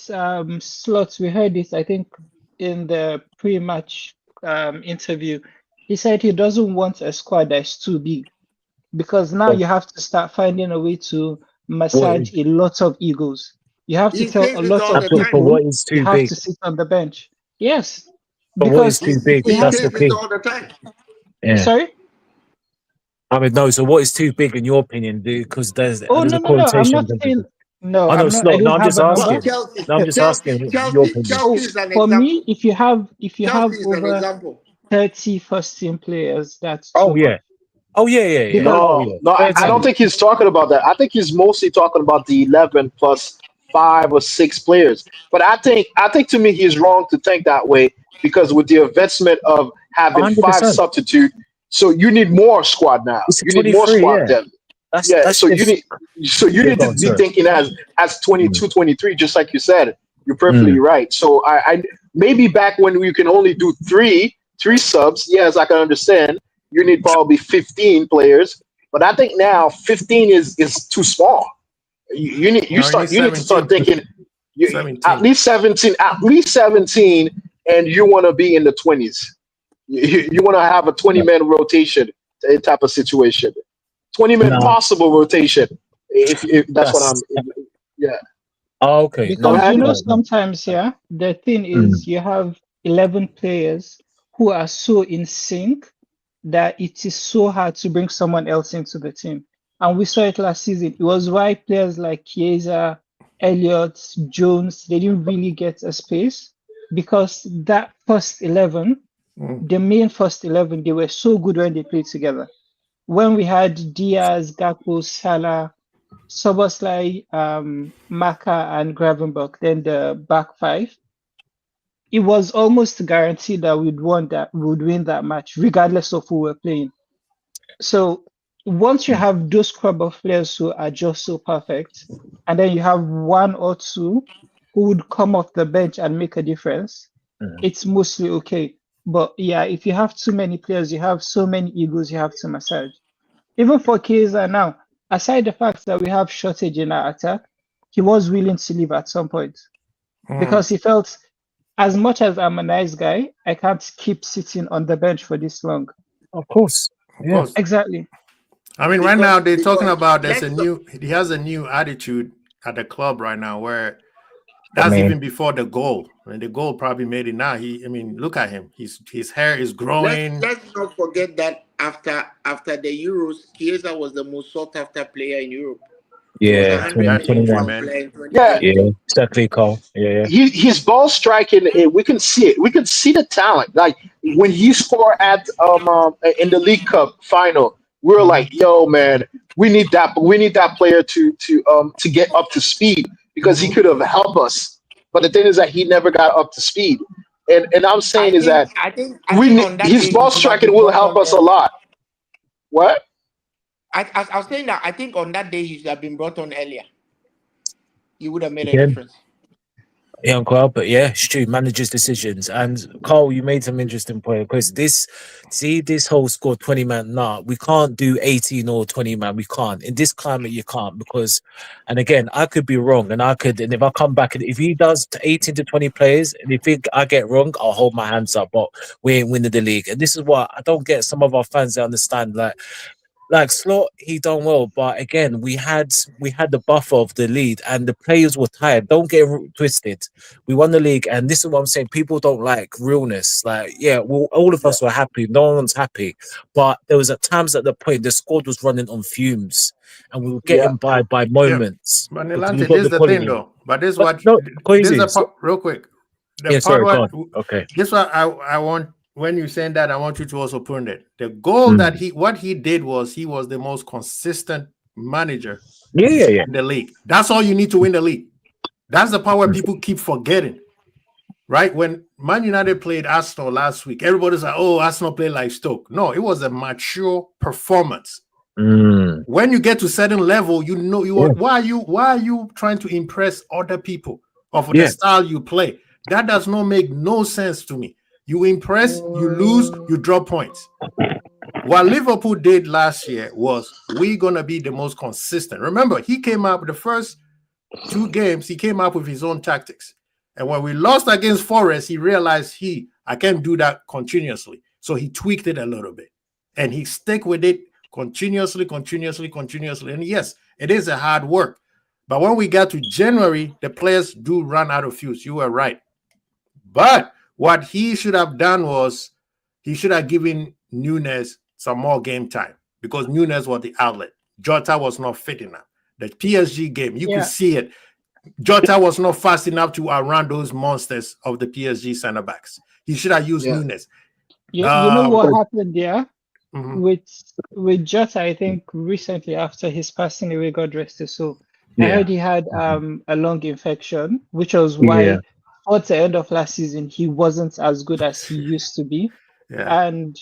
Slots, we heard this, I think, in the pre-match interview. He said he doesn't want a squad that's too big because now you have to start finding a way to massage a lot of egos. You have to tell a lot of people what is too you have big to sit on the bench. Yes. But what is too big? That's the thing. All the time. Yeah. Sorry? I mean, no. So what is too big in your opinion? Because there's no. I'm not saying No, I know I'm it's not. I not. don't No, I'm have just a Well, number. asking. Chelsea, No, I'm just Chelsea, asking your Chelsea, opinion. Chelsea Oh, is an for me, example. if you have Chelsea is an over example. 30 first team players, that's too Oh much. yeah. Oh yeah. Because Oh No, yeah. no, I don't 30. think he's talking about that. I think he's mostly talking about the 11 plus 5 or 6 players. But I think to me he's wrong to think that way because with the investment of having 5 100%. substitute, so you need more squad now. It's a You need more 23. squad Yeah. depth. That's Yeah, that's so you just. need Yeah. Go to on, be sorry. thinking as Mm. 22, 23, just like you said. You're perfectly Mm. right. So I maybe back when we can only do three subs, yes, I can understand. You need probably 15 players, but I think now 15 is too small. No, you need You need to start 17. thinking at 17. least 17, and you want to be in the 20s. You want to have a 20-man rotation type of situation. 20-man Nah, possible rotation. If that's what that's. I'm, yeah. Oh, okay. Go because No. ahead. you know No. No. sometimes, yeah, the thing Mm. is you have 11 players who are so in sync that it is so hard to bring someone else into the team. And we saw it last season. It was why players like Chiesa, Elliott, Jones, they didn't really get a space because that first 11, Mm. the main first 11, they were so good when they played together. When we had Diaz, Gakpo, Salah, Soboslai, Maka, and Gravenberch, then the back 5, it was almost guaranteed that we'd win that match, regardless of who we're playing. So once you have those crop of players who are just so perfect, and then you have 1 or 2 who would come off the bench and make a difference, Mm. it's mostly okay. But yeah, if you have too many players, you have so many egos you have to massage. Even for Chiesa now, aside the fact that we have shortage in our attack, he was willing to leave at some point because he felt, as much as I'm a nice guy, I can't keep sitting on the bench for this long. Of course. Of Yeah. course. Exactly. I mean, right now they're talking Because about he has a new attitude at the club right now where I that's mean, even before the goal. And the goal probably made it now. I mean, look at him. His hair is growing. let's not forget that after the Euros, Chiesa was the most sought after player in Europe. He was yeah. 121 man. player in Yeah, 2020. Yeah. Exactly, Carl. Yeah. he's ball striking. We can see it. We can see the talent. Like when he scored at in the League Cup final, we were like, "Yo, man, we need that. We need that player to get up to speed because he could have helped us." But the thing is that he never got up to speed. And I'm saying is that I think on that his day ball he should have striking been will brought help on us a earlier. lot. What? I was saying that I think on that day he should have been brought on earlier. He would have made a Again. difference. Yeah, Carl, but yeah, Stu, managers' decisions. And Carl, you made some interesting point because this whole score 20-man, we can't do 18 or 20-man. We can't. In this climate, you can't because, and again, I could be wrong. And if I come back and if he does 18 to 20 players, and if I get wrong, I'll hold my hands up, but we ain't winning the league. And this is what I don't get some of our fans that understand. Like Slot, he done well, but again, we had the buffer of the lead, and the players were tired. Don't get twisted. We won the league, and this is what I'm saying. People don't like realness. Like, yeah, well, all of us were happy. No one's happy, but there was at times at the point the squad was running on fumes, and we were getting by moments. But because we Nilante, got this is the thing quality. though. But this is But what no, this crazy. is the part, real quick. The Yeah, part sorry, what, go on. Okay. This what I want. When you're saying that, I want you to also put it. The goal that what he did was he was the most consistent manager Yeah. in the league. That's all you need to win the league. That's the part where people keep forgetting. Right? When Man United played Arsenal last week, everybody's like, oh, Arsenal played like Stoke. No, it was a mature performance. When you get to certain level, you know why are you trying to impress other people of the style you play? That does not make no sense to me. You impress, you lose, you drop points. What Liverpool did last year was we're gonna be the most consistent. Remember, he came up with the first 2 games, he came up with his own tactics. And when we lost against Forest, he realized I can't do that continuously. So he tweaked it a little bit. And he stuck with it continuously. And yes, it is a hard work. But when we got to January, the players do run out of fuse. You were right. But what he should have done was he should have given Nunes some more game time because Nunes was the outlet. Jota was not fit enough. The PSG game, you could Yeah. see it. Jota was not fast enough to outrun those monsters of the PSG center backs. He should have used Yeah. Nunes. You know what but- happened there Mhm. with Jota? I think recently after his passing away, God rest his soul. I Yeah. heard he had a lung infection, which was why Yeah. towards the end of last season he wasn't as good as he used to be, Yeah. and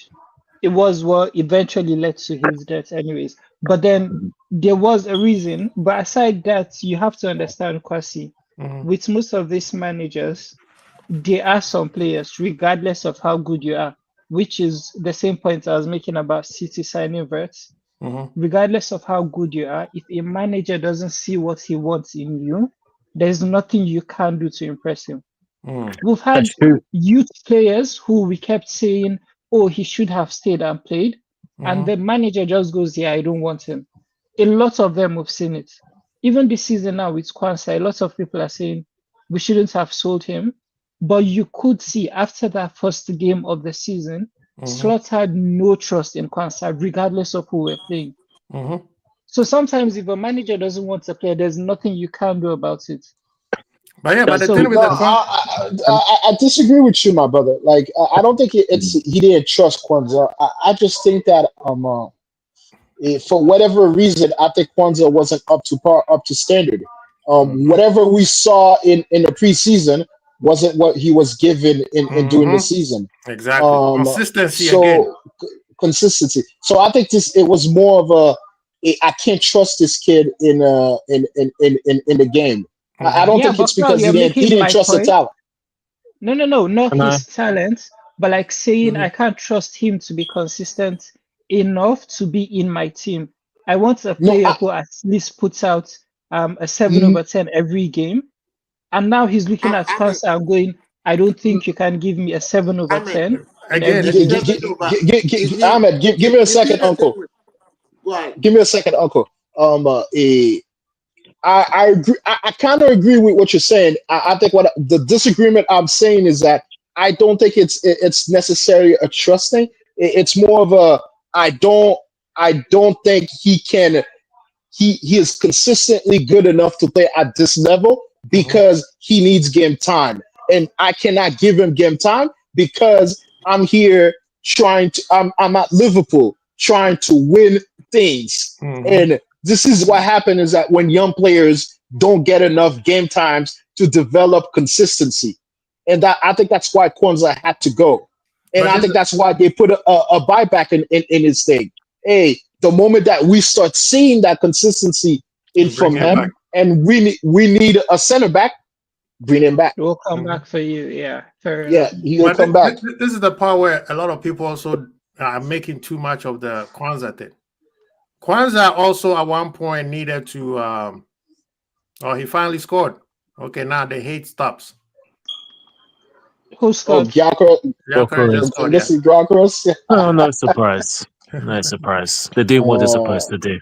it was what eventually led to his death, anyways. But then there was a reason. But aside that, you have to understand, Kwasi, Mhm. with most of these managers, there are some players, regardless of how good you are, which is the same point I was making about City signing Verts. Mhm. Regardless of how good you are, if a manager doesn't see what he wants in you, there's nothing you can do to impress him. Mhm. We've had That's true. youth players who we kept saying, oh, he should have stayed and played. And Mhm. the manager just goes, yeah, I don't want him. A lot of them have seen it. Even this season now with Kwanzaa, a lot of people are saying we shouldn't have sold him. But you could see after that first game of the season, Mhm. Slot had no trust in Kwanzaa, regardless of who we're playing. Mhm. So sometimes if a manager doesn't want to play, there's nothing you can do about it. But yeah, but the So- thing with No, the I disagree with you, my brother. Like, I don't think it's he didn't trust Kwanzaa. I just think that for whatever reason, I think Kwanzaa wasn't up to standard. Whatever we saw in the preseason wasn't what he was given in during the season. exactly consistency So again. consistency. So I think it was more of I can't trust this kid in the game. I don't Yeah, think but it's because Carl, he you're didn't making my trust the point. talent. No, not No. his talent, but like saying Mhm. I can't trust him to be consistent enough to be in my team. I want a No, player who at least puts out a 7 Mhm. over 10 every game. And now he's looking at Ahmed, Kwanzaa and going, I don't think you can give me a 7 over Ahmed, 10 in Again, every the game. 7 over. You see- Ahmed, give me a you see second, the Uncle. thing with- Go ahead. Give me a second, Uncle. I agree. I kind of agree with what you're saying. I think what the disagreement I'm saying is that I don't think it's necessarily a trust thing. It's more of a I don't think he can. He is consistently good enough to play at this level because he needs game time, and I cannot give him game time because I'm here trying to. I'm at Liverpool trying to win things, and this is what happened is that when young players don't get enough game times to develop consistency, and that I think that's why Kwanzaa had to go, and But I this- think that's why they put a buyback in his thing. Hey, the moment that we start seeing that consistency in Bring from him him, back. and we need a center back, bring him back. We'll come back for you. Yeah, fair Yeah, enough. he'll But come back. this is the part where a lot of people also are making too much of the Kwanzaa thing. Kwanzaa also at one point needed to he finally scored. Okay, now the hate stops. Who Oh, scored? Gyökeres, Gyökeres just scored, this is Gyökeres. Oh, no surprise. No surprise. They're doing what they're supposed to do.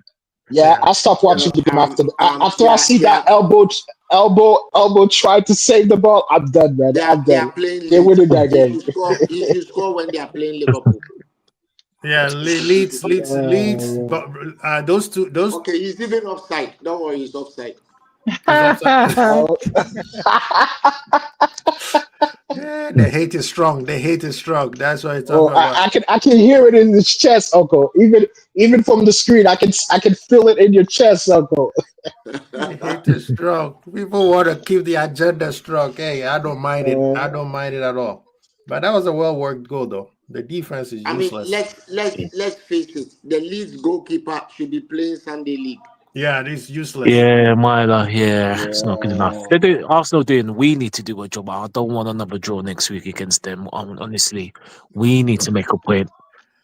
Yeah, I stopped watching the game after after I see yeah. that elbow try to save the ball. I'm done, man. They I'm are done. playing. They're winning that He game. should score when they are playing Liverpool. Yeah, Leeds. But those. Okay, he's even offside. Don't worry, he's offside. Yeah, the hate is strong. The hate is strong. That's what it's Oh, talking about. I can hear it in his chest, Uncle. Even from the screen, I can feel it in your chest, Uncle. The hate is strong. People want to keep the agenda strong. Hey, I don't mind it. I don't mind it at all. But that was a well worked goal, though. The defense is I mean, useless. let's face it. The Leeds goalkeeper should be playing Sunday League. Yeah, it's useless. Yeah, Myla, it's not good enough. They do Arsenal doing. We need to do a job. I don't want another draw next week against them. Honestly, we need to make a point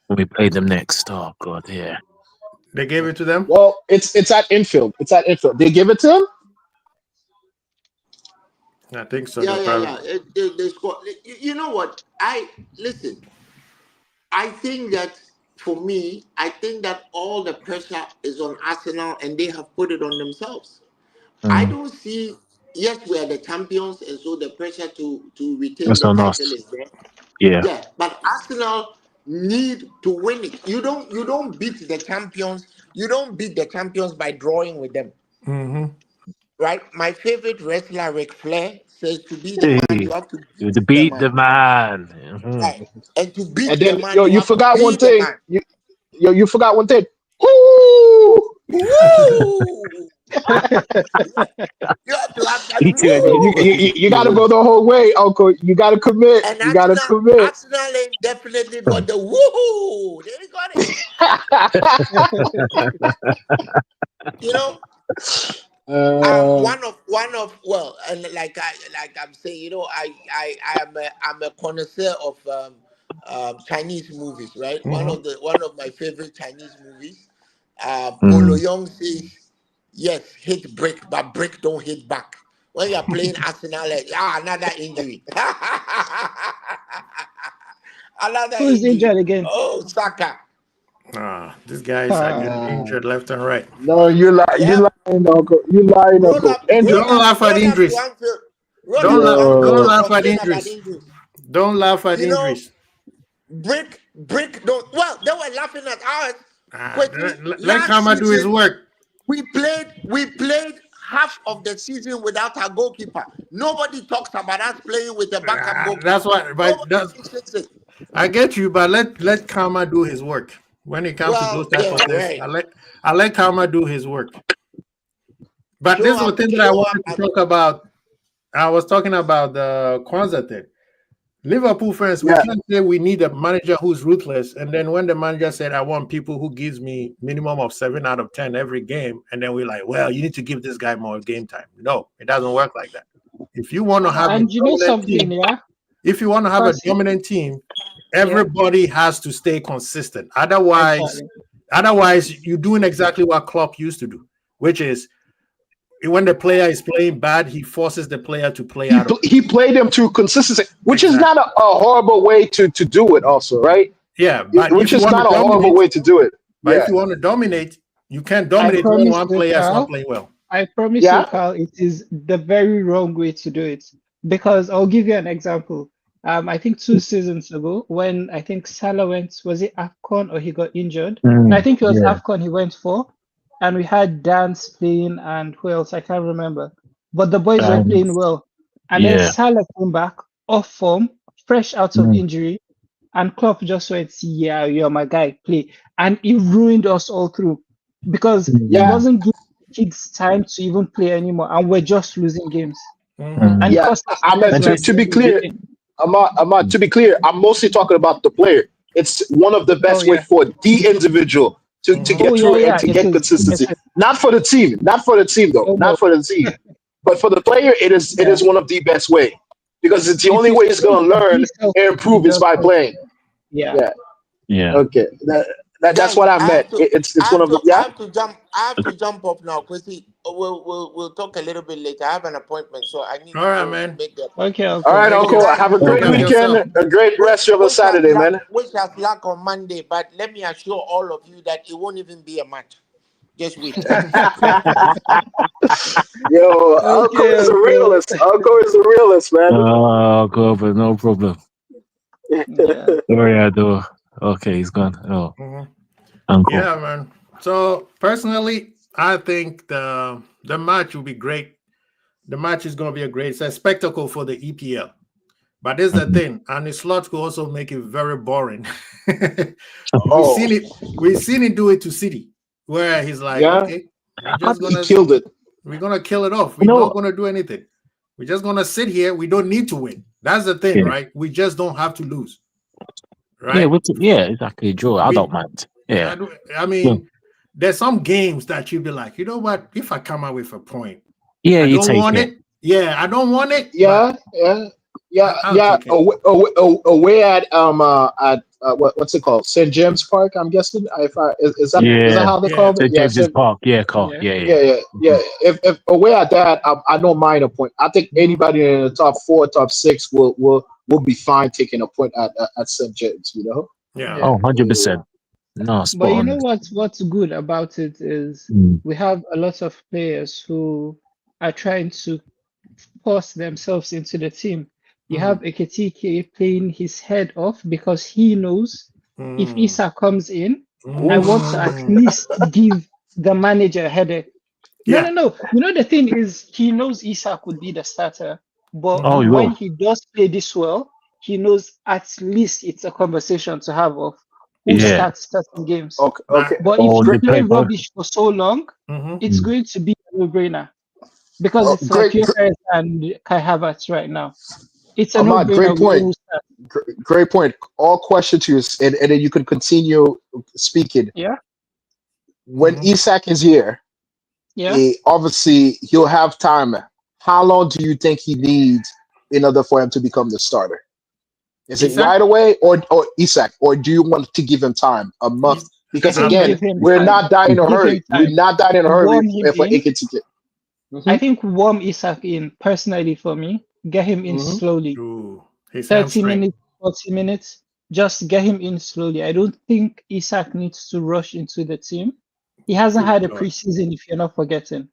when we play them next. Oh God, yeah. They gave it to them. Well, it's at Infield. It's at Infield. They give it to him. I think so. Yeah. They score. You know what? Listen. I think that for me, I think that all the pressure is on Arsenal, and they have put it on themselves. I don't see. Yes, we are the champions, and so the pressure to retain That's the on title us. is there. Yeah. But Arsenal need to win it. You don't beat the champions. You don't beat the champions by drawing with them. Right? My favorite wrestler, Ric Flair, says to be the man, you have to To beat the beat man. the man. Right. And to beat And the then man, you you have to forgot be one the thing. man. You forgot one thing. Woo! Woo! You have to have that You two and You got to go the whole way, Uncle. You got to commit. And You got to commit. Arsenal ain't definitely got the woohoo. They got it. You know, one of well, and I'm saying, you know, I'm a connoisseur of Chinese movies, right? One of my favorite Chinese movies. Bolo Young says, yes, hit brick, but brick don't hit back. When you're playing Arsenal, another injury. Another Who's injury. injured again? Oh, Saka. These guys are getting injured left and right. No, you lying, Uncle. You lying, Uncle. Don't laugh at injuries. Don't laugh at injuries. Don't laugh at injuries. Brick don't. Well, they were laughing at ours. Let Kama do his work. We played half of the season without our goalkeeper. Nobody talks about us playing with a backup goalkeeper. That's why. But I get you, but let Kama do his work. When it comes to those type of things, I let Kama do his work. But this is the thing that I wanted to talk about. I was talking about the Kwanzaa thing. Liverpool fans, we can't say we need a manager who's ruthless. And then when the manager said, I want people who gives me minimum of 7 out of 10 every game, and then we're like, well, you need to give this guy more game time. No, it doesn't work like that. If you want to have and you know something, if you want to have a dominant team, everybody has to stay consistent. Otherwise, you're doing exactly what Klopp used to do, which is when the player is playing bad, he forces the player to play out. He played them to consistency, which is not a horrible way to do it also, right? Yeah, but which is not a horrible way to do it. But if you want to dominate, you can't dominate when one player is not playing well. I promise you, Carl, it is the very wrong way to do it. Because I'll give you an example. I think 2 seasons ago, when I think Salah went, was it AFCON or he got injured? And I think it was AFCON he went for. And we had Dance playing and who else? I can't remember. But the boys were playing well. And then Salah came back off form, fresh out of injury. And Klopp just went, yeah, you're my guy, play. And it ruined us all through. Because it wasn't giving kids time to even play anymore. And we're just losing games. And to be clear, to be clear, I'm mostly talking about the player. It's one of the best ways for the individual to get through and to get consistency. Not for the team. Not for the team, though. Not for the team. But for the player, it is one of the best way. Because it's the only way he's going to learn and improve is by playing. Yeah. Okay. That's what I meant. It's one of the. I have to jump up now, Chrissy. We'll talk a little bit later. I have an appointment, so I need to make that. Okay. All right, Uncle. Have a great weekend. A great rest of a Saturday, man. Wish us luck on Monday, but let me assure all of you that it won't even be a match. Just wait. Yo, Uncle is a realist. Uncle is a realist, man. Oh, God, but no problem. Sorry, I do. Okay, he's gone. Oh, Uncle. Yeah, man. So personally, I think the match will be great. The match is going to be it's a spectacle for the EPL. But this is the thing, and the slot could also make it very boring. We've seen it do it to City, where he's like, okay, he killed it. We're gonna kill it off. We're not gonna do anything. We're just gonna sit here. We don't need to win. That's the thing, right? We just don't have to lose. Right? Yeah, exactly. Draw. I don't mind. Yeah. I mean, there's some games that you'd be like, you know what? If I come out with a point, I don't want it. Yeah, I don't want it. Yeah. Away at what's it called? St. James Park, I'm guessing. Is that how they call it? St. James's Park. Yeah. If away at that, I don't mind a point. I think anybody in the top 4, top 6 will be fine taking a point at St. James. You know. Yeah. Oh, 100%. No, but you know what's good about it is we have a lot of players who are trying to force themselves into the team. You have Ekitike playing his head off because he knows if Issa comes in, I want to at least give the manager a headache. Yeah. No. You know, the thing is, he knows Isak would be the starter, but Oh, he when will. he does play this well, he knows at least it's a conversation to have of who Yeah. starts certain games. Okay. But if Oh, you they play play both. rubbish for so long, it's Mm. going to be a no-brainer because it's Great, like Gyökeres and Kai Havertz right now. It's a Ahmad, no-brainer. great point. Who starts. Great point. All question to you, and then you can continue speaking. Yeah, When Isak is here, yeah. obviously he'll have time. How long do you think he needs in order for him to become the starter? Is it Isak? right away, or Isak, or do you want to give him time, a month? Because I think again, give him we're time. not dying in a Give him hurry. We're time. not dying in a hurry Warm him for in. Ekitike. I think warm Isak in personally for me. Get him in slowly. Ooh, his 30 hamstring. minutes, 40 minutes. Just get him in slowly. I don't think Isak needs to rush into the team. He hasn't Good had a God. preseason, if you're not forgetting.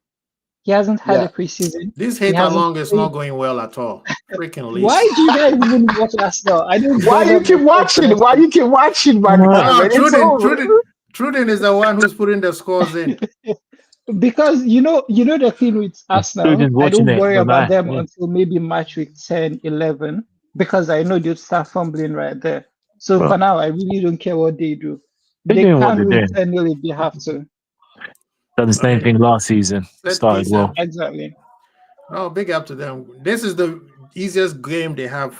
He hasn't had Yeah. a preseason. This He hate hasn't along is not played. going well at all. Freaking Why lazy. do you guys even watch Arsenal? I don't Why you bother keep myself watching? with Why you keep watching, my No. guy? No, Man? It's over. Truden is the one who's putting the scores in. Because you know the thing with Arsenal, Students I watching don't it. worry But about man, them until maybe match week 10, 11, because I know they'll start fumbling right there. So Well, for now, I really don't care what they do. they're They doing what can't they're win doing. 10-0 if they have to. Done the same thing last season. Let Started peace well. happen. Exactly. No, big up to them. This is the easiest game they have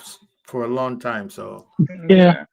for a long time. So, Yeah.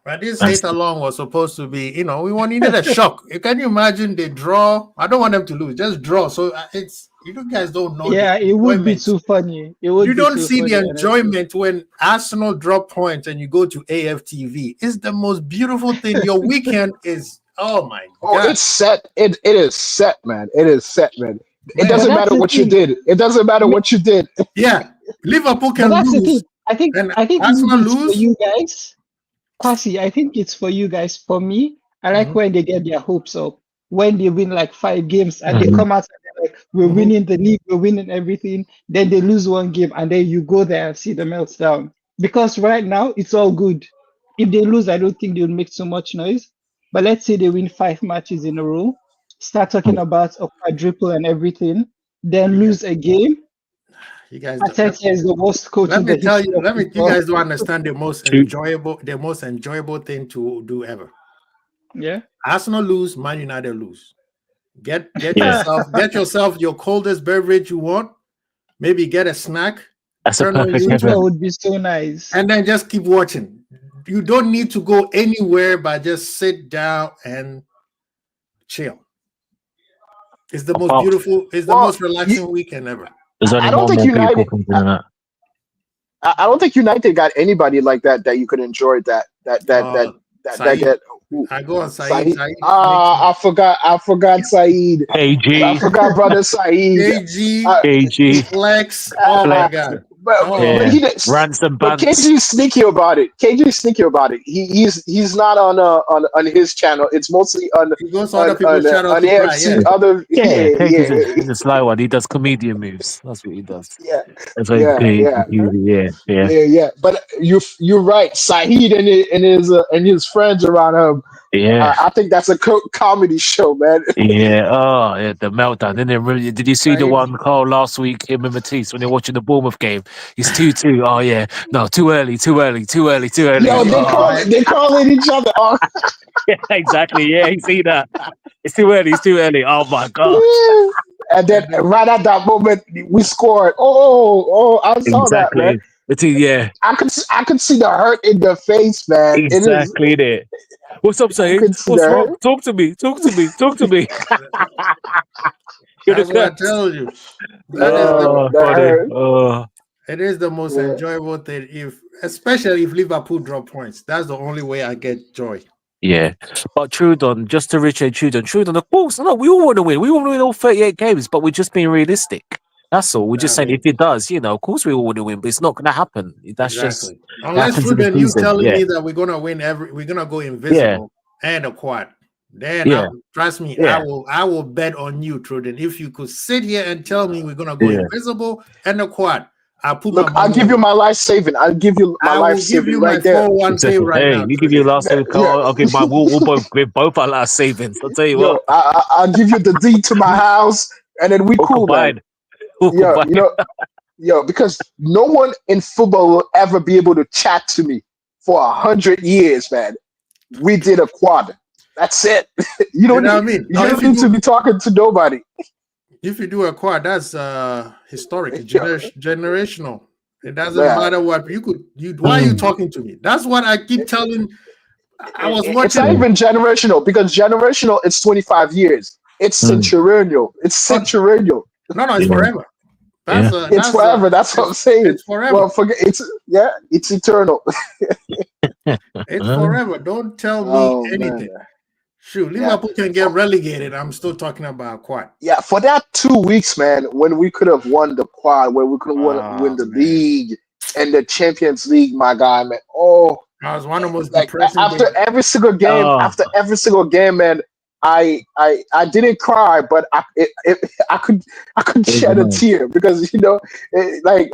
but this That's- hate along was supposed to be, we needed a shock. Can you imagine they draw? I don't want them to lose, just draw. So it's you guys don't know Yeah, the it would be enjoyment. too funny. It would You be don't too see funny, the honestly. enjoyment when Arsenal drop points and you go to AFTV. It's the most beautiful thing. Your weekend is, oh my Oh, God. it's set. It is set, man. It is set, man. It Man. doesn't But that's matter the what you thing. did. It doesn't matter what you did. Yeah, Liverpool But can that's the thing. lose. I think And maybe Arsenal it's for lose. you guys. Kwasi, I think it's for you guys. For me, I like when they get their hopes up. When they win like 5 games and they come out and they're like, we're winning the league, we're winning everything. Then they lose 1 game and then you go there and see the meltdown. Because right now it's all good. If they lose, I don't think they'll make so much noise. But let's say they win 5 matches in a row, start talking about a quadruple and everything, then lose a game. You guys, Arteta is the worst coach let in me the tell history you, of you football. guys don't understand the most enjoyable thing to do ever. Yeah. Arsenal lose, Man United lose. Get Yeah. yourself your coldest beverage you want. Maybe get a snack. That's a turn on perfect YouTube, Which one heaven. would be so nice? and then just keep watching. You don't need to go anywhere, but just sit down and chill. It's the most beautiful. It's the most relaxing weekend ever. There's only I don't one think more United- people can do that. I don't think United got anybody like that you could enjoy that Saeed. get. I go on Saeed. I forgot Saeed. KG. I forgot brother Saeed. KG, KG. Flex. Oh my God. But he did, Ransom but Banks. KG's sneaky about it. He's not on his channel. It's mostly on He goes to other people's channel on to cry, AFC. yeah. Other He's a sly one. He does comedian moves. That's what he does. Yeah. That's what Yeah. But you're right. Saeed and his friends around him. Yeah. I think that's a comedy show, man. Yeah. Oh, yeah. The meltdown. Did you see the one Carl last week? Him and Matisse when they're watching the Bournemouth game. He's 2-2. Oh yeah. No, too early. Yo, they calling each other. Oh. Yeah, exactly. Yeah, you see that. It's too early. Oh my God. And then right at that moment, we scored. Oh! I saw that, man. Yeah. I could see the hurt in their face, man. Exactly there. What's up, Saeed? What's wrong? Talk to me. That's what I tell you. It is the most enjoyable thing, especially if Liverpool drop points. That's the only way I get joy. Yeah, but Trudon, just to Richard Trudon, of course, no, we all want to win. We want to win all 38 games, but we're just being realistic. That's all. We're just saying if it does, of course we all want to win, but it's not going to happen. That's just unless Trudon, you telling me that we're going to win we're going to go invisible and a quad. Then trust me, I will bet on you, Trudon. If you could sit here and tell me we're going to go invisible and a quad, I'll put Look, my I'll money give you on it. my life saving. I'll give you my I life will give saving you right my there. 401k right Hey, now. you give your last saving. Yeah. I'll give my. We'll both give both our last savings. I'll tell you Yo, what. I'll give you the deed to my house, and then we We'll cool, man. combine. We'll Yeah, combine. because no one in football will ever be able to chat to me for 100 years, man. We did a quad. That's it. You You don't know what I need, mean? you No, don't need to be talking to nobody. if you do a quad, that's historic, Yeah, generational. It doesn't man. matter what you could. Why are you talking to me? That's what I keep telling. I was It's not watching. even generational because generational it's 25 years. It's centurial. It's centurial. No, it's forever. Yeah. It's forever. That's what I'm saying. It's forever. Well, forget it's eternal. It's forever. Don't tell me Oh anything. man. Shoot, Liverpool can get relegated. I'm still talking about quad. Yeah, for that 2 weeks, man, when we could have won the quad, where we could have win the league and the Champions League, my guy, man. Oh, that was one of the most like depressing after games. every single game, man, I didn't cry, but I could shed a tear because like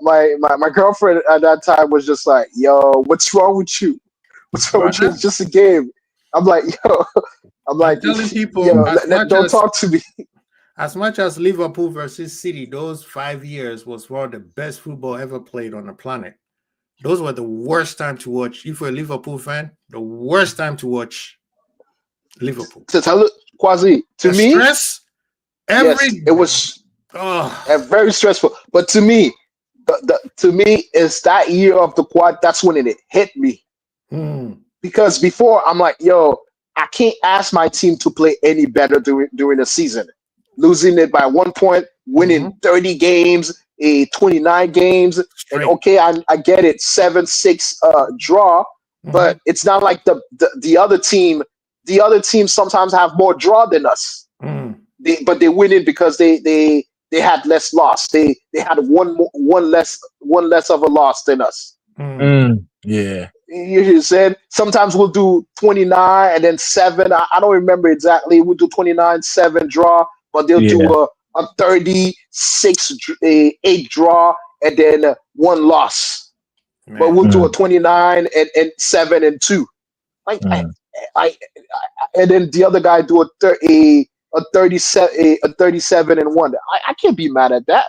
my girlfriend at that time was just like, "Yo, what's wrong with you? What's wrong with you? It's just a game." I'm like, "Yo," I'm like, telling people, don't talk to me. As much as Liverpool versus City, those 5 years was one of the best football ever played on the planet. Those were the worst time to watch. If you're a Liverpool fan, the worst time to watch Liverpool. To tell Quasi, to me, stress. It was very stressful. But to me, to me, is that year of the quad. That's when it hit me. Because before I'm like, yo, I can't ask my team to play any better during the season. Losing it by 1 point, winning 30 games, 29 games, and okay, I get it, 7-6 draw, but it's not like the other team. The other teams sometimes have more draw than us. But they win it because they had less loss. They had one less of a loss than us. Yeah. You said sometimes we'll do 29 and then 7. I don't remember exactly. We'll do 29, 7 draw, but they'll do a 36, 8 draw and then 1 loss. Man. But we'll do a 29 and 7 and 2. Like I and then the other guy do a 37 and 1. I can't be mad at that.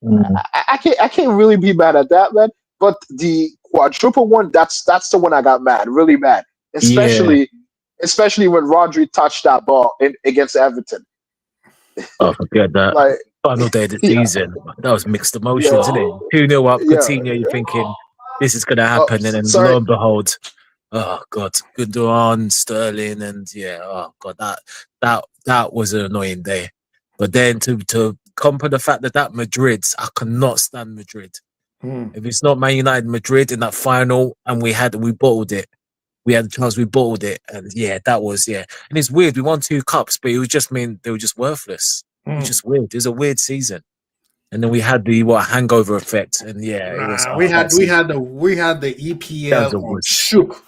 I can't really be mad at that, man. But the quadruple one, that's the one I got mad, really mad. Especially when Rodri touched that ball against Everton. Oh, forget that. Like, final day of the season. That was mixed emotions, isn't it? 2-0 up, Coutinho, you're thinking this is gonna happen, and then lo and behold, oh god, Gundogan, Sterling, and oh god, that was an annoying day. But then to comfort the fact that Madrid, I cannot stand Madrid. If it's not Man United, Madrid in that final, and we bottled it. We had the chance, we bottled it, and that was And it's weird. We won 2 cups, but it was just they were just worthless. It was just weird. It was a weird season, and then we had the hangover effect, and it was. We had the EPL on shook.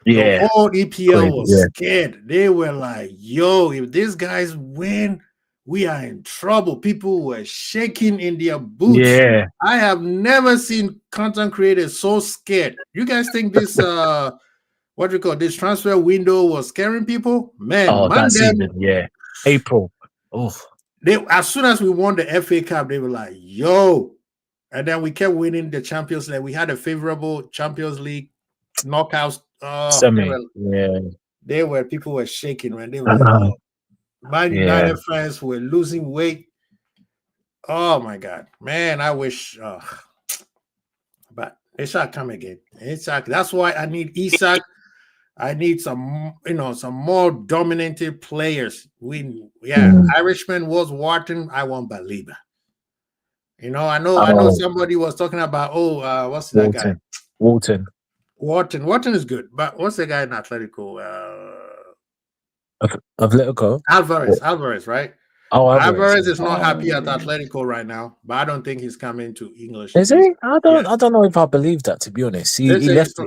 Yeah, the whole EPL was scared. They were like, "Yo, if these guys win, we are in trouble." People were shaking in their boots. Yeah, I have never seen content creators so scared. You guys think this this transfer window was scaring people? Man, that season, April. Oh, as soon as we won the FA Cup, they were like, "Yo," and then we kept winning the Champions League. We had a favorable Champions League knockouts. People were shaking when they were like, Man United fans were losing weight. Oh my God, man! I wish, but it shall come again. That's why I need Isak. I need some more dominated players. Irishman was Wharton. I want Baliba. I know somebody was talking about what's that guy? Wharton is good, but what's the guy in Atletico? Atletico? Alvarez, right? Oh, Alvarez is not happy at Atletico right now, but I don't think he's coming to English. Is he? I don't know if I believe that, to be honest. He left.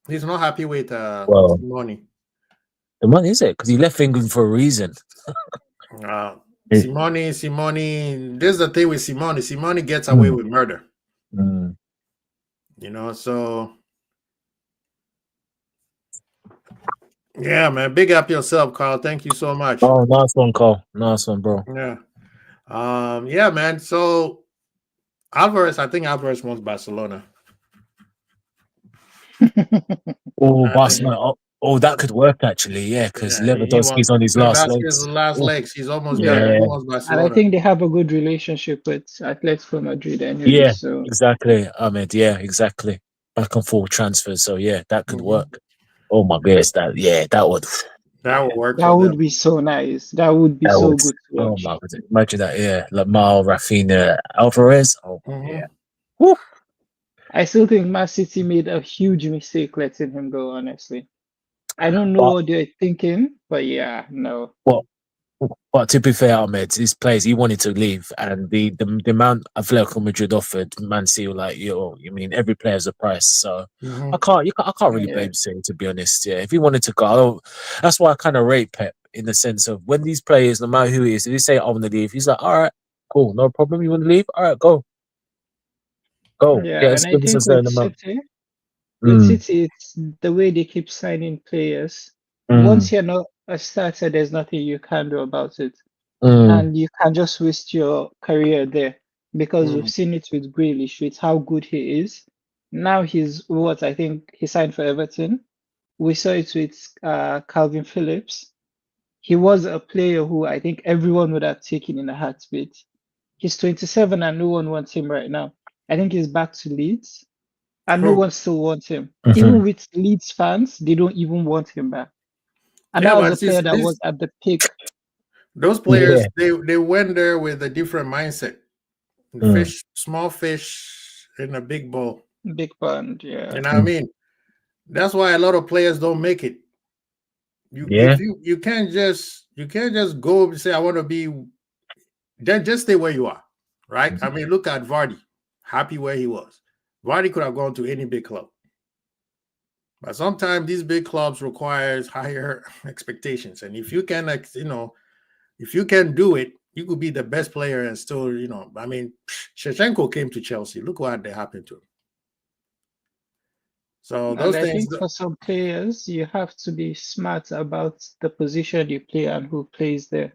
He's not happy with money. The money, is it? Because he left England for a reason. Simone. This is the thing with Simone. Simone gets away with murder. You know, so yeah, man. Big up yourself, Carl. Thank you so much. Oh, nice one, Carl. Nice one, bro. Yeah. Yeah, man. So Alvarez, I think Alvarez wants Barcelona. Oh, I think- Barcelona. Oh, that could work actually. Yeah, because Lewandowski's on his last legs. legs. He's almost Yeah. there. He wants And I Barcelona. think they have a good relationship with Atletico Madrid anyway. Yeah, So exactly, Ahmed. Yeah, exactly. Back and forth transfers. So yeah, that could Mhm. work. Oh my goodness, that would. That would work. that for would them. be so nice. That would be That so would. good to Oh watch. my goodness. Imagine that. Yeah, Lamar, Rafinha, Alvarez. Oh Mhm. yeah. Woo. I still think Man City made a huge mistake letting him go, honestly. I don't know But- what they're thinking, but yeah, no. But to be fair, Ahmed, his players, he wanted to leave, and the amount Atletico Madrid offered Man City were like, yo, you mean every player's a price. So Mhm. I can't really Yeah. blame City, to be honest. Yeah, if he wanted to go, that's why I kind of rate Pep in the sense of when these players, no matter who he is, if they say I want to leave, he's like, all right, cool, no problem. You want to leave? All right, go. Yeah, Yeah, and I think with City, Mm. City, it's the way they keep signing players. Once you're not a starter, there's nothing you can do about it. And you can just waste your career there because we've seen it with Grealish, with how good he is. Now he's what I think he signed for Everton. We saw it with Calvin Phillips. He was a player who I think everyone would have taken in a heartbeat. He's 27 and no one wants him right now. I think he's back to Leeds and no True. one still wants him. Mhm. Even with Leeds fans, they don't even want him back. And Yeah, that but was a player that this- was at the peak. Those players, they went there with a different mindset. Fish, small fish in a big bowl. Big band, yeah. You know what I mean? That's why a lot of players don't make it. Yeah. You can't just go and say I want to be. Then just stay where you are, right? I mean, look at Vardy, happy where he was. Vardy could have gone to any big club, but sometimes these big clubs requires higher expectations, and if you can, if you can do it, you could be the best player and still, I mean, Shevchenko came to Chelsea. Look what happened to him. So those And I things. think for some players, you have to be smart about the position you play and who plays there.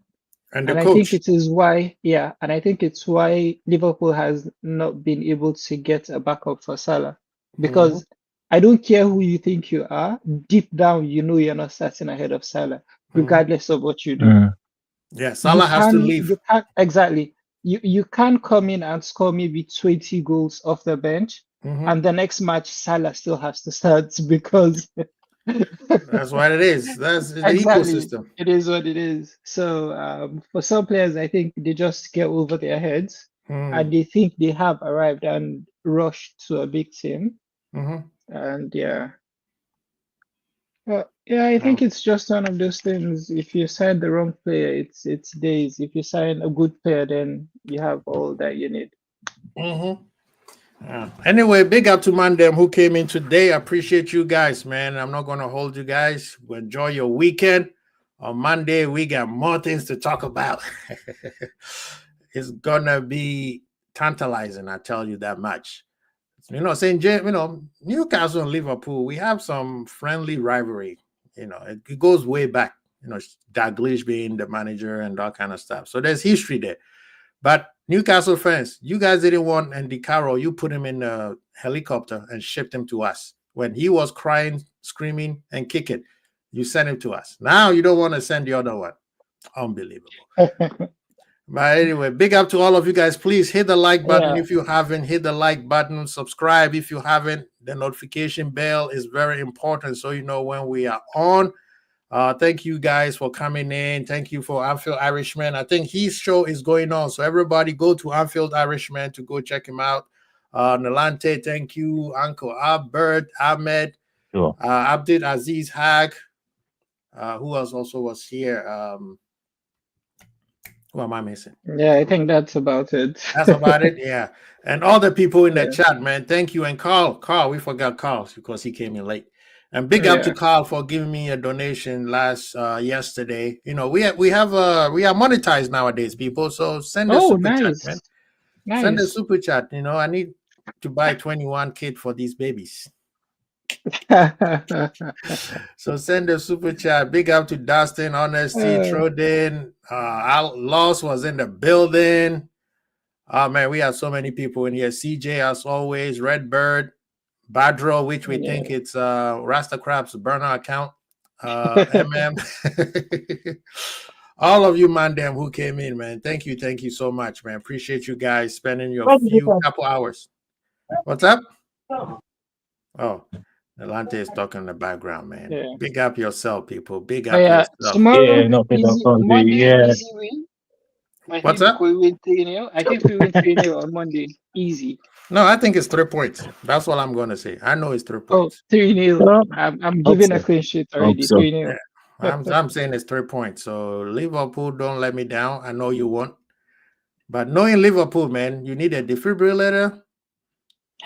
And I think it is why, and I think it's why Liverpool has not been able to get a backup for Salah. Because I don't care who you think you are, deep down, you know you're not starting ahead of Salah, regardless of what you do. Yeah, Salah has to leave. You can't, exactly. You can't come in and score maybe 20 goals off the bench, and the next match, Salah still has to start because... That's what it is. That's the exactly. ecosystem. It is what it is. So for some players, I think they just get over their heads and they think they have arrived and rushed to a big team. And I think it's just one of those things. If you sign the wrong player, it's days. If you sign a good player, then you have all that you need. Anyway, big up to Mandem who came in today. I appreciate you guys, man. I'm not going to hold you guys. Enjoy your weekend. On Monday, we got more things to talk about. It's going to be tantalizing, I tell you that much. St. James, Newcastle and Liverpool, we have some friendly rivalry. It goes way back. Dalglish being the manager and that kind of stuff. So there's history there. But Newcastle fans, you guys didn't want Andy Carroll. You put him in a helicopter and shipped him to us. When he was crying, screaming, and kicking, you sent him to us. Now you don't want to send the other one. Unbelievable. But anyway, big up to all of you guys. Please hit the like button if you haven't. Hit the like button. Subscribe if you haven't. The notification bell is very important so you know when we are on. Thank you guys for coming in. Thank you for Anfield Irishman. I think his show is going on. So everybody go to Anfield Irishman to go check him out. Nalante, thank you. Uncle Albert, Ahmed, Abdul Aziz Hag. Who else also was here? Who am I missing? Yeah, I think that's about it. That's about it. Yeah. And all the people in the chat, man. Thank you. And Carl, we forgot Carl because he came in late. And big up to Carl for giving me a donation yesterday. We are monetized nowadays, people. So send a super chat, man. Nice. Send a super chat. I need to buy 21 kit for these babies. So send a super chat. Big up to Dustin, Honesty, Troden. Loss was in the building. Oh man, we have so many people in here. CJ, as always, Redbird, Badro, which we think it's Rasta Crab's burner account. MM. All of you, man, damn, who came in, man. Thank you so much, man. Appreciate you guys spending your couple hours. What's up? Oh, Delante is talking in the background, man. Yeah. Big up yourself, people. Big up yourself. Tomorrow, not big easy, up, Monday, yeah. easy win. What's up? We win 3-0. I think we win 3-0 on Monday. Easy. No, I think it's 3 points. That's what I'm going to say. I know it's 3 points. 3-0. I'm giving a clean sheet already. so. 3-0. Yeah. I'm saying it's 3 points. So Liverpool, don't let me down. I know you won't. But knowing Liverpool, man, you need a defibrillator,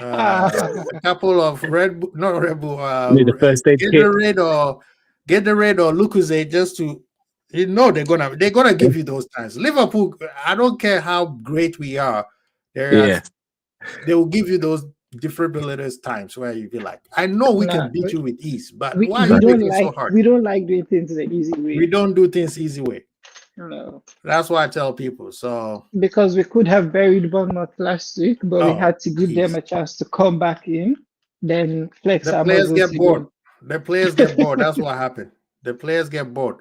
a couple of Red Bull, not Red Bull, The first aid kit. Gatorade or Lucozade, just to, you know, they're gonna give you those times. Liverpool, I don't care how great we are, they will give you those defibrillators times where you be like, I know we can beat you with ease, but why are you making it so hard? We don't like doing things the easy way. We don't do things easy way. No. That's why I tell people. So because we could have buried Bournemouth last week, but we had to give them a chance to come back in. Then flex. The players get bored. The players get bored. That's what happened. The players get bored.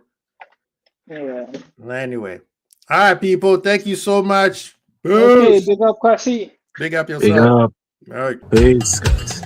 Yeah. Anyway, all right, people. Thank you so much. Okay, big up, Kwasi. Big up yourself. Big up. All right. Peace, guys.